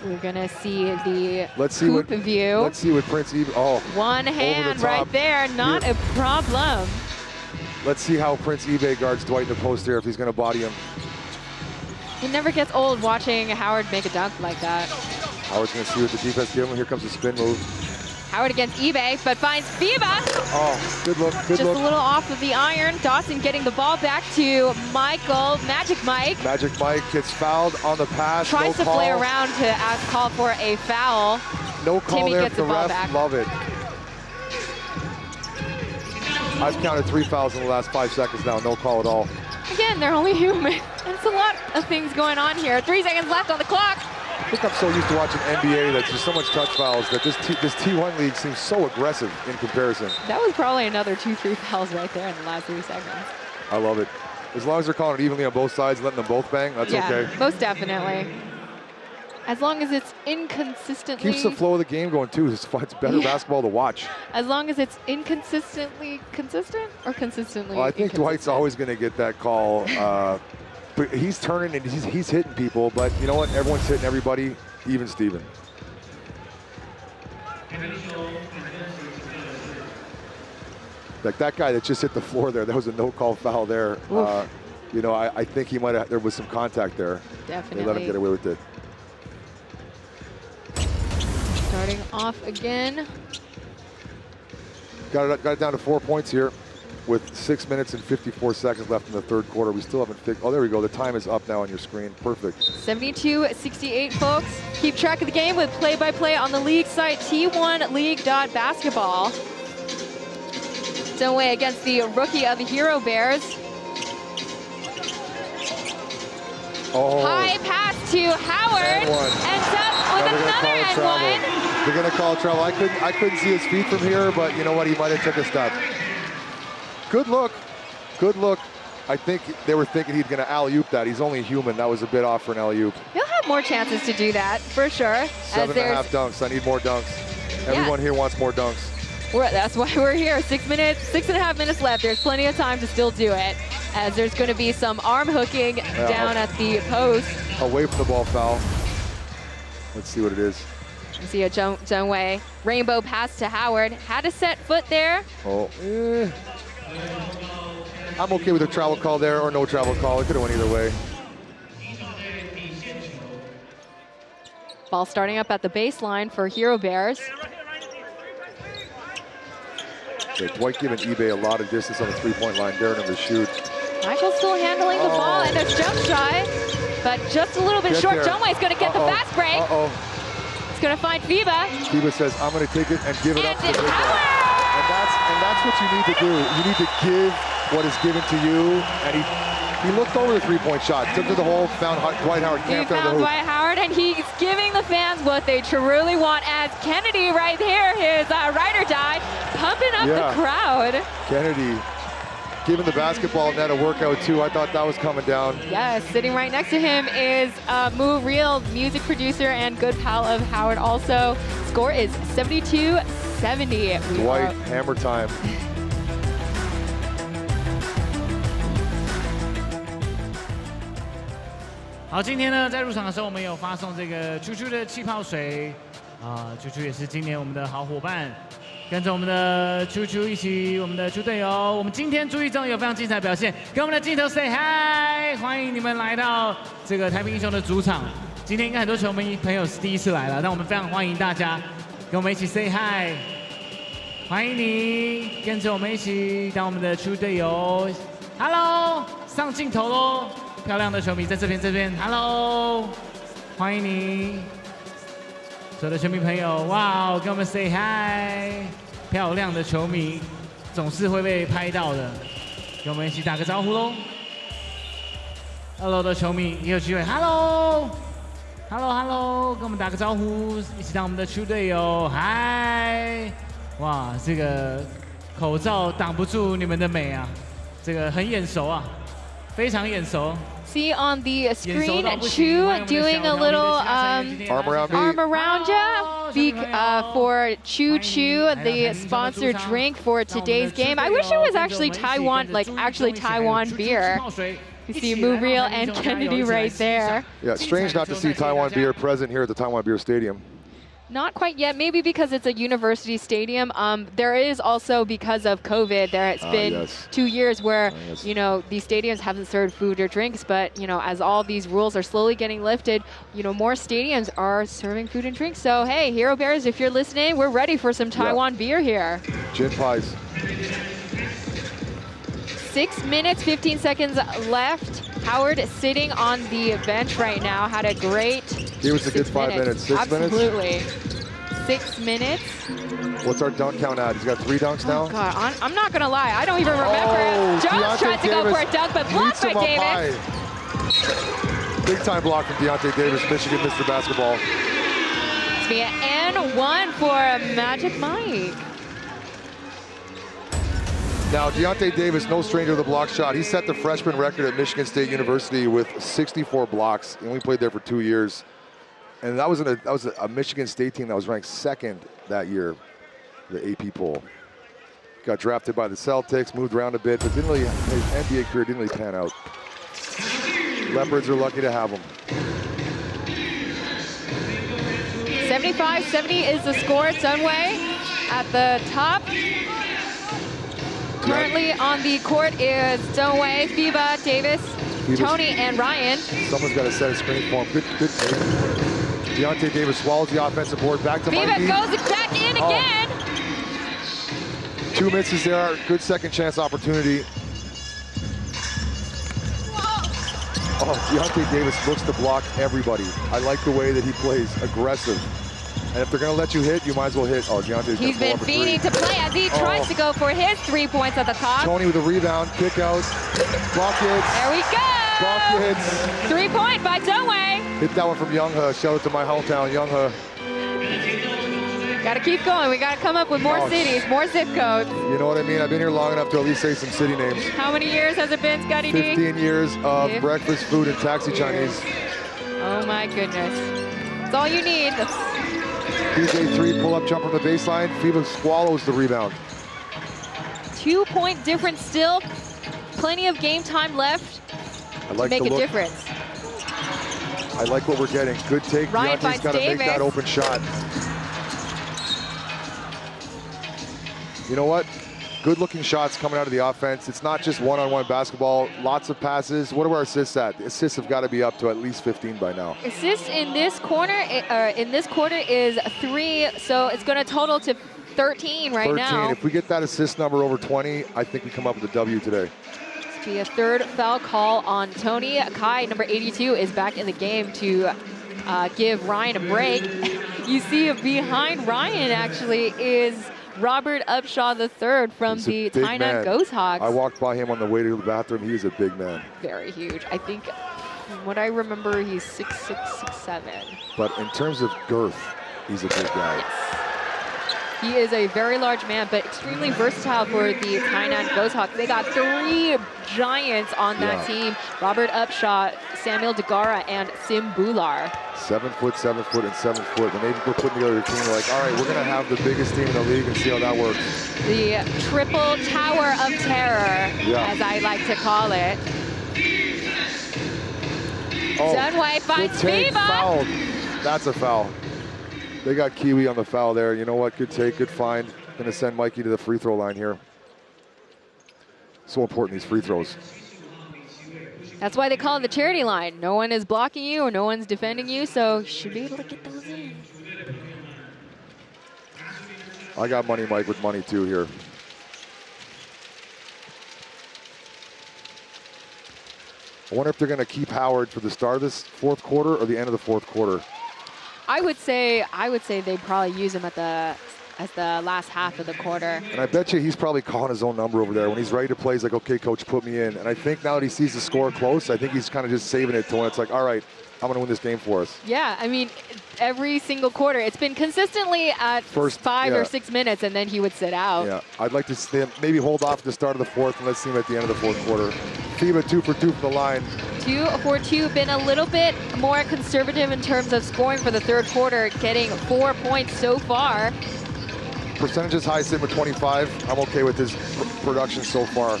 G: We're gonna see the
H: hoop
G: view.
H: Let's see what Prince eBay. Oh,
G: one hand right there, not a problem.
H: Let's see how Prince eBay guards Dwight in the post there if he's gonna body him.
G: It never gets old watching Howard make a dunk like that.
H: Howard's gonna see what the defense gives him. Here comes the spin move.
G: Howard against eBay, but finds FIBA.
H: Oh, good look, good
G: Just
H: look.
G: a little off of the iron. Dawson getting the ball back to Michael, Magic Mike.
H: Magic Mike gets fouled on the pass.
G: Tries to play around to call for a foul.
H: No call
G: Timmy
H: there
G: gets
H: for
G: the
H: the
G: ball
H: ref.
G: back.
H: Love it. I've counted 3 fouls in the last 5 seconds now. No call at all.
G: Again, they're only human. There's a lot of things going on here. 3 seconds left on the clock.
H: I think I'm so used to watching NBA that there's so much touch fouls that this T1 league seems so aggressive in comparison.
G: That was probably another 2-3 fouls right there in the last 3 seconds.
H: I love it. As long as they're calling it evenly on both sides, letting them both bang, that's okay.
G: Most definitely. As long as it's inconsistently.
H: Keeps the flow of the game going too. It's better basketball to watch.
G: As long as it's inconsistently consistent or consistently.
H: Well, I think Dwight's always going to get that call. But he's turning and he's hitting people. But you know what? Everyone's hitting everybody, even Steven. Like that guy that just hit the floor there, that was a no-call foul there. You know, I think he might have, there was some contact there.
G: Definitely.
H: They let him get away with it.
G: Starting off again.
H: Got it down to 4 points here with 6 minutes and 54 seconds left in the third quarter. We still haven't fixed, oh, there we go. The time is up now on your screen. Perfect.
G: 72-68, folks. Keep track of the game with play-by-play on the league site, T1League.basketball. Dunway against the rookie of the HeroBears.
H: Oh.
G: High pass to Howard. Ends up with another and one.
H: They're going to call travel. I couldn't see his feet from here, but you know what? He might have took a step. Good look. Good look. I think they were thinking he's going to alley-oop that. He's only human. That was a bit off for an alley-oop.
G: He'll have more chances to do that, for sure.
H: 7.5 dunks. I need more dunks. Everyone here wants more dunks.
G: That's why we're here. 6.5 minutes left. There's plenty of time to still do it, as there's going to be some arm hooking down at the post.
H: Away from the ball foul. Let's see what it is.
G: You see a Dunway rainbow pass to Howard. Had a set foot there.
H: Oh, I'm okay with a travel call there or no travel call. It could have went either way.
G: Ball starting up at the baseline for HeroBears.
H: So Dwight giving eBay a lot of distance on the three-point line, daring him to shoot.
G: Michael still handling the ball, and there's jump shy, but just a little bit short. Dunway's going to get the fast break. It's going to find FIBA.
H: FIBA says, I'm going to take it and give it up to Howard. And that's what you need to do. You need to give what is given to you. And he looked over the three-point shot, took to the hole, found Dwight Howard, camped under the hoop.
G: Dwight Howard, and he's giving the fans what they truly want, as Kennedy right here, his ride or die, pumping up the crowd.
H: Kennedy giving the basketball net a workout too. I thought that was coming down.
G: Yes, sitting right next to him is Moo Real, music producer and good pal of Howard also. Score is 72-70.
H: Dwight, hammer time.
A: 好，今天呢，在入场的时候，我们有发送这个啾啾的气泡水啾啾也是今年我们的好伙伴，跟着我们的啾啾一起，我们的猪队友，我们今天注意中有非常精彩的表现，跟我们的镜头 say hi， 欢迎你们来到这个台北英雄的主场。今天应该很多球迷朋友是第一次来了，但我们非常欢迎大家跟我们一起 say hi， 欢迎你跟着我们一起当我们的猪队友 ，hello， 上镜头喽。漂亮的球迷在这边 ，Hello， 欢迎你，所有的球迷朋友，哇，跟我们 say hi， 漂亮的球迷总是会被拍到的，跟我们一起打个招呼喽。2楼的球迷也有机会 ，Hello， 跟我们打个招呼，一起当我们的球队友，嗨，哇，这个口罩挡不住你们的美啊，这个很眼熟啊，非常眼熟。
G: See on the screen, Chu doing a little arm around ya for Choo Choo, the sponsored drink for today's game. I wish it was actually Taiwan, TaiwanBeer. You see Moo Real and Kennedy right there.
H: Yeah, strange not to see TaiwanBeer present here at the TaiwanBeer Stadium.
G: Not quite yet, maybe because it's a university stadium. There is also, because of COVID, there has been 2 years where, you know, these stadiums haven't served food or drinks, but, you know, as all these rules are slowly getting lifted, you know, more stadiums are serving food and drinks. So, hey, HeroBears, if you're listening, we're ready for some Taiwan beer here.
H: Gin pies.
G: 6 minutes, 15 seconds left. Howard sitting on the bench right now, had a great
H: He was a good 5 minutes. 6 minutes?
G: Absolutely. 6 minutes.
H: What's our dunk count at? He's got 3 dunks now?
G: Oh, God, I'm not going to lie. I don't even remember. Jones tried to go for a dunk, but blocked by Davis.
H: Big time block from Deontay Davis. Michigan missed the basketball.
G: It's be an N1 for Magic Mike.
H: Now, Deontay Davis, no stranger to the block shot. He set the freshman record at Michigan State University with 64 blocks, and we played there for 2 years. And that was a Michigan State team that was ranked 2nd that year, the AP poll. Got drafted by the Celtics, moved around a bit, but didn't really, his NBA career didn't really pan out. Leopards are lucky to have him.
G: 75-70 is the score. Sunway at the top. Currently on the court is Sunway, FIBA, Davis, Tony, and Ryan.
H: Someone's got to set a screen for him. Good take. Deontay Davis swallows the offensive board. Back to Mikey.
G: FIBA goes back in again.
H: 2 misses there. Good second chance opportunity. Oh, Deontay Davis looks to block everybody. I like the way that he plays, aggressive. And if they're going to let you hit, you might as well hit. Oh, Deontay's
G: He's been fiending to play as he tries to go for his 3 points at the top.
H: Tony with a rebound, kick out, buckets.
G: There we go.
H: Buckets.
G: 3 point by Sunway.
H: Hit that one from Youngha. Shout out to my hometown, Youngha.
G: Got to keep going. We got to come up with more cities, more zip codes.
H: You know what I mean? I've been here long enough to at least say some city names.
G: How many years has it been, Scotty D?
H: 15 years of breakfast, food, and taxi Chinese.
G: Oh my goodness. That's all you need.
H: PJ 3 pull-up jump from the baseline. FIBA swallows the rebound.
G: 2 point difference still. Plenty of game time left to make a difference.
H: I like what we're getting. Good take.
G: Ryan
H: Deontay's got to make that open shot. You know what? Good looking shots coming out of the offense. It's not just one-on-one basketball. Lots of passes. What are our assists at? Assists have got to be up to at least 15 by now.
G: Assists in this quarter is 3, so it's going to total to 13 right now.
H: If we get that assist number over 20, I think we come up with a W today.
G: This will be a 3rd foul call on Tony. Kai, number 82, is back in the game to give Ryan a break. You see behind Ryan actually is Robert Upshaw III from the Tainan Ghost Hawks.
H: I walked by him on the way to the bathroom. He's a big man.
G: Very huge. I think, from what I remember, he's 6'6", 6'7".
H: But in terms of girth, he's a big guy.
G: Yes. He is a very large man, but extremely versatile for the Tainan Ghost Hawks. They got 3 giants on that team. Robert Upshaw, Samuel Degara, and Sim Bular.
H: 7 foot, 7 foot, and 7 foot. When they were putting together a team, they're like, all right, we're going to have the biggest team in the league and see how that works.
G: The triple tower of terror, as I like to call it. Sunway finds FIBA.
H: Fouled. That's a foul. They got Kiwi on the foul there. You know what? Good take, good find. Going to send Mikey to the free throw line here. So important, these free throws.
G: That's why they call it the charity line. No one is blocking you or no one's defending you, so you should be able to get those in.
H: I got money, Mike, with money too here. I wonder if they're going to keep Howard for the start of this 4th quarter or the end of the 4th quarter.
G: I would say they'd probably use him at the last half of the quarter.
H: And I bet you he's probably calling his own number over there. When he's ready to play, he's like, okay, coach, put me in. And I think now that he sees the score close, I think he's kind of just saving it to when it's like, all right, I'm going to win this game for us.
G: Yeah, I mean, every single quarter, it's been consistently at first 5 or 6 minutes, and then he would sit out.
H: Yeah, I'd like to see him maybe hold off at the start of the 4th, and let's see him at the end of the 4th quarter. FIBA 2 for 2 from the line.
G: 2 for 2, been a little bit more conservative in terms of scoring for the 3rd quarter, getting 4 points so far.
H: Percentage is high, sitting with 25. I'm okay with his production so far.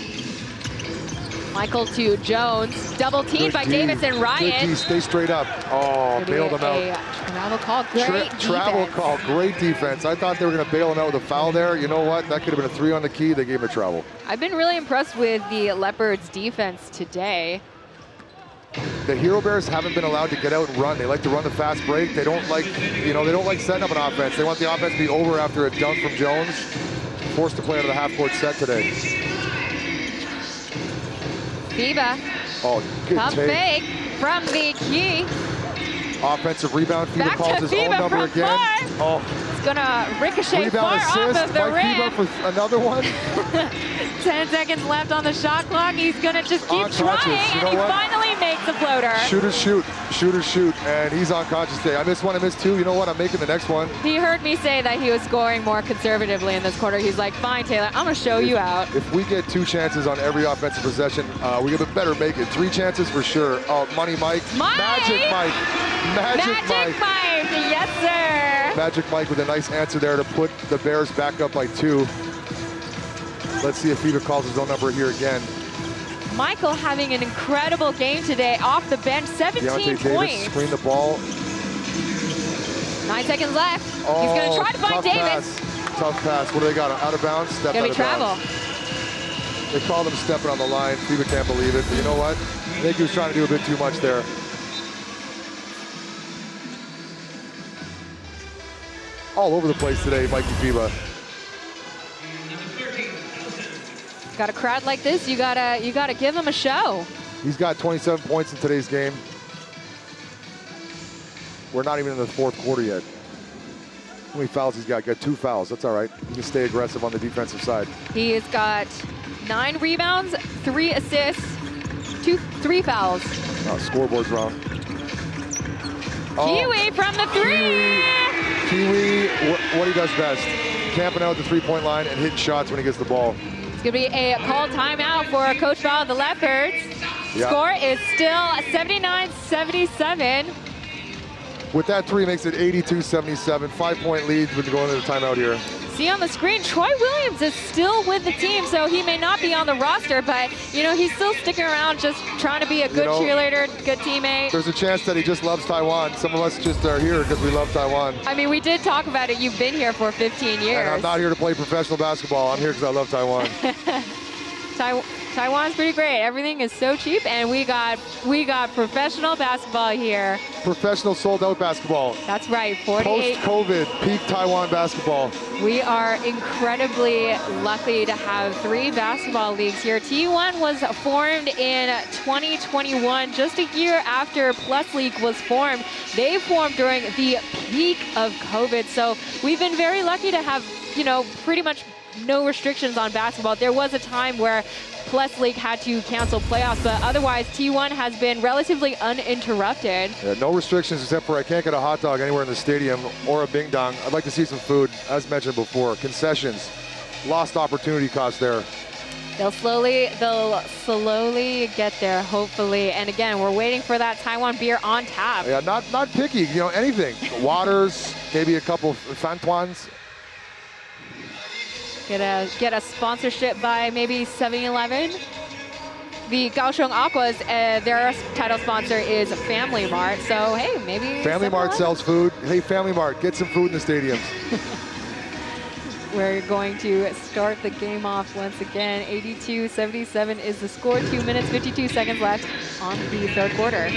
G: Michael to Jones, double teamed by Davis and Ryan.
H: Good D, stay straight up. Oh, bailed him out.
G: Travel call, great
H: Travel call, great defense. I thought they were going to bail him out with a foul there. You know what? That could have been a 3 on the key. They gave him a travel.
G: I've been really impressed with the Leopards defense today.
H: The HeroBears haven't been allowed to get out and run. They like to run the fast break. They don't like, they don't like setting up an offense. They want the offense to be over after a dunk from Jones. Forced to play out of the half-court set today.
G: FIBA.
H: Oh, good
G: Pump
H: take.
G: fake from the key.
H: Offensive rebound. FIBA
G: Back
H: calls
G: to
H: his own
G: FIBA
H: number
G: from
H: again.
G: far.
H: Oh.
G: It's gonna ricochet
H: Rebound
G: far
H: assist
G: off of the
H: by
G: rim.
H: FIBA for another one.
G: 10 seconds left on the shot clock. He's gonna just keep trying, and he finally makes a floater.
H: Shooters shoot, shooters shoot, and he's unconscious today. I missed one, I missed 2. You know what? I'm making the next one.
G: He heard me say that he was scoring more conservatively in this quarter. He's like, fine, Taylor, I'm gonna show you out.
H: If we get 2 chances on every offensive possession, we better make it. 3 chances for sure. Oh, money Mike. Magic Mike.
G: Magic Mike, yes sir.
H: Magic Mike with a nice answer there to put the Bears back up by 2. Let's see if FIBA calls his own number here again.
G: Michael having an incredible game today off the bench, 17 points.
H: Screen the ball.
G: 9 seconds left.
H: Oh,
G: he's going to try to find Davis.
H: Tough pass. What do they got? Out of bounds? Step
G: Gonna
H: out
G: be
H: of
G: travel.
H: bounds. They called him stepping on the line. FIBA can't believe it. But you know what? I think he was trying to do a bit too much there. All over the place today, Mikey FIBA.
G: Got a crowd like this, you gotta give him a show.
H: He's got 27 points in today's game. We're not even in the 4th quarter yet. How many fouls he's got? Got 2 fouls. That's all right. He can stay aggressive on the defensive side.
G: He's got 9 rebounds, 3 assists, 3 fouls.
H: Oh, scoreboard's wrong.
G: Kiwi from the 3!
H: Kiwi, what he does best. Camping out at the 3-point line and hitting shots when he gets the ball.
G: It's gonna be a called timeout for Coach Ball of the Leopards.
H: Yeah.
G: Score is still 79-77.
H: With that 3, makes it 82-77. 5-point lead with going into the timeout here.
G: See on the screen, Troy Williams is still with the team, so he may not be on the roster, but you know he's still sticking around, just trying to be a good cheerleader, good teammate.
H: There's a chance that he just loves Taiwan. Some of us just are here because we love Taiwan.
G: I mean, we did talk about it. You've been here for 15 years.
H: And I'm not here to play professional basketball. I'm here because I love Taiwan.
G: Taiwan's pretty great. Everything is so cheap, and we got professional basketball here.
H: Professional sold-out basketball.
G: That's right, 48.
H: Post-COVID, peak Taiwan basketball.
G: We are incredibly lucky to have 3 basketball leagues here. T1 was formed in 2021, just a year after Plus League was formed. They formed during the peak of COVID, so we've been very lucky to have, you know, pretty much no restrictions on basketball. There was a time where Plus League had to cancel playoffs, but otherwise T1 has been relatively uninterrupted.
H: Yeah, no restrictions except for I can't get a hot dog anywhere in the stadium or a bing dong. I'd like to see some food, as mentioned before. Concessions, lost opportunity cost there.
G: They'll slowly get there, hopefully. And again, we're waiting for that Taiwan beer on tap.
H: Yeah, not picky, you know, anything. Waters, maybe a couple of Fantuans.
G: Get a sponsorship by maybe 7-Eleven. The Kaohsiung Aquas, their title sponsor is Family Mart. So hey, maybe
H: Family Mart sells food. Hey, Family Mart, get some food in the stadiums.
G: We're going to start the game off once again. 82-77 is the score. 2 minutes, 52 seconds left on the 3rd quarter.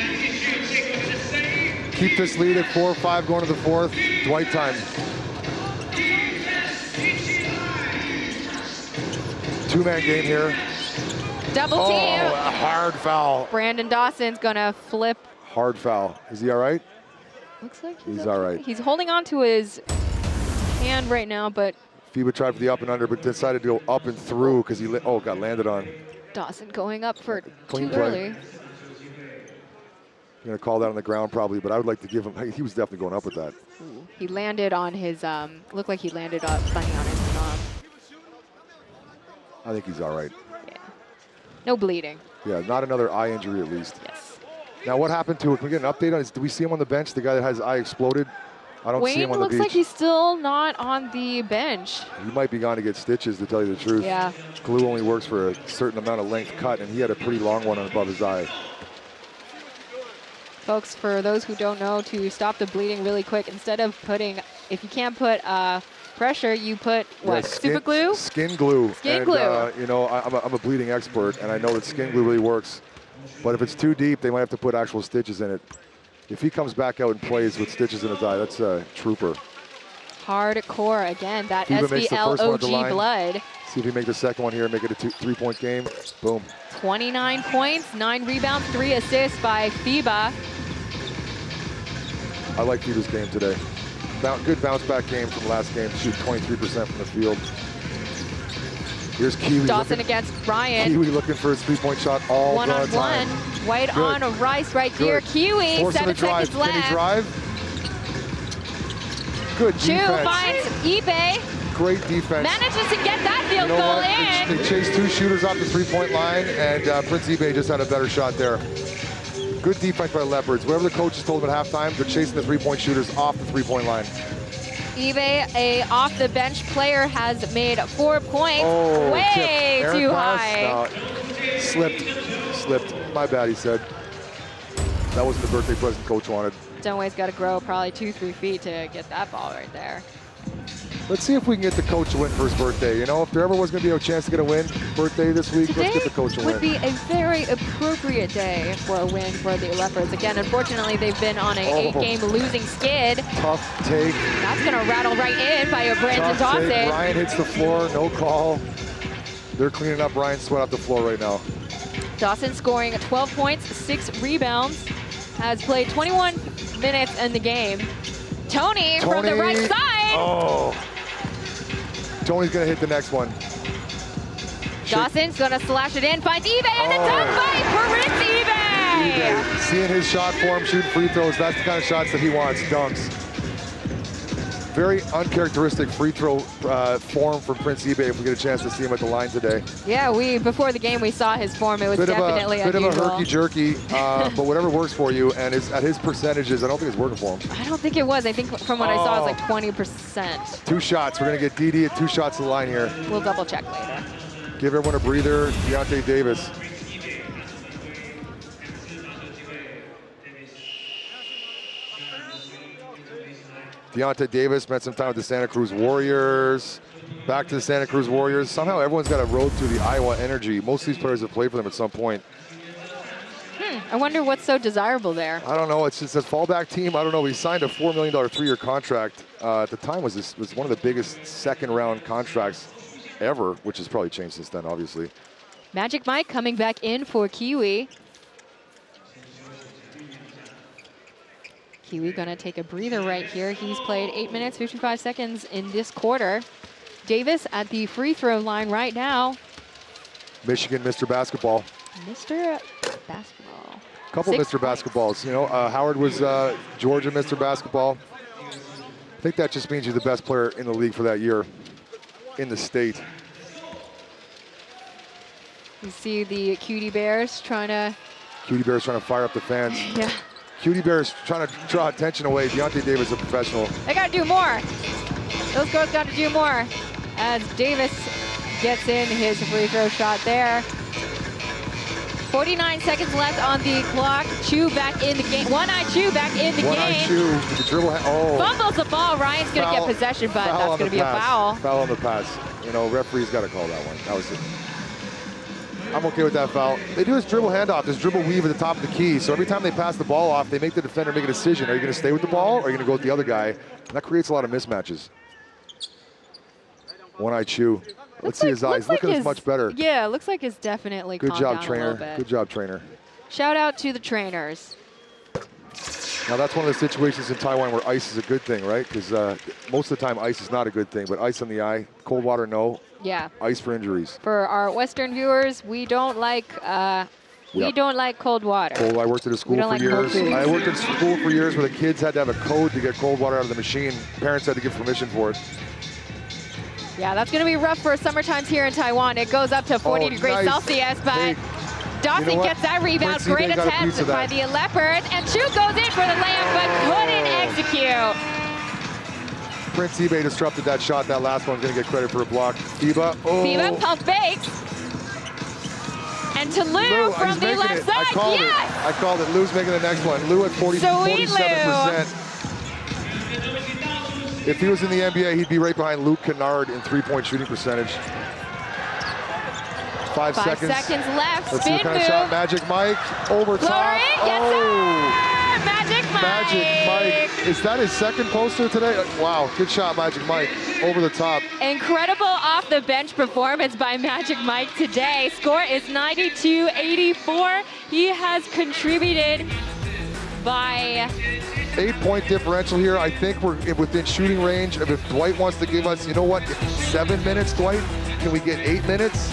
H: Keep this lead at 4-5 going to the 4th. Dwight time. Two-man game here.
G: Double team.
H: Oh, a hard foul.
G: Brandon Dawson's gonna flip.
H: Hard foul. Is he all right?
G: Looks like
H: he's all right.
G: He's holding on to his hand right now, but
H: FIBA tried for the up and under, but decided to go up and through because he got landed on.
G: Dawson going up for
H: Clean
G: too
H: play.
G: early.
H: You're gonna call that on the ground probably, but I would like to give him. He was definitely going up with that.
G: Ooh, he landed on his. Looked like he landed funny on his thumb.
H: I think he's all right.
G: Yeah. No bleeding.
H: Yeah, not another eye injury at least.
G: Yes.
H: Now what happened to it? Can we get an update on it? Do we see him on the bench? The guy that has his eye exploded? I don't see him on the beach.
G: Wayne looks like he's still not on the bench.
H: He might be gone to get stitches, to tell you the truth.
G: Yeah.
H: Glue only works for a certain amount of length cut, and he had a pretty long one above his eye.
G: Folks, for those who don't know, to stop the bleeding really quick, instead of putting, if you can't put pressure, you put what?
H: Yeah,
G: super glue?
H: Skin glue.
G: Skin glue.
H: You know, I'm a bleeding expert, and I know that skin glue really works. But if it's too deep, they might have to put actual stitches in it. If he comes back out and plays with stitches in his eye, that's a trooper.
G: Hardcore again, that
H: FIBA makes the first one at the
G: SBLOG
H: line.
G: blood.
H: See if he makes the second one here, make it a 3-point game. Boom.
G: 29 points, 9 rebounds, 3 assists by FIBA.
H: I like FIBA's game today. Good bounce back game from last game. Shoot 23% from the field. Here's Kiwi.
G: Dawson against Ryan.
H: Kiwi looking for his 3-point shot all the time.
G: One-on-one. White
H: Good.
G: on Rice right here. Kiwi,
H: Force him
G: 7
H: to drive.
G: seconds left.
H: Can he drive? Good
G: Chu
H: defense.
G: finds Ibe.
H: Great defense.
G: Manages to get that field goal in.
H: They chased 2 shooters off the 3-point line, and Prince Ibe just had a better shot there. Good defense by the Leopards. Whatever the coaches told them at halftime, they're chasing the three-point shooters off the three-point line.
G: Ibe, a off-the-bench player, has made 4 points.
H: Oh,
G: way too high.
H: No, slipped. My bad, he said. That wasn't the birthday present coach wanted.
G: Dunway's got to grow probably 2-3 feet to get that ball right there.
H: Let's see if we can get the coach a win for his birthday. You know, if there ever was going to be a chance to get a win birthday this week, let's get the coach a win.
G: Would be a very appropriate day for a win for the Leopards. Again, unfortunately, they've been on a 8-game losing skid.
H: Tough take.
G: That's going to rattle right in by a Brandon
H: Tough
G: Dawson.
H: take. Ryan hits the floor, no call. They're cleaning up Ryan's sweat off the floor right now.
G: Dawson scoring 12 points, 6 rebounds, has played 21 minutes in the game. Tony from the right side.
H: Oh. Tony's gonna hit the next one.
G: Dawson's gonna slash it in, finds Ibe, and the dunk by Prince Ibe!
H: Seeing his shot form, shooting free throws, that's the kind of shots that he wants, dunks. Very uncharacteristic free throw form for Prince Ibe if we get a chance to see him at the line today.
G: Yeah, before the game we saw his form, it was definitely unusual.
H: Bit of a herky-jerky, but whatever works for you, and at his percentages, I don't think it's working for him.
G: I don't think it was. I think from what I saw, it was like 20%.
H: 2 shots. We're gonna get DD at 2 shots to the line here.
G: We'll double check later.
H: Give everyone a breather. Deontay Davis. Deontay Davis spent some time with the Santa Cruz Warriors. Back to the Santa Cruz Warriors. Somehow everyone's got a road to the Iowa Energy. Most of these players have played for them at some point.
G: I wonder what's so desirable there.
H: I don't know. It's just a fallback team. I don't know. He signed a $4 million 3-year contract. At the time, was one of the biggest second-round contracts ever, which has probably changed since then, obviously.
G: Magic Mike coming back in for Kiwi. Kiwi gonna take a breather right here. He's played 8 minutes, 55 seconds in this quarter. Davis at the free throw line right now.
H: Michigan, Mr. Basketball.
G: Mr. Basketball.
H: Couple Mr. Basketballs. You know, Howard was Georgia Mr. Basketball. I think that just means you're the best player in the league for that year in the state.
G: You see the Cutie Bears trying to...
H: Cutie Bears trying to fire up the fans.
G: Yeah.
H: Cutie Bears trying to draw attention away. Deontay Davis, a professional.
G: They got to do more. Those girls got to do more. As Davis gets in his free throw shot there. 49 seconds left on the clock. Chu back in the game. One-Eye Chu back in the game.
H: One-Eye Chu with the dribble.
G: Fumbles the ball. Ryan's going to get possession, but that's going to be a foul.
H: Foul on the pass. You know, referee's got to call that one. That was it. I'm okay with that foul. They do this dribble handoff, this dribble weave at the top of the key. So every time they pass the ball off, they make the defender make a decision. Are you going to stay with the ball or are you going to go with the other guy? And that creates a lot of mismatches. One-Eye Chu. Let's see his eyes. Look at his much better.
G: Yeah, looks like it's definitely
H: good job,
G: trainer.
H: Good job, trainer.
G: Shout out to the trainers.
H: Now that's one of the situations in Taiwan where ice is a good thing, right? Because most of the time ice is not a good thing, but ice on the eye, cold water, no.
G: Yeah.
H: Ice for injuries.
G: For our Western viewers, we don't like don't like cold water.
H: I worked at a school for years. I worked at a school for years where the kids had to have a code to get cold water out of the machine. Parents had to give permission for it.
G: Yeah, that's going to be rough for summer times here in Taiwan. It goes up to 40 degrees Celsius, but Dawson gets that rebound. Great attempt by the Leopards, and Chu goes in for the layup, but couldn't execute.
H: Prince Ibe disrupted that shot. That last one's going to get credit for a block. Fiba.
G: Fiba pump fakes. And to Lou from the left side.
H: I called it. Lou's making the next one. Lou at 47%. If he was in the NBA, he'd be right behind Luke Kennard in three-point shooting percentage. 5 seconds.
G: 5 seconds left.
H: Let's see what kind of shot. Magic Mike over top.
G: Yes, sir! Magic Mike.
H: Magic Mike. Is that his second poster today? Wow, good shot, Magic Mike. Over the top.
G: Incredible off-the-bench performance by Magic Mike today. Score is 92-84. He has contributed by
H: 8-point differential here. I think we're within shooting range. If Dwight wants to give us, you know what, 7 minutes, Dwight? Can we get 8 minutes?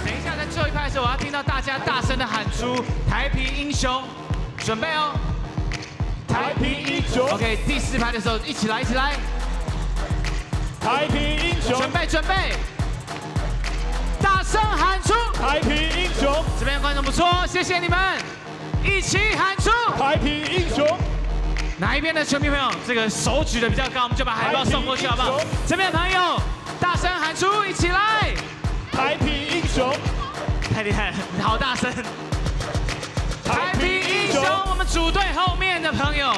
A: 等一下，在最后一拍的时候，我要听到大家大声的喊出“台啤英雄”，准备哦！台啤英雄。OK， 第4拍的时候，一起来，一起来！台啤英雄。准备，准备！大声声喊出
M: 台啤英雄，
A: 这边观众不错，谢谢你们，一起喊出
M: 台啤英雄。
A: 哪一边的球迷朋友，这个手举的比较高，我们就把海报送过去，好不好？这边的朋友，大声喊出，一起来！
M: 台啤英雄，
A: 太厉害了，好大声！台啤英雄，我们组队后面的朋友，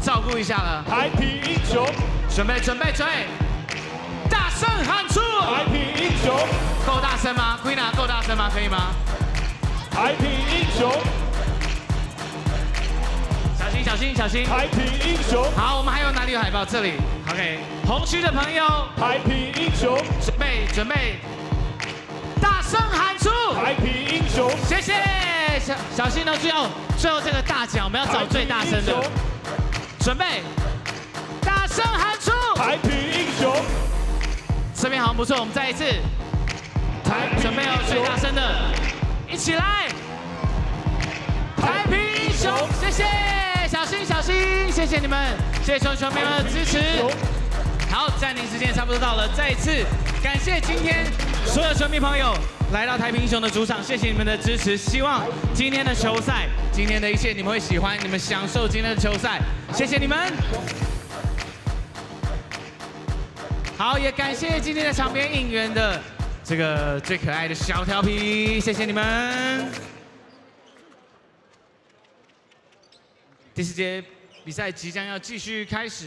A: 照顾一下了。
M: 台啤英雄，
A: 准备，大声喊出！
M: 台啤英雄，
A: 够大声吗 ？Queen 够大声吗？可以吗？
M: 台啤英雄。
A: 小心！
M: 台啤英雄。
A: 好，我们还有哪里有海报？这里。OK， 红区的朋友，
M: 台啤英雄，
A: 准备，大声喊出！
M: 台啤英雄，
A: 谢谢。小心哦，最后这个大奖，我们要找最大声的。准备，大声喊出！
M: 台啤英雄。
A: 这边好像不错，我们再一次。准备哦，最大声的，一起来！台啤英雄，谢谢。小心！谢谢你们，谢谢球迷们的支持。好，暂停时间差不多到了，再一次感谢今天所有球迷朋友来到台啤英雄的主场，谢谢你们的支持。希望今天的球赛，今天的一切你们会喜欢，你们享受今天的球赛，谢谢你们。好，也感谢今天的场边应援的这个最可爱的小调皮，谢谢你们。第4节比赛即将要继续开始。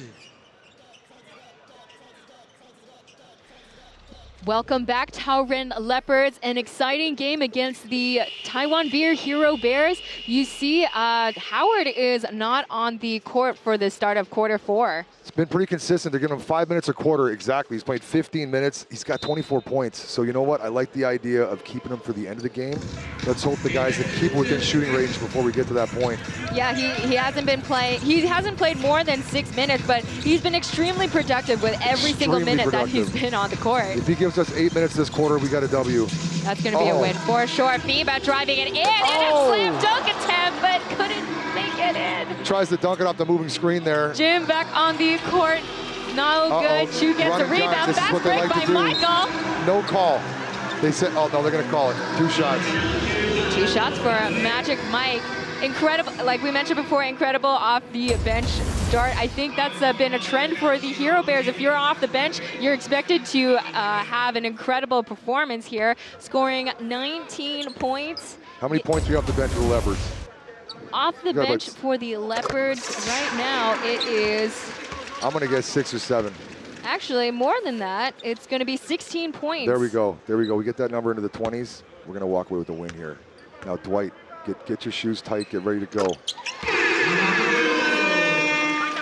G: Welcome back, Taoyuan Leopards. An exciting game against the TaiwanBeer HeroBears. You see, Howard is not on the court for the start of quarter 4.
H: It's been pretty consistent. They're giving him 5 minutes a quarter exactly. He's played 15 minutes. He's got 24 points. So you know what? I like the idea of keeping him for the end of the game. Let's hope the guys that keep within shooting range before we get to that point.
G: Yeah, he hasn't been playing. He hasn't played more than 6 minutes, but he's been extremely productive with every single minute that he's been on the court.
H: If he gives us 8 minutes this quarter, we got a W.
G: That's going to be a win for sure. FIBA driving it in and a slam dunk attempt, but couldn't make it in.
H: Tries to dunk it off the moving screen there.
G: Jim back on the court. No good. Chu gets a rebound. Fast break by Michael.
H: No call. They said, oh no, they're going to call it. 2 shots.
G: 2 shots for Magic Mike. Incredible, like we mentioned before, incredible off the bench start. I think that's been a trend for the HeroBears. If you're off the bench, you're expected to have an incredible performance here, scoring 19 points.
H: How many points do you have off the bench for the Leopards?
G: Off the bench for the Leopards right now, it is...
H: I'm going to guess 6 or 7.
G: Actually, more than that. It's going to be 16 points.
H: There we go. There we go. We get that number into the 20s. We're going to walk away with a win here. Now, Dwight, get your shoes tight. Get ready to go.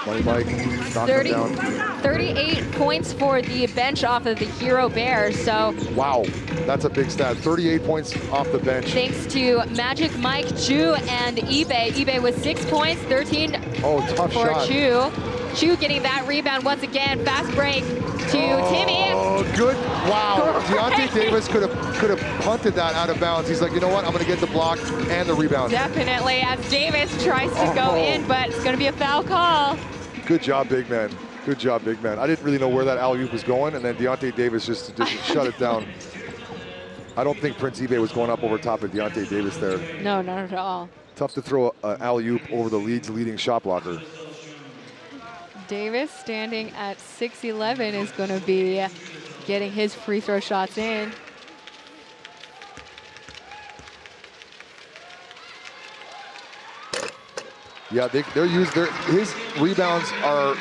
H: Money Mike, knock him down.
G: 38 points for the bench off of the HeroBears. So
H: wow, that's a big stat. 38 points off the bench.
G: Thanks to Magic Mike, Chu, and eBay. eBay with 6 points, 13
H: tough
G: for
H: shot.
G: Chu. Chu getting that rebound once again. Fast break to Timmy.
H: Oh, good. Wow. Deontay Davis could have punted that out of bounds. He's like, you know what? I'm going to get the block and the rebound.
G: Definitely, as Davis tries to go in, but it's going to be a foul call.
H: Good job, big man. Good job, big man. I didn't really know where that alley-oop was going, and then Deontay Davis just shut it down. I don't think Prince eBay was going up over top of Deontay Davis there.
G: No, not at all.
H: Tough to throw an alley-oop over the league's leading shot blocker.
G: Davis standing at 6'11" is going to be getting his free throw shots in.
H: Yeah, his rebounds are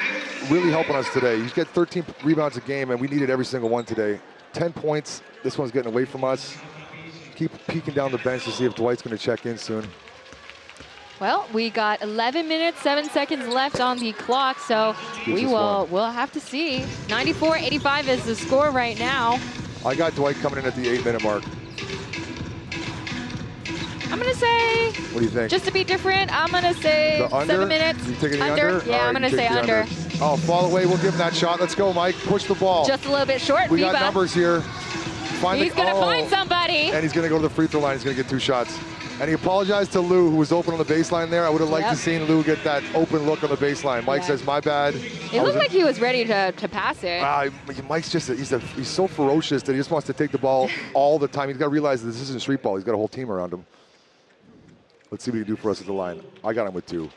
H: really helping us today. He's got 13 rebounds a game, and we needed every single one today. 10 points. This one's getting away from us. Keep peeking down the bench to see if Dwight's going to check in soon.
G: Well, we got 11 minutes, 7 seconds left on the clock, so we'll have to see. 94-85 is the score right now.
H: I got Dwight coming in at the 8-minute mark.
G: I'm going to say,
H: what do you think?
G: Just to be different, I'm going to say
H: the under?
G: 7 minutes.
H: You taking the under?
G: Yeah, I'm going to say under.
H: Oh, fall away. We'll give him that shot. Let's go, Mike. Push the ball.
G: Just a little bit short.
H: We got numbers here.
G: He's going to find somebody.
H: And he's going to go to the free throw line. He's going to get 2 shots. And he apologized to Lou, who was open on the baseline there. I would have liked to seen Lou get that open look on the baseline. Mike says, my bad.
G: It looked like he was ready to pass it.
H: Mike's just, he's so ferocious that he just wants to take the ball all the time. He's got to realize that this isn't street ball. He's got a whole team around him. Let's see what he can do for us at the line. I got him with 2.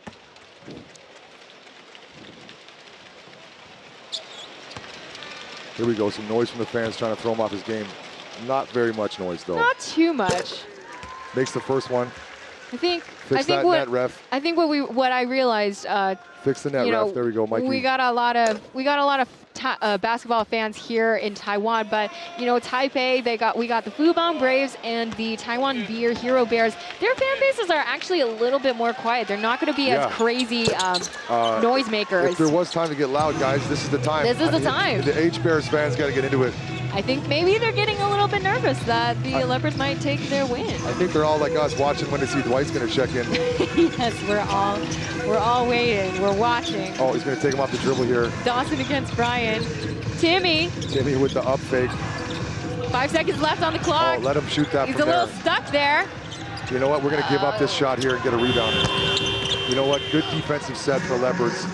H: Here we go, some noise from the fans trying to throw him off his game. Not very much noise, though.
G: Not too much.
H: Makes the first one.
G: I think
H: net, ref.
G: I think what I realized.
H: Fix the net, ref. There we go, Mikey.
G: We got a lot of basketball fans here in Taiwan, but Taipei, we got the Fubon Braves and the TaiwanBeer HeroBears. Their fan bases are actually a little bit more quiet. They're not going to be as crazy noisemakers.
H: If there was time to get loud, guys, this is the time.
G: This is the time.
H: The H-Bears fans got to get into it.
G: I think maybe they're getting a little bit nervous that the Leopards might take their win.
H: I think they're all like us, watching when to see Dwight's going to check in.
G: Yes, we're all waiting. We're watching.
H: Oh, he's going to take him off the dribble here.
G: Dawson against Brian. Timmy
H: with the up fake.
G: 5 seconds left on the clock.
H: Oh, let him shoot that.
G: He's a little stuck there.
H: You know what? We're going to give up this shot here and get a rebound. You know what? Good defensive set for Leopards.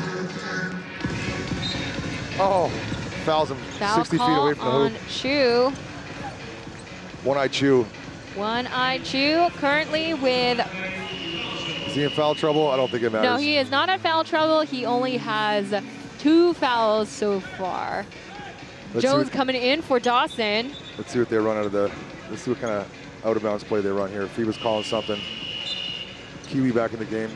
H: Oh. Fouls him 60 feet away from the hoop.
G: Chu.
H: One-eyed Chu.
G: One-eyed Chu currently with...
H: Is he in foul trouble? I don't think it matters.
G: No, he is not in foul trouble. He only has 2 fouls so far. Jones coming in for Dawson.
H: Let's see what they run out of the... Let's see what kind of out-of-bounds play they run here. FIBA's calling something. Kiwi back in the game.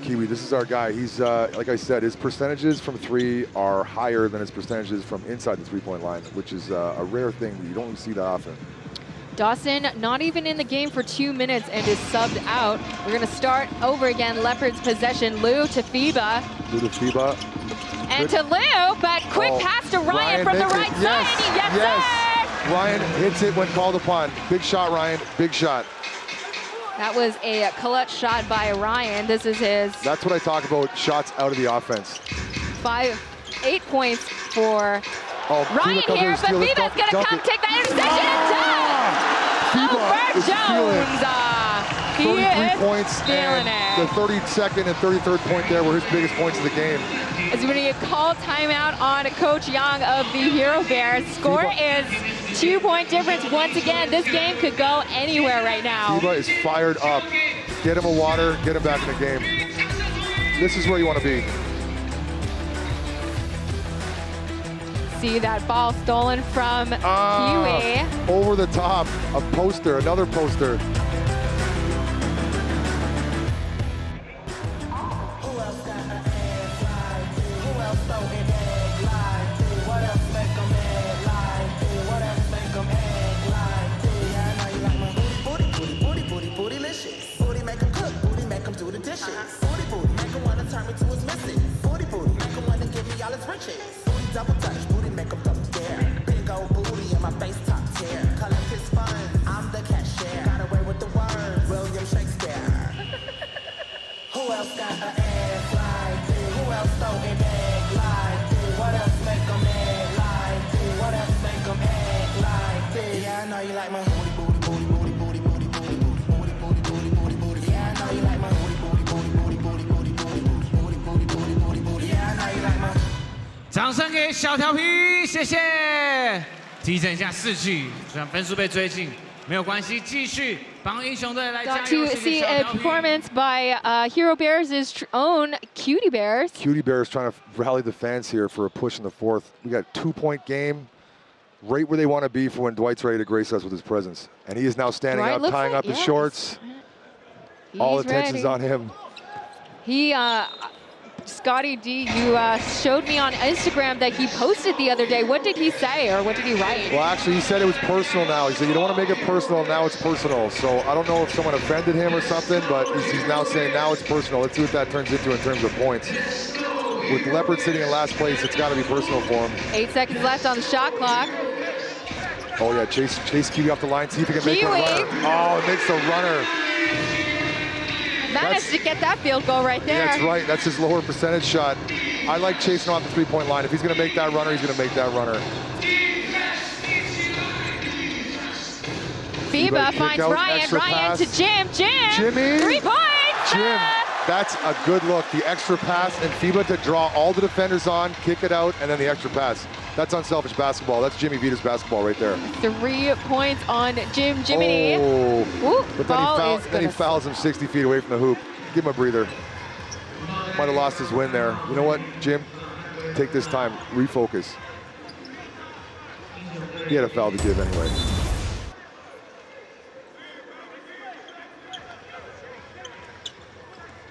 H: Kiwi, this is our guy. He's, like I said, his percentages from 3 are higher than his percentages from inside the 3-point line, which is a rare thing that you don't see that often.
G: Dawson not even in the game for 2 minutes and is subbed out. We're going to start over again. Leopards possession. Lou to FIBA.
H: Lou to FIBA.
G: And to Lou, but quick pass to Ryan from the right side. Yes.
H: Ryan hits it when called upon. Big shot, Ryan. Big shot.
G: That was a clutch shot by Ryan. This is his...
H: That's what I talk about, shots out of the offense.
G: 8 points for Ryan here, but FIBA's going to come take that interception and dunk! Over Jones! He is
H: points,
G: feeling
H: and
G: it.
H: The 32nd and 33rd point there were his biggest points of the game.
G: As we're going to call timeout on Coach Yang of the HeroBears. Score is 2-point difference once again. This game could go anywhere right now.
H: FIBA is fired up. Get him a water, get him back in the game. This is where you want to be.
G: See that ball stolen from Kiwi.
H: Over the top, a poster, another poster.
Q: Double touch, booty make them double dare. Big old booty in my face top tier. Collect his funds, I'm the cashier. Got away with the words, William Shakespeare. Who else got an ass like this? Who else throw an egg like this? What else make them act like this? What else make them act like this? Yeah, I know you like my booty, booty, booty, booty, booty, booty, booty, booty, booty, booty, booty, booty. Yeah, I know you like my booty, booty, booty, booty, booty, booty, booty, booty, booty, booty, booty, booty. Yeah, I know you like my.
A: 掌声给小调皮，谢谢。提整一下士气，虽然分数被追进，没有关系，继续帮英雄队来加油。
G: To see a performance by HeroBears' own Cutie Bears.
H: Cutie Bears trying to rally the fans here for a push in the 4th. We got a 2-point game, right where they want to be for when Dwight's ready to grace us with his presence. And he is now standing up, tying up his shorts. All attention's on him.
G: He, Scotty D, you showed me on Instagram that he posted the other day. What did he say, or what did he write?
H: Well, actually, he said it was personal now. He said, you don't want to make it personal, now it's personal. So I don't know if someone offended him or something, but he's now saying now it's personal. Let's see what that turns into in terms of points. With Leopard sitting in last place, it's got to be personal for him.
G: 8 seconds left on the shot clock.
H: Oh, yeah, Chase Kiwi off the line, see if he can make a runner. Oh, it makes a runner.
G: Managed to get that field goal right there.
H: That's right. That's his lower percentage shot. I like chasing off the 3-point line. If he's going to make that runner, he's going to make that runner.
G: FIBA finds Ryan. Ryan to Jim.
H: Jimmy.
G: 3 points.
H: Jim. That's a good look. The extra pass and FIBA to draw all the defenders on, kick it out, and then the extra pass. That's unselfish basketball. That's Jimmy Vita's basketball right there.
G: 3 points on Jiminy.
H: Oh.
G: Ooh,
H: But then he fouls him 60 feet away from the hoop. Give him a breather. Might have lost his win there. You know what, Jim? Take this time, refocus. He had a foul to give anyway.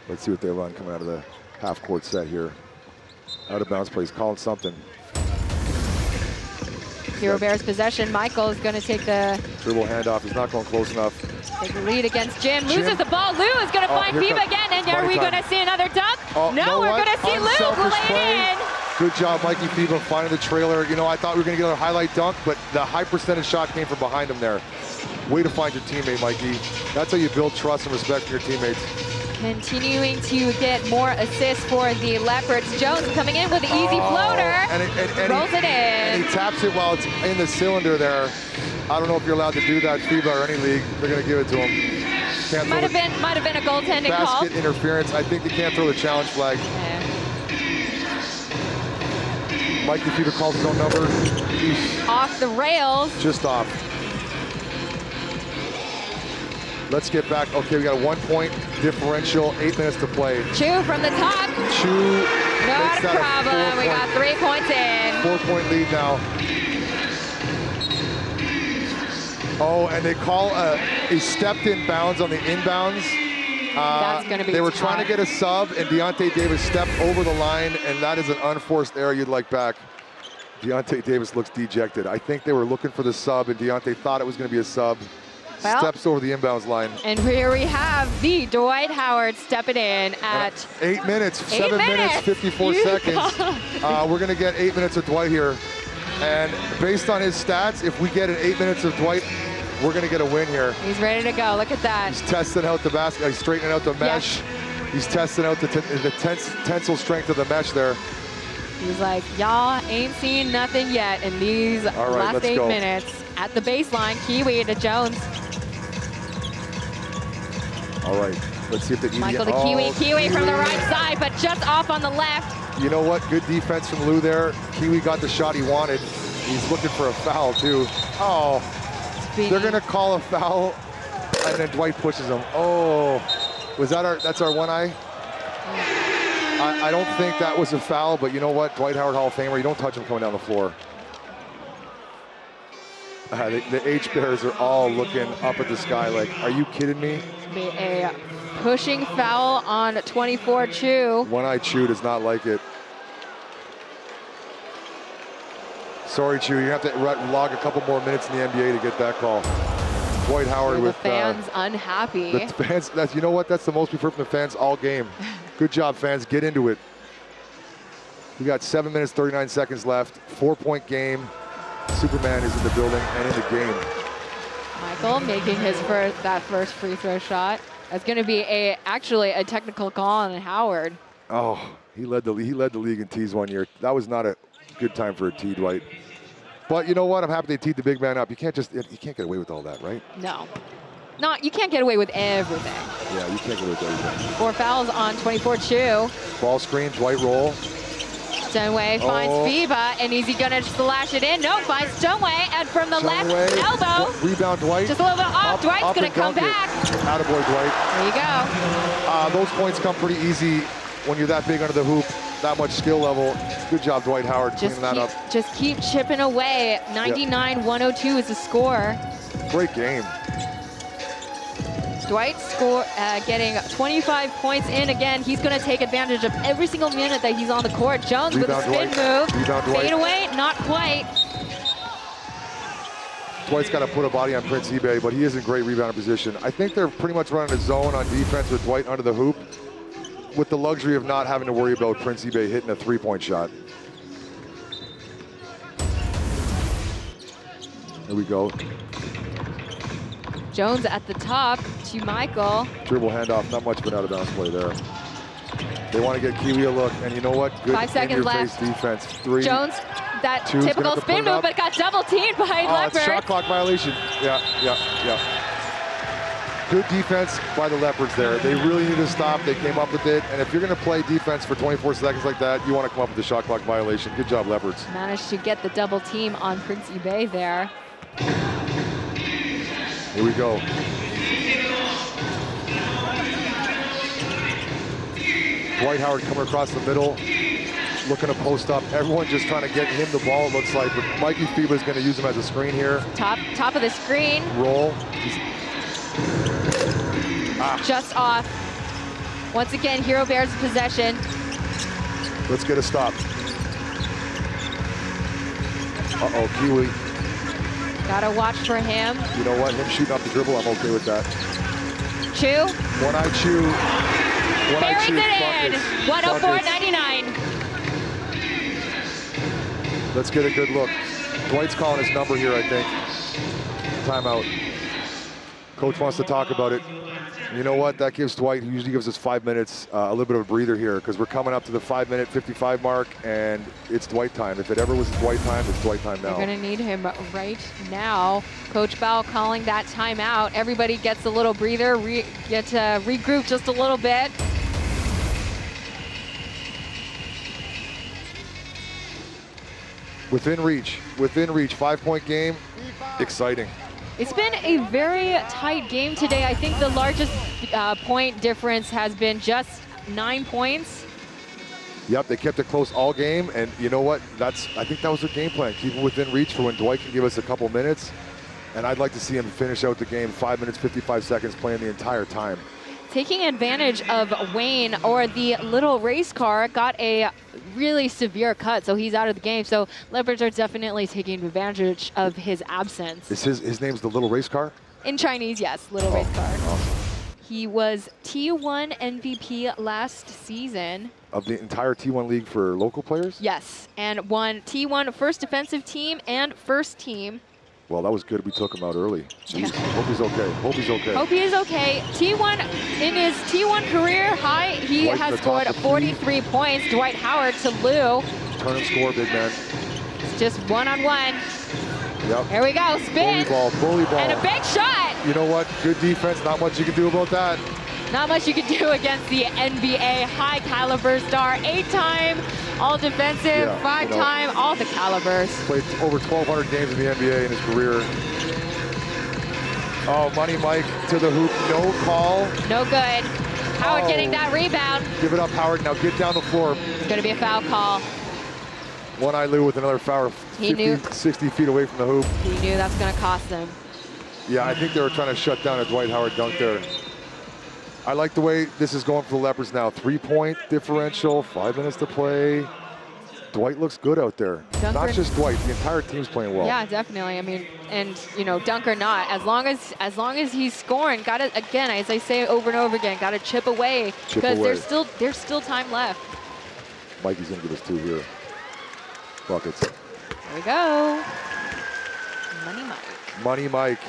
H: Let's see what they run coming out of the half-court set here. Out of bounds play, he's calling something.
G: HeroBears possession. Michael is going to take the
H: dribble handoff. He's not going close enough.
G: Take the lead against Jim. Loses the ball. Lou is going to find FIBA again. And are we going to see another dunk? No, we're going to see Lou lay it in.
H: Good job, Mikey FIBA, finding the trailer. You know, I thought we were going to get a highlight dunk, but the high percentage shot came from behind him there. Way to find your teammate, Mikey. That's how you build trust and respect for your teammates.
G: Continuing to get more assists for the Leopards. Jones coming in with an easy floater.
H: And
G: rolls it in.
H: And he taps it while it's in the cylinder there. I don't know if you're allowed to do that, FIBA or any league. They're going to give it to him.
G: Might have been a goaltending call.
H: Basket interference. I think they can't throw the challenge flag.
G: Yeah.
H: Mikey FIBA calls his own number.
G: Off the rails.
H: Just off. Let's get back. Okay, we got a 1 point differential, 8 minutes to play.
G: Chu from the top.
H: Chu.
G: Not a problem. We got 3 points in.
H: 4 point lead now. Oh, and they call he stepped in bounds on the inbounds.
G: That's going to be
H: They were
G: tough.
H: trying to get a sub, and Deontay Davis stepped over the line, and that is an unforced error you'd like back. Deontay Davis looks dejected. I think they were looking for the sub, and Deontay thought it was going to be a sub.
G: Well,
H: Steps over the inbounds line.
G: And here we have the Dwight Howard stepping in at
H: 8 minutes,
G: 8
H: 7 minutes, 54 seconds. We're going to get 8 minutes of Dwight here. And based on his stats, if we get an 8 minutes of Dwight, we're going to get a win here.
G: He's ready to go. Look at that.
H: He's testing out the basket. He's straightening out the mesh. He's testing out the tensile strength of the mesh there.
G: He's like, y'all ain't seen nothing yet in these last 8 minutes. At the baseline, Kiwi to Jones.
H: All right, let's see if they
G: Michael to Kiwi. Kiwi from the right side, but just off on the left.
H: You know what? Good defense from Lou there. Kiwi got the shot he wanted. He's looking for a foul, too. Oh, they're going to call a foul, and then Dwight pushes him. Oh, was that that's our one eye? I don't think that was a foul, but you know what? Dwight Howard, Hall of Famer, you don't touch him coming down the floor. The H-Bears are all looking up at the sky like, are you kidding me?
G: Be a pushing foul on 24 Chu.
H: One-Eye Chu does not like it. Sorry, Chu, you have to log a couple more minutes in the NBA to get that call. Dwight Howard with
G: the fans unhappy.
H: The fans, you know what? That's the most we've heard from the fans all game. Good job, fans. Get into it. We got 7 minutes, 39 seconds left. 4 point game. Superman is in the building and in the game.
G: Michael making his first free throw shot. That's going to be actually a technical call on Howard.
H: Oh, he led the league in tees 1 year. That was not a good time for a tee, Dwight. But you know what? I'm happy they teed the big man up. You can't get away with all that, right?
G: No. You can't get away with everything.
H: Yeah, you can't get away with everything.
G: 4 fouls on 24 Chu.
H: Ball screen, Dwight roll.
G: Stoneway finds FIBA, and is he gonna slash it in? No, finds Stoneway, and from the left elbow.
H: Rebound, Dwight.
G: Just a little bit off. Dwight's gonna come back.
H: Attaboy, Dwight.
G: There you go.
H: Those points come pretty easy when you're that big under the hoop, that much skill level. Good job, Dwight Howard, cleaning that up.
G: Just keep chipping away. 99-102 is the score.
H: Great game.
G: Dwight getting 25 points in again. He's going to take advantage of every single minute that he's on the court. Jones with a spin move. Fade away, not quite.
H: Dwight's got to put a body on Prince eBay, but he is in great rebounding position. I think they're pretty much running a zone on defense with Dwight under the hoop, with the luxury of not having to worry about Prince eBay hitting a three-point shot. There we go.
G: Jones at the top to Michael.
H: Dribble handoff, not much of an out-of-bounds play there. They want to get Kiwi a look, and you know what? Good
G: 5 seconds left.
H: Defense. 3.
G: Jones, that typical spin move, but got double teamed by Leopard.
H: It's shot clock violation. Yeah. Good defense by the Leopards there. They really needed to stop. They came up with it. And if you're going to play defense for 24 seconds like that, you want to come up with the shot clock violation. Good job, Leopards.
G: Managed to get the double team on Prince eBay there.
H: Here we go. Dwight Howard coming across the middle, looking to post up. Everyone just trying to get him the ball, it looks like. But Mikey FIBA is going to use him as a screen here.
G: Top of the screen.
H: Roll.
G: Just off. Once again, HeroBears possession.
H: Let's get a stop. Uh-oh, Kiwi.
G: Gotta watch for him.
H: You know what? Him shooting off the dribble, I'm okay with that.
G: Chew.
H: One-eye Chew.
G: Buries it in. 104.99.
H: Let's get a good look. Dwight's calling his number here, I think. Timeout. Coach wants to talk about it. You know what? That gives Dwight, who usually gives us 5 minutes, a little bit of a breather here, because we're coming up to the 5-minute 55 mark, and it's Dwight time. If it ever was Dwight time, it's Dwight time now.
G: You're going to need him right now. Coach Bell calling that timeout. Everybody gets a little breather, get to regroup just a little bit.
H: Within reach, 5-point game, exciting.
G: It's been a very tight game today. I think the largest point difference has been just 9 points.
H: Yep, they kept it close all game, and you know what? I think that was their game plan. Keep it within reach for when Dwight can give us a couple minutes, and I'd like to see him finish out the game 5 minutes, 55 seconds, playing the entire time.
G: Taking advantage of Wayne, or the little race car, got a really severe cut, so he's out of the game. So Leopards are definitely taking advantage of his absence.
H: Is his name's the little race car?
G: In Chinese, yes, little race car. Awesome. He was T1 MVP last season.
H: Of the entire T1 league for local players?
G: Yes, and won T1 first defensive team and first team.
H: Well, that was good. We took him out early. Yeah. Hope he's okay. Hope he's okay.
G: Hope he is okay. T1, in his T1 career high, he has scored 43 points. Dwight Howard to Lou.
H: Turn and score, big man.
G: It's just one-on-one.
H: Yep.
G: Here we go. Spin.
H: Bully ball.
G: And a big shot.
H: You know what? Good defense. Not much you can do about that.
G: Not much you can do against the NBA high caliber star. 8-time all defensive, 5-time all the calibers.
H: Played over 1,200 games in the NBA in his career. Oh, Money Mike to the hoop. No call.
G: No good. Howard getting that rebound.
H: Give it up, Howard. Now get down the floor.
G: It's going to be a foul call.
H: One-eye Lou with another foul, 60 feet away from the hoop.
G: He knew that's going to cost them.
H: Yeah, I think they were trying to shut down a Dwight Howard dunk there. I like the way this is going for the Leopards now. 3-point differential, 5 minutes to play. Dwight looks good out there. Not just Dwight, the entire team's playing well.
G: Yeah, definitely. I mean, and you know, dunk or not, as long as he's scoring, got to, again, as I say over and over again, got to chip away, because there's still time left.
H: Mikey's gonna give us 2 here. Buckets.
G: There we go. Money Mike.
H: Money Mike.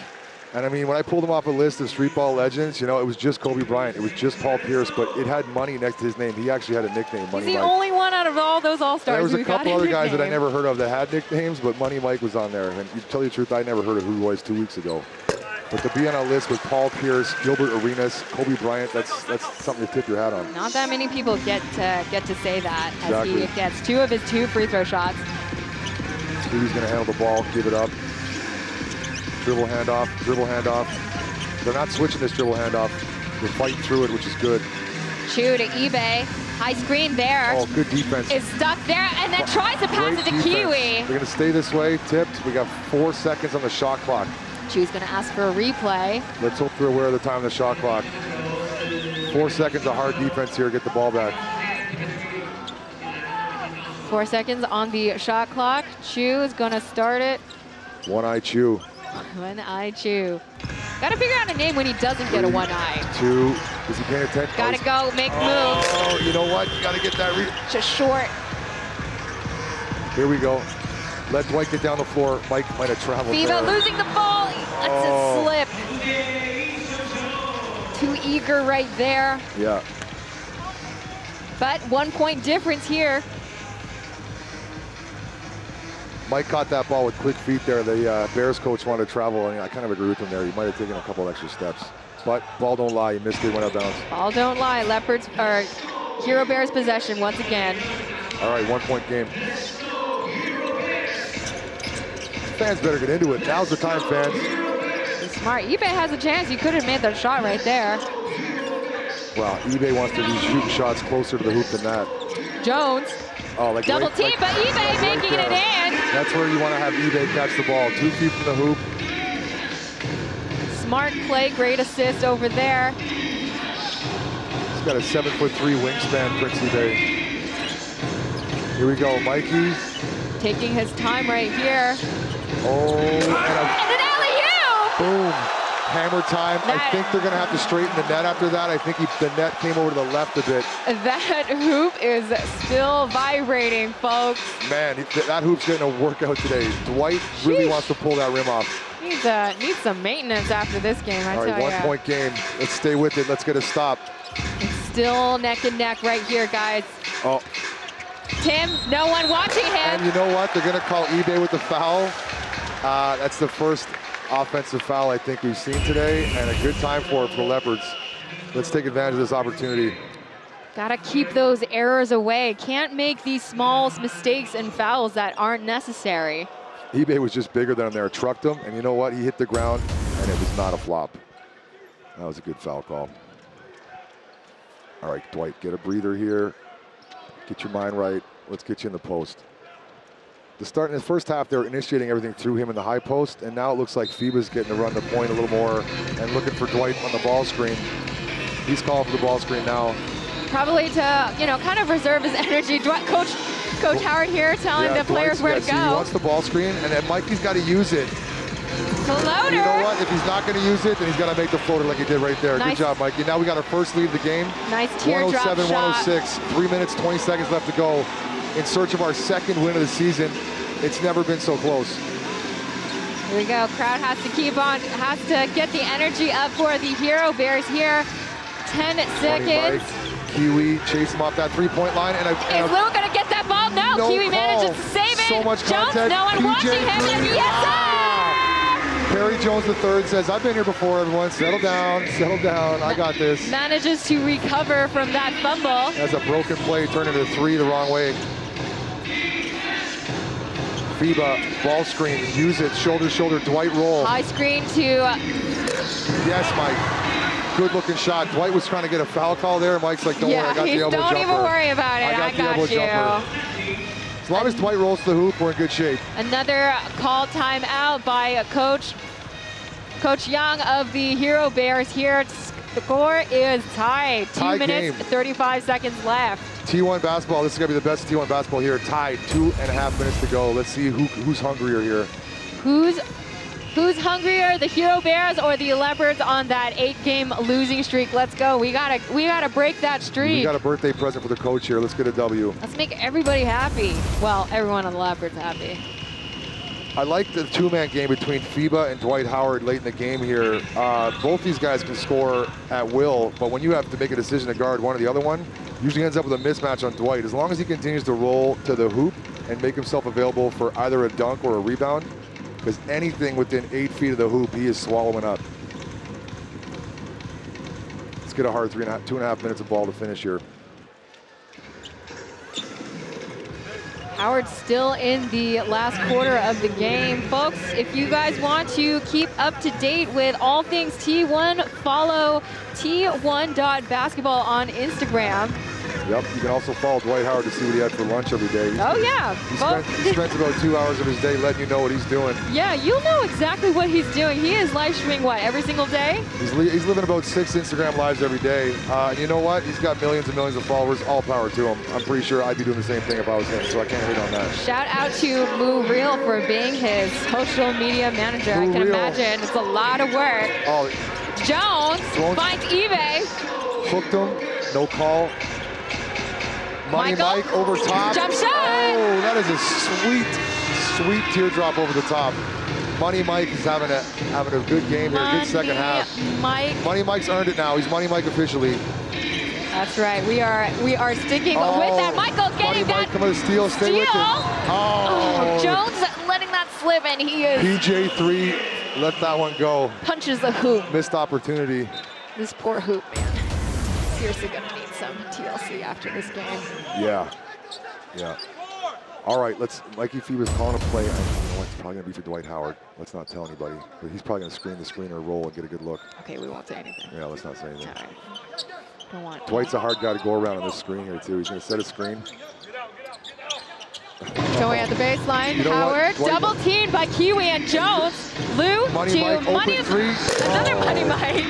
H: And I mean, when I pulled him off a list of street ball legends, you know, it was just Kobe Bryant. It was just Paul Pierce, but it had Money next to his name. He actually had a nickname, Money Mike.
G: He's the only one out of all those All-Stars.
H: There was a couple other guys that I never heard of that had nicknames, but Money Mike was on there. And to tell you the truth, I never heard of who he was 2 weeks ago. But to be on a list with Paul Pierce, Gilbert Arenas, Kobe Bryant, that's something to tip your hat on.
G: Not that many people get to say that, as
H: exactly.
G: he gets 2 of his 2 free throw shots.
H: Stevie's gonna handle the ball, give it up. Dribble handoff, dribble handoff. They're not switching this dribble handoff. They're fighting through it, which is good.
G: Chew to eBay. High screen there.
H: Oh, good defense.
G: Is stuck there and then tries to pass it to Kiwi.
H: They're going to stay this way. Tipped. We got 4 seconds on the shot clock.
G: Chew's going to ask for a replay.
H: Let's hope they're aware of the time on the shot clock. 4 seconds of hard defense here. Get the ball back.
G: 4 seconds on the shot clock. Chew is going to start it.
H: One-eye Chew.
G: One-eye Chew. Got to figure out a name when he doesn't get a one-eye.
H: 2. Is he paying attention?
G: Got to go, make moves.
H: Oh, you know what? You got to get that
G: just short.
H: Here we go. Let Dwight get down the floor. Mike might have traveled
G: FIBA
H: there.
G: losing the ball. He lets it slip. Too eager right there.
H: Yeah.
G: But 1 point difference here.
H: Mike caught that ball with quick feet there. The Bears coach wanted to travel, and I kind of agree with him there. He might have taken a couple extra steps. But ball don't lie, he missed it, went out of bounds.
G: Ball don't lie, Leopards, or HeroBears possession once again.
H: All right, 1 point game. Fans better get into it. Now's the time, fans.
G: Smart. eBay has a chance. You could have made that shot right there.
H: Well, eBay wants to be shooting shots closer to the hoop than that.
G: Jones.
H: Oh, like
G: double team, but eBay making it in.
H: That's where you want to have eBay catch the ball. 2 feet from the hoop.
G: Smart play, great assist over there.
H: He's got a 7'3" wingspan, Prince eBay. Here we go, Mikey.
G: Taking his time right here.
H: Oh, and
G: an alley-oop!
H: Boom. Hammer time. I think they're going to have to straighten the net after that. I think the net came over to the left a bit.
G: That hoop is still vibrating, folks.
H: Man, that hoop's getting a workout today. Dwight really wants to pull that rim off.
G: Needs some maintenance after this game, I tell you.
H: All right, 1 point game. Let's stay with it. Let's get a stop.
G: It's still neck and neck right here, guys.
H: Oh.
G: Tim, no one watching him.
H: And you know what? They're going to call eBay with the foul. That's the first offensive foul I think we've seen today, and a good time for it for the Leopards. Let's take advantage of this opportunity.
G: Gotta keep those errors away. Can't make these small mistakes and fouls that aren't necessary.
H: eBay was just bigger than him there, trucked him, and you know what? He hit the ground, and it was not a flop. That was a good foul call. All right, Dwight, get a breather here. Get your mind right. Let's get you in the post. In the first half, they were initiating everything through him in the high post, and now it looks like FIBA's getting to run the point a little more and looking for Dwight on the ball screen. He's calling for the ball screen now.
G: Probably to, kind of reserve his energy. Coach Howard here telling the players where to go.
H: He wants the ball screen, and then Mikey's got to use it.
G: Floater.
H: You know what? If he's not going to use it, then he's got to make the floater like he did right there.
G: Nice.
H: Good job, Mikey. Now we got our first lead of the game.
G: Nice teardrop
H: 107-106. 3 minutes, 20 seconds left to go. In search of our second win of the season. It's never been so close.
G: Here we go. Crowd has to has to get the energy up for the HeroBears here. 10 seconds.
H: Kiwi chase him off that three-point line.
G: Is Lou going to get that ball? No. Kiwi manages to save it.
H: So much contact.
G: Jones, no one watching him. Yes, sir!
H: Perry Jones III says, I've been here before, everyone. Settle down, I got this.
G: Manages to recover from that fumble.
H: As a broken play turned into 3 the wrong way. FIBA, ball screen, use it, shoulder, Dwight roll.
G: High screen to...
H: Yes, Mike. Good looking shot. Dwight was trying to get a foul call there. Mike's like, don't worry, I got the elbow jumper.
G: Don't even worry about it, I got you.
H: As long as Dwight rolls to the hoop, we're in good shape.
G: Another call timeout by Coach Young of the HeroBears here. The score is tied. 2 minutes, 35 seconds left.
H: T1 basketball, this is going to be the best T1 basketball here. Tied, 2.5 minutes to go. Let's see who's hungrier here.
G: Who's hungrier, the HeroBears or the Leopards on that 8-game losing streak? Let's go. We gotta break that streak.
H: We got a birthday present for the coach here. Let's get a W.
G: Let's make everybody happy. Well, everyone on the Leopards happy.
H: I like the two-man game between FIBA and Dwight Howard late in the game here. Both these guys can score at will, but when you have to make a decision to guard one or the other one, usually ends up with a mismatch on Dwight. As long as he continues to roll to the hoop and make himself available for either a dunk or a rebound, because anything within 8 feet of the hoop, he is swallowing up. Let's get a hard 2.5 minutes of ball to finish here.
G: Howard still in the last quarter of the game. Folks, if you guys want to keep up to date with all things T1, follow T1.basketball on Instagram.
H: Yep, you can also follow Dwight Howard to see what he had for lunch every day.
G: Oh, yeah.
H: He spends about 2 hours of his day letting you know what he's doing.
G: Yeah, you'll know exactly what he's doing. He is live streaming, what, every single day?
H: He's living about 6 Instagram lives every day. And you know what? He's got millions and millions of followers. All power to him. I'm pretty sure I'd be doing the same thing if I was him, so I can't hate on that.
G: Shout out to Moo Real for being his social media manager. I can imagine it's a lot of work.
H: Oh,
G: Jones finds eBay.
H: Hooked him, no call. Money Mike over top.
G: Jump shot!
H: Oh, that is a sweet teardrop over the top. Money Mike is having a good game here, good second half. Money Mike's earned it now. He's Money Mike officially.
G: That's right. We are sticking with that. Michael getting that
H: coming to steal. Stay with it.
G: Oh, Jones letting that slip, and he is.
H: PJ3 let that one go.
G: Punches the hoop.
H: Missed opportunity.
G: This poor hoop, man. Seriously gonna need some TLC after this game.
H: Yeah. Yeah. All right, Mikey Feeba's calling a play. I know it's probably gonna be for Dwight Howard. Let's not tell anybody, but he's probably gonna screen the screener, roll, and get a good look.
G: Okay, we won't say anything.
H: Yeah, let's not say anything.
G: All right. Don't want.
H: Dwight's a hard guy to go around on this screen here too. He's gonna set a screen.
G: Joey at the baseline.
H: You know
G: Howard,
H: Dwight,
G: double teamed by Kiwi and Jones. Lou
H: Money
G: to
H: Mike,
G: Money.
H: open three.
G: Another Money Mike.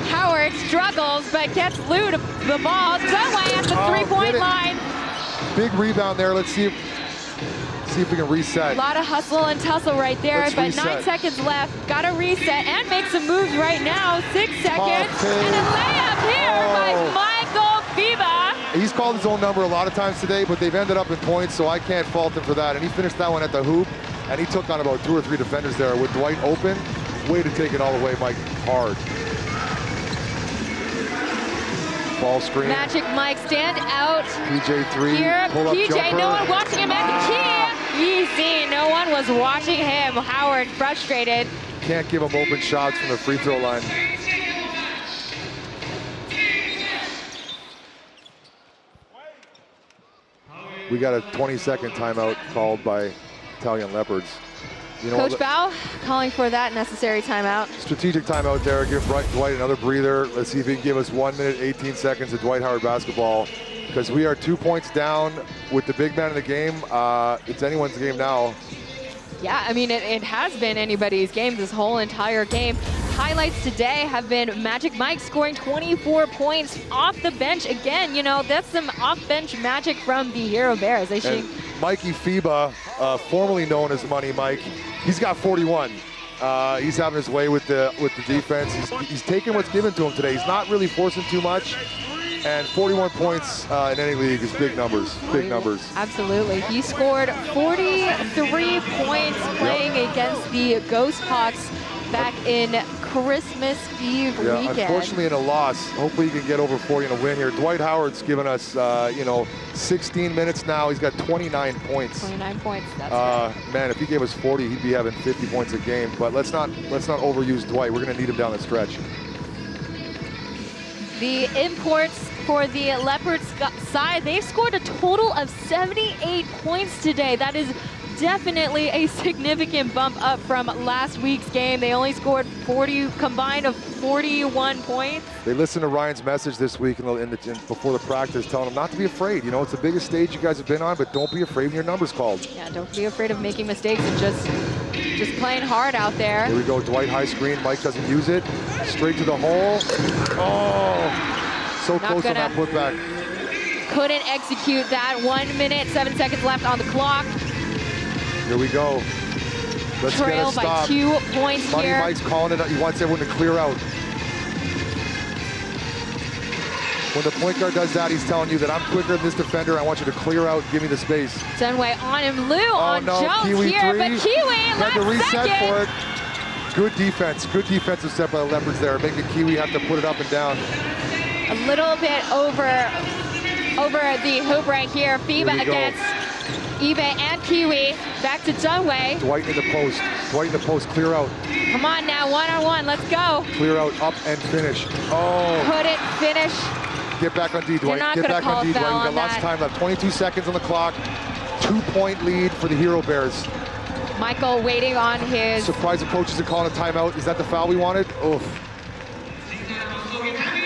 G: Howard struggles, but gets Lou to the ball. Dunway at the three-point line.
H: Big rebound there. Let's see if we can reset.
G: A lot of hustle and tussle right there,
H: Let's
G: but
H: reset.
G: 9 seconds left. Got to reset and make some moves right now. 6 seconds. And a layup here by Michael Fiba.
H: He's called his own number a lot of times today, but they've ended up in points, so I can't fault him for that. And he finished that one at the hoop, and he took on about 2 or 3 defenders there with Dwight open. Way to take it all the way, Mike. Hard. Ball screen.
G: Magic Mike stand out.
H: PJ3.
G: Here,
H: Pull up
G: PJ,
H: jumper.
G: no one watching him at the key. Easy, no one was watching him. Howard frustrated.
H: Can't give him open shots from the free throw line. We got a 20-second timeout called by Italian Leopards. You know,
G: Coach Bao calling for that necessary timeout.
H: strategic timeout there. Give Dwight another breather. Let's see if he can give us 1 minute, 18 seconds of Dwight Howard basketball, because we are 2 points down with the big man in the game. It's anyone's game now.
G: Yeah, I mean, it has been anybody's game this whole entire game. Highlights today have been Magic Mike scoring 24 points off the bench. Again, you know, that's some off-bench magic from the HeroBears.
H: And Mikey Fiba, formerly known as Money Mike, he's got 41. He's having his way with the defense. He's taking what's given to him today. He's not really forcing too much. And 41 points in any league is big numbers, big numbers.
G: Absolutely. He scored 43 points playing against the Ghost Hawks back in Christmas Eve weekend.
H: Unfortunately in a loss. Hopefully he can get over 40 in a win here. Dwight Howard's given us, 16 minutes now. He's got 29 points.
G: 29 points, that's right.
H: Man, if he gave us 40, he'd be having 50 points a game. But let's not overuse Dwight. We're gonna need him down the stretch.
G: The imports for the Leopards side, they've scored a total of 78 points today. That is definitely a significant bump up from last week's game. They only scored combined of 41 points.
H: They listened to Ryan's message this week before the practice, telling him not to be afraid. You know, it's the biggest stage you guys have been on, but don't be afraid when your number's called.
G: Yeah, don't be afraid of making mistakes and just playing hard out there.
H: Here we go, Dwight high screen. Mike doesn't use it. Straight to the hole. Oh, so close on that putback.
G: Couldn't execute that. 1 minute, 7 seconds left on the clock.
H: Here we go. Let's
G: Trail
H: get a
G: by
H: stop.
G: 2 points
H: Money
G: here.
H: Mike's calling it. He wants everyone to clear out. When the point guard does that, he's telling you that I'm quicker than this defender. I want you to clear out, give me the space.
G: Dunway on him, Lou on Jones
H: Kiwi
G: here,
H: three.
G: but Kiwi
H: Had to
G: last
H: reset
G: second.
H: for it. Good defense. Good defensive set by the Leopards there, making Kiwi have to put it up and down.
G: A little bit over the hoop right here. FIBA against Ibe and Kiwi. Back to Dunway.
H: Dwight in the post. Dwight in the post. Clear out.
G: Come on now, one-on-one. Let's go.
H: Clear out, up and finish. Oh.
G: Couldn't finish.
H: Get back on D, Dwight.
G: not
H: Get
G: gonna
H: back
G: call
H: on D,
G: a
H: Dwight.
G: foul
H: You got
G: on
H: lots of
G: that.
H: time left. 22 seconds on the clock. 2-point lead for the HeroBears.
G: Michael waiting on his.
H: Surprised the coaches are calling a timeout. Is that the foul we wanted? Oof.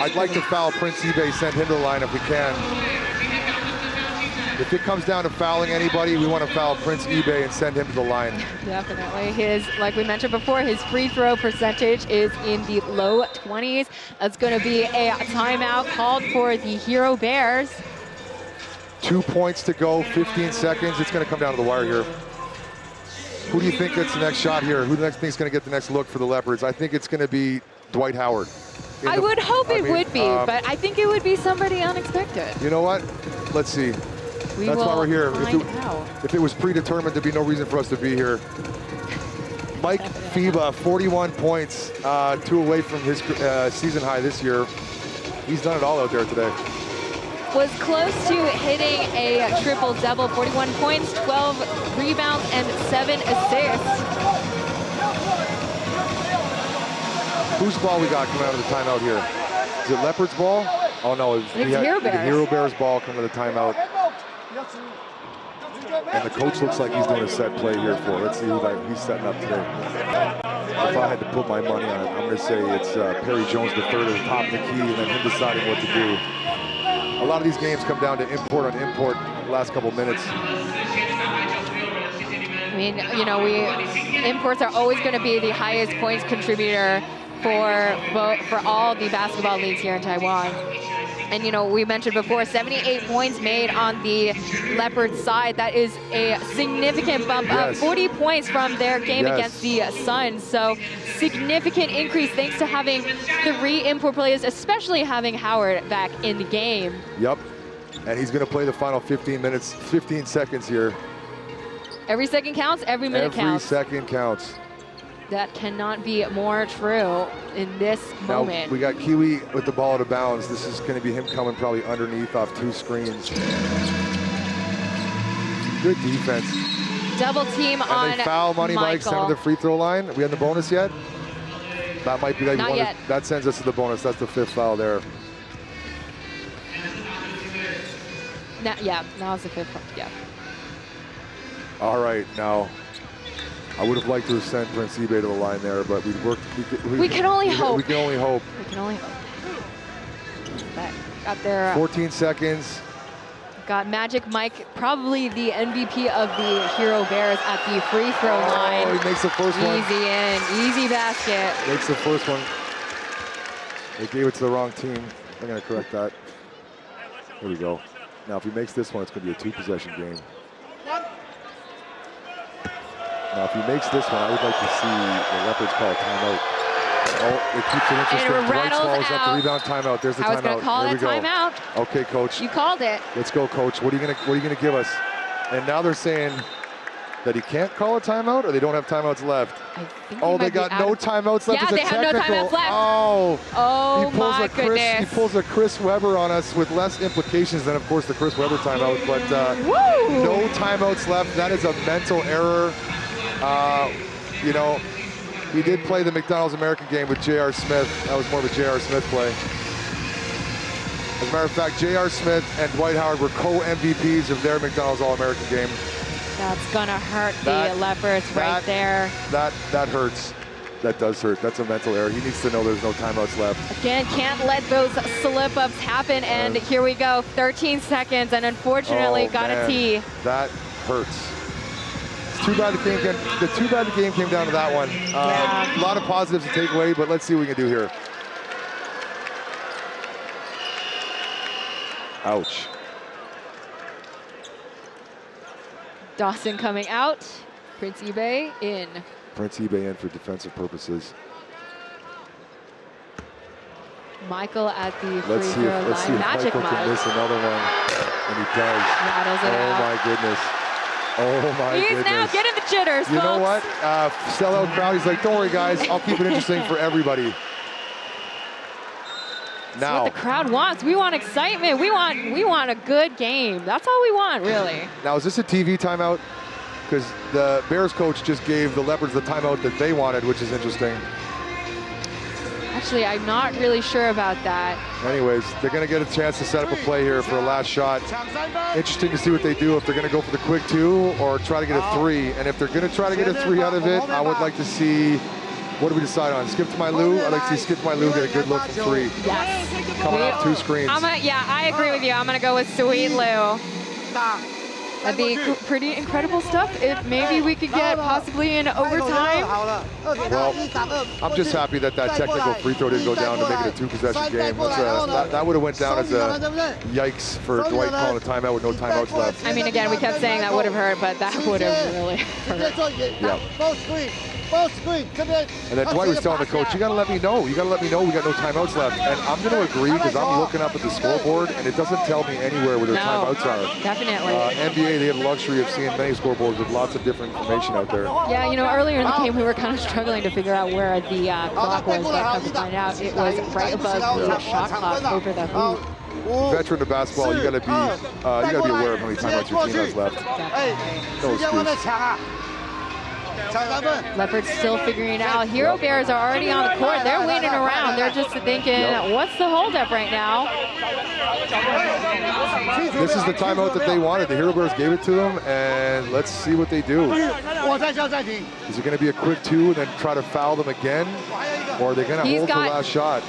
H: I'd like to foul Prince eBay, send him to the line if we can. If it comes down to fouling anybody, we want to foul Prince eBay and send him to the line.
G: Definitely. His, like we mentioned before, his free throw percentage is in the low 20s. That's going to be a timeout called for the HeroBears.
H: 2 points to go, 15 seconds. It's going to come down to the wire here. Who do you think gets the next shot here? Who do you think is going to get the next look for the Leopards? I think it's going to be Dwight Howard.
G: I would hope it would be, but I think it would be somebody unexpected.
H: You know what? Let's see. That's why we're here. If it was predetermined, there'd be no reason for us to be here. Mike FIBA, 41 points, 2 away from his season high this year. He's done it all out there today.
G: Was close to hitting a triple-double, 41 points, 12 rebounds, and 7 assists.
H: Whose ball we got coming out of the timeout here? Is it Leopards ball? Oh no,
G: It's HeroBears.
H: the HeroBears ball coming to the timeout. And the coach looks like he's doing a set play here for. Let's see who he's setting up today. If I had to put my money on it, I'm going to say it's Perry Jones the third at the top of the key, and then him deciding what to do. A lot of these games come down to import on import the last couple minutes.
G: I mean, you know, imports are always going to be the highest points contributor for all the basketball leagues here in Taiwan. And, you know, we mentioned before, 78 points made on the Leopards side. That is a significant bump up, 40 points from their game against the Suns. So significant increase thanks to having 3 import players, especially having Howard back in the game.
H: Yep, and he's going to play the final 15 seconds here.
G: Every second counts, every minute counts.
H: Every second counts.
G: That cannot be more true in this moment.
H: Now, we got Kiwi with the ball out of bounds. This is going to be him coming probably underneath off 2 screens. Good defense.
G: Double team on
H: And they foul Money Mike center the free throw line. We had the bonus yet? That might be like
G: Not yet.
H: That sends us to the bonus. That's the 5th foul there.
G: Yeah, now it's the 5th one. Yeah.
H: All right, now. I would have liked to have sent Prince eBay to the line there, but we
G: can only hope.
H: We can only hope.
G: We can only hope. That got their
H: 14 seconds.
G: Got Magic Mike, probably the MVP of the HeroBears at the free throw line.
H: Oh, he makes the first one.
G: Easy in, easy basket.
H: Makes the first one. They gave it to the wrong team. I'm going to correct that. There we go. Now, if he makes this one, it's going to be a 2-possession game. Now, if he makes this one, I would like to see the Leopards call a timeout. Oh, it keeps it interesting.
G: And it rattles
H: Dwight
G: out.
H: Up the rebound timeout. There's the timeout.
G: I was going to call that timeout.
H: Okay, coach.
G: You called it.
H: Let's go, coach. What are you gonna give us? And now they're saying that he can't call a timeout, or they don't have timeouts left. Oh, they got no timeouts left.
G: Yeah, they have no timeouts left.
H: Oh,
G: my goodness.
H: He pulls a Chris Webber on us with less implications than, of course, the Chris Webber timeout. But no timeouts left. That is a mental error. You know, we did play the McDonald's American game with J.R. Smith. That was more of a J.R. Smith play. As a matter of fact, J.R. Smith and Dwight Howard were co-MVPs of their McDonald's All-American game.
G: That's gonna hurt the Leopards right there.
H: That hurts. That does hurt. That's a mental error. He needs to know there's no timeouts left.
G: Again, can't let those slip-ups happen. And here we go, 13 seconds, and unfortunately got a tee.
H: That hurts. Too bad the game came down to that one. A lot of positives to take away, but let's see what we can do here. Ouch.
G: Dawson coming out. Prince eBay in.
H: Prince eBay in for defensive purposes.
G: Michael at the free
H: let's see
G: throw
H: if
G: line. Magic
H: Michael can miss another one, and he does.
G: Rattles it out.
H: My goodness. Oh my goodness.
G: He's now getting the jitters,
H: You
G: folks.
H: know what? Sellout crowd. He's like, don't worry, guys. I'll keep it interesting for everybody.
G: That's what the crowd wants. We want excitement. We want a good game. That's all we want, really.
H: Now, is this a TV timeout? Because the Bears coach just gave the Leopards the timeout that they wanted, which is interesting.
G: Actually, I'm not really sure about that.
H: Anyways, they're going to get a chance to set up a play here for a last shot. Interesting to see what they do, if they're going to go for the quick 2 or try to get a 3. And if they're going to try to get a 3 out of it, I would like to see, what do we decide on? Skip to my Lou? I'd like to see Skip to my Lou get a good look from 3.
G: Yes.
H: Coming off 2 screens.
G: Yeah, I agree with you. I'm going to go with Sweet Lou. That'd be pretty incredible stuff if maybe we could get possibly in overtime.
H: Well, I'm just happy that technical free throw didn't go down to make it a 2-possession game. That would have went down as a yikes for Dwight calling a timeout with no timeouts left.
G: I mean, again, we kept saying that would have hurt, but that would have really hurt.
H: Yeah. And then Dwight was telling the coach, you got to let me know. You got to let me know we got no timeouts left. And I'm going to agree because I'm looking up at the scoreboard and it doesn't tell me anywhere where their timeouts are.
G: Definitely.
H: NBA, they have the luxury of seeing many scoreboards with lots of different information out there.
G: Yeah, you know, earlier in the game, we were kind of struggling to figure out where the clock was, but come to find out, it was right above the shot clock over the hoop.
H: Veteran of basketball, you got to be aware of how many timeouts your team has left. No excuse.
G: Leopards still figuring it out. HeroBears are already on the court. They're waiting around. They're just thinking, what's the holdup right now?
H: This is the timeout that they wanted. The HeroBears gave it to them, and let's see what they do. Is it going to be a quick 2 and then try to foul them again? Or are they going to hold the last shot?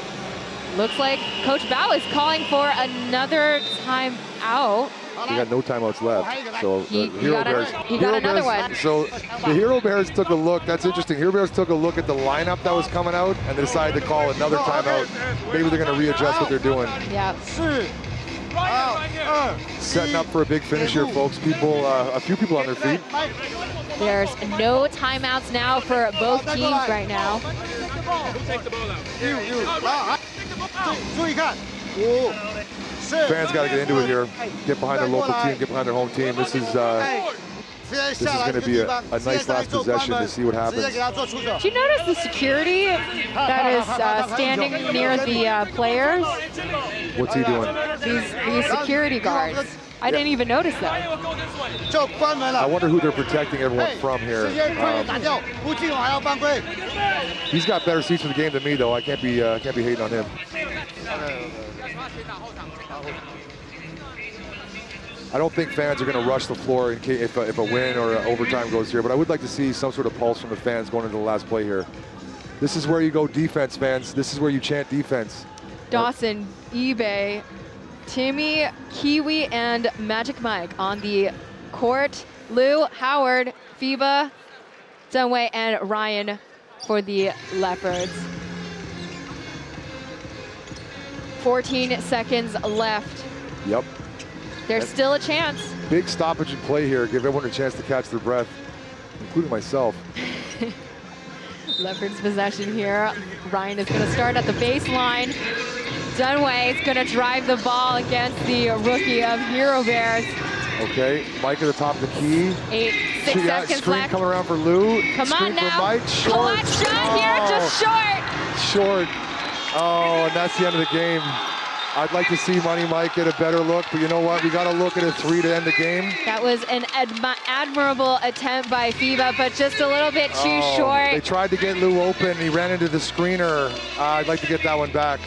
G: Looks like Coach Bao is calling for another timeout.
H: We got no timeouts left. So
G: he got another one.
H: So the HeroBears took a look. That's interesting. HeroBears took a look at the lineup that was coming out and they decided to call another timeout. Maybe they're going to readjust what they're doing.
G: Yeah.
H: Setting up for a big finish here, folks. People, a few people on their feet.
G: There's no timeouts now for both teams right now.
H: Fans got to get into it here. Get behind their local team, get behind their home team. This is going to be a nice last possession to see what happens.
G: Do you notice the security that is standing near the players?
H: What's he doing?
G: These security guards. I didn't even notice them.
H: I wonder who they're protecting everyone from here. He's got better seats for the game than me, though. I can't be hating on him. I don't think fans are going to rush the floor in case if a win or overtime goes here, but I would like to see some sort of pulse from the fans going into the last play here. This is where you go defense, fans. This is where you chant defense.
G: Dawson, eBay, Timmy, Kiwi, and Magic Mike on the court. Lou, Howard, FIBA, Dunway, and Ryan for the Leopards. 14 seconds left.
H: Yep.
G: There's still a chance.
H: Big stoppage in play here. Give everyone a chance to catch their breath, including myself.
G: Leopards possession here. Ryan is going to start at the baseline. Dunway is going to drive the ball against the rookie of HeroBears.
H: Okay, Mike at the top of the key.
G: 6 seconds
H: screen
G: left.
H: Coming around for Lou.
G: Come
H: screen
G: on now.
H: For Mike. Short.
G: Clutch shot here, just short.
H: Short. Oh, and that's the end of the game. I'd like to see Money Mike get a better look, but you know what? We got to look at a 3 to end the game.
G: That was an admirable attempt by FIBA, but just a little bit too short.
H: They tried to get Lou open. He ran into the screener. I'd like to get that one back.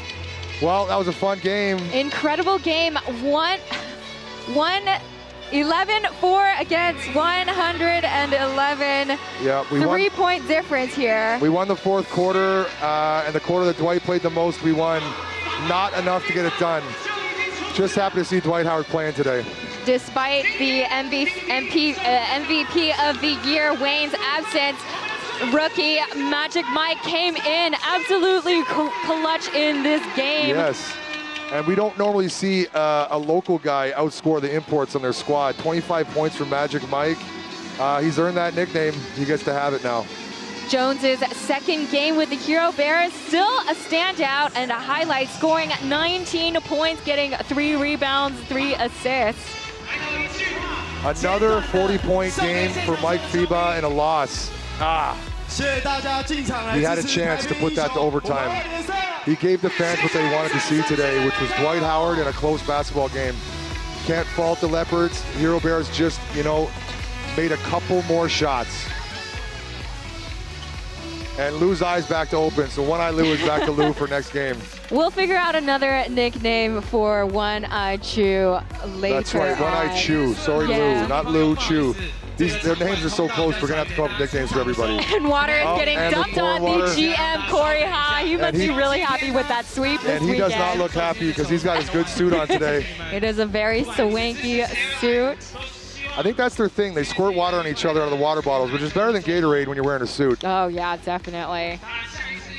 H: Well, that was a fun game.
G: Incredible game. 11-4 against 111.
H: Yeah, we
G: 3-point difference here.
H: We won the fourth quarter, and the quarter that Dwight played the most, we won. Not enough to get it done. Just happy to see Dwight Howard playing today.
G: Despite the MVP of the year, Wayne's absence, rookie Magic Mike came in absolutely clutch in this game.
H: Yes, and we don't normally see a local guy outscore the imports on their squad. 25 points from Magic Mike. He's earned that nickname. He gets to have it now.
G: Jones's second game with the HeroBears, still a standout and a highlight, scoring 19 points, getting 3 rebounds, 3 assists.
H: Another 40-point game for Mike FIBA and a loss. He had a chance to put that to overtime. He gave the fans what they wanted to see today, which was Dwight Howard in a close basketball game. Can't fault the Leopards. HeroBears just, made a couple more shots. And Lou's eyes back to open, so One Eye Lou is back to Lou for next game.
G: We'll figure out another nickname for One Eye Chew later.
H: That's right, One Eye Chew. Sorry,
G: yeah.
H: Lou, not Lou, Chew. Their names are so close, we're gonna have to come up with nicknames for everybody.
G: And Water is getting dumped on the GM, Corey Ha. He must be really happy with that sweep this
H: weekend. And he does not
G: weekend.
H: look happy because he's got his good suit on today.
G: It is a very swanky suit.
H: I think that's their thing. They squirt water on each other out of the water bottles, which is better than Gatorade when you're wearing a suit.
G: Oh, yeah, definitely.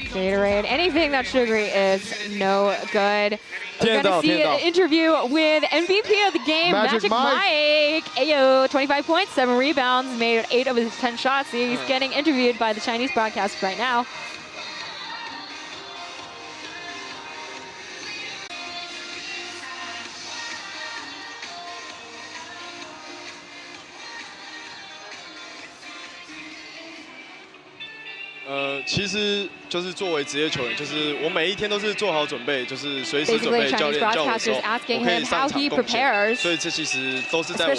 G: Gatorade, anything that's sugary is no good. We're going to see an interview with MVP of the game, Magic Mike. Ayo, 25 points, 7 rebounds, made 8 of his 10 shots. He's getting interviewed by the Chinese broadcast right now.
R: 其实就是作为职业球员，就是我每一天都是做好准备，就是随时准备教练叫我的时候，我可以上场贡献。所以这其实都是在我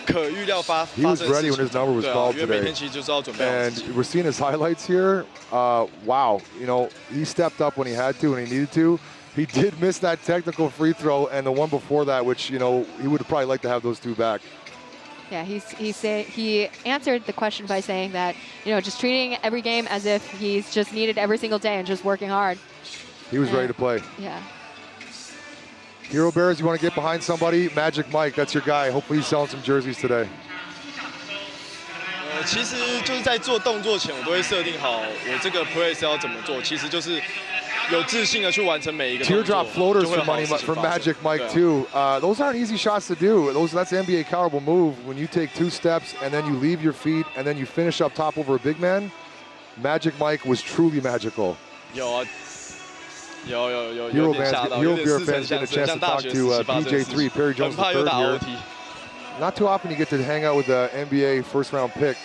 R: 可预料发生的事情。
H: He was ready when his number was called today.
R: 因为每天其实就是要准备好自己。
H: And we're seeing his highlights here. Wow, you know, he stepped up when he had to and he needed to. He did miss that technical free throw and the one before that, which, you know, he would have probably liked to have those two back.
G: Yeah, he answered the question by saying that, you know, just treating every game as if he's just needed every single day and just working hard.
H: He was ready to play.
G: Yeah.
H: HeroBears, you want to get behind somebody? Magic Mike, that's your guy. Hopefully he's selling some jerseys today.
R: 其实就是在做动作前，我都会设定好我这个 play 是要怎么做。其实就是有自信的去完成每一个动作。
H: Teardrop floaters from Magic Mike too. Those aren't easy shots to do. That's the NBA caliber move. When you take 2 steps and then you leave your feet and then you finish up top over a big man. Magic Mike was truly magical.
R: 有啊，有点吓到，有点似曾相识，像大学时期发生的事情。很怕又打 OT。
H: Not too often you get to hang out with the NBA first-round pick.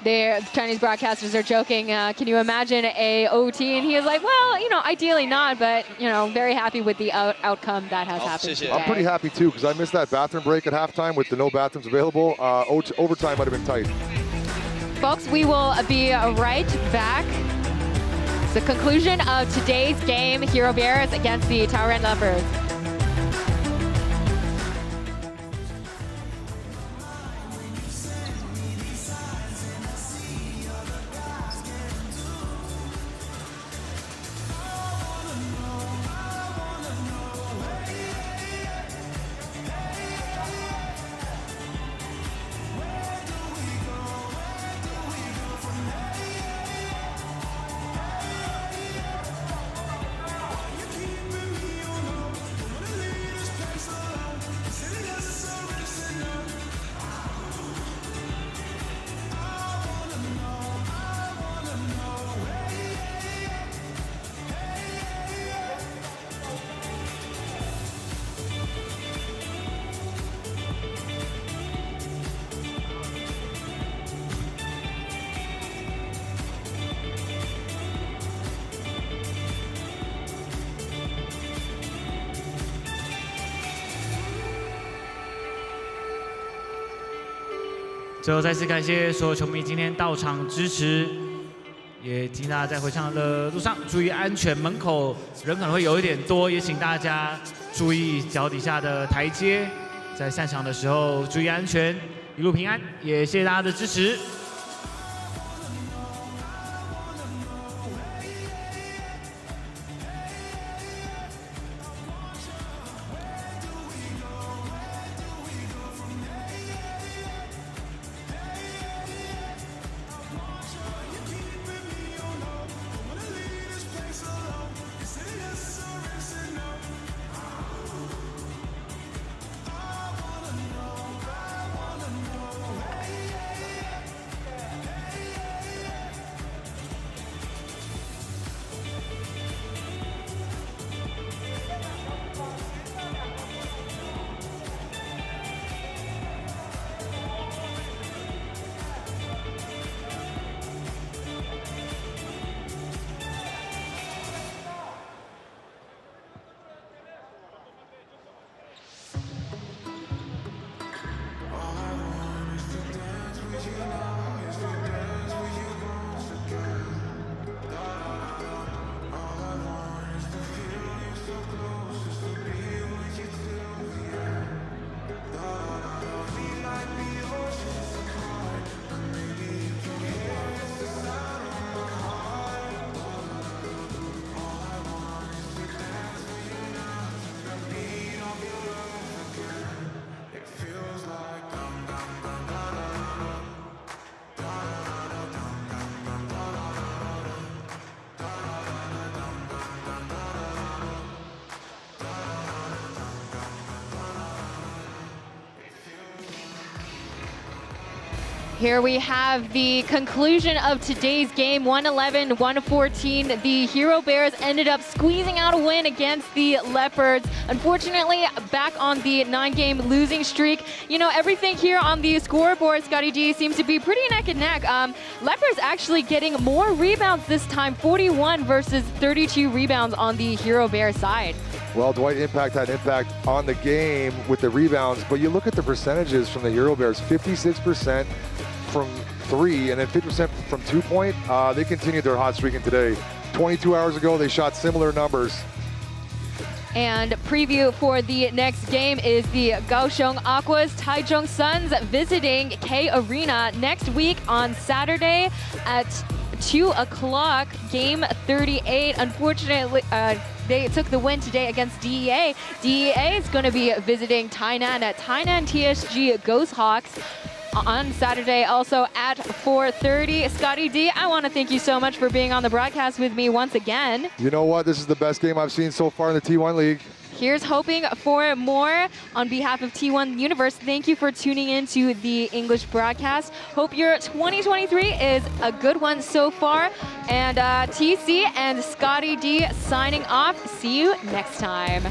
G: The Chinese broadcasters are joking, can you imagine a OT? And he is like, well, you know, ideally not, but, you know, very happy with the outcome that has happened today.
H: I'm pretty happy, too, because I missed that bathroom break at halftime with the no bathrooms available. Overtime might have been tight.
G: Folks, we will be right back. It's the conclusion of today's game, HeroBears against the Taoyuan Leopards.
A: 最后再次感谢所有球迷今天到场支持，也请大家在回场的路上注意安全，门口人可能会有一点多，也请大家注意脚底下的台阶，在散场的时候注意安全，一路平安，也谢谢大家的支持。
G: Here we have the conclusion of today's game, 111-114. The HeroBears ended up squeezing out a win against the Leopards. Unfortunately, back on the 9-game losing streak. You know, everything here on the scoreboard, Scotty D, seems to be pretty neck and neck. Leopards actually getting more rebounds this time, 41 versus 32 rebounds on the HeroBears side.
H: Well, Dwight Impact had impact on the game with the rebounds, but you look at the percentages from the HeroBears, 56% from 3 and then 50% from 2-point. They continued their hot streak today. 22 hours ago, they shot similar numbers.
G: And preview for the next game is the Kaohsiung Aquas Taichung Suns visiting K Arena next week on Saturday at 2 o'clock, game 38. Unfortunately, they took the win today against DEA. DEA is going to be visiting Tainan at Tainan TSG Ghost Hawks on Saturday, also at 4:30. Scotty D, I want to thank you so much for being on the broadcast with me once again.
H: You know what? This is the best game I've seen so far in the T1 League.
G: Here's hoping for more. On behalf of T1 Universe, thank you for tuning in to the English broadcast. Hope your 2023 is a good one so far. And TC and Scotty D signing off. See you next time.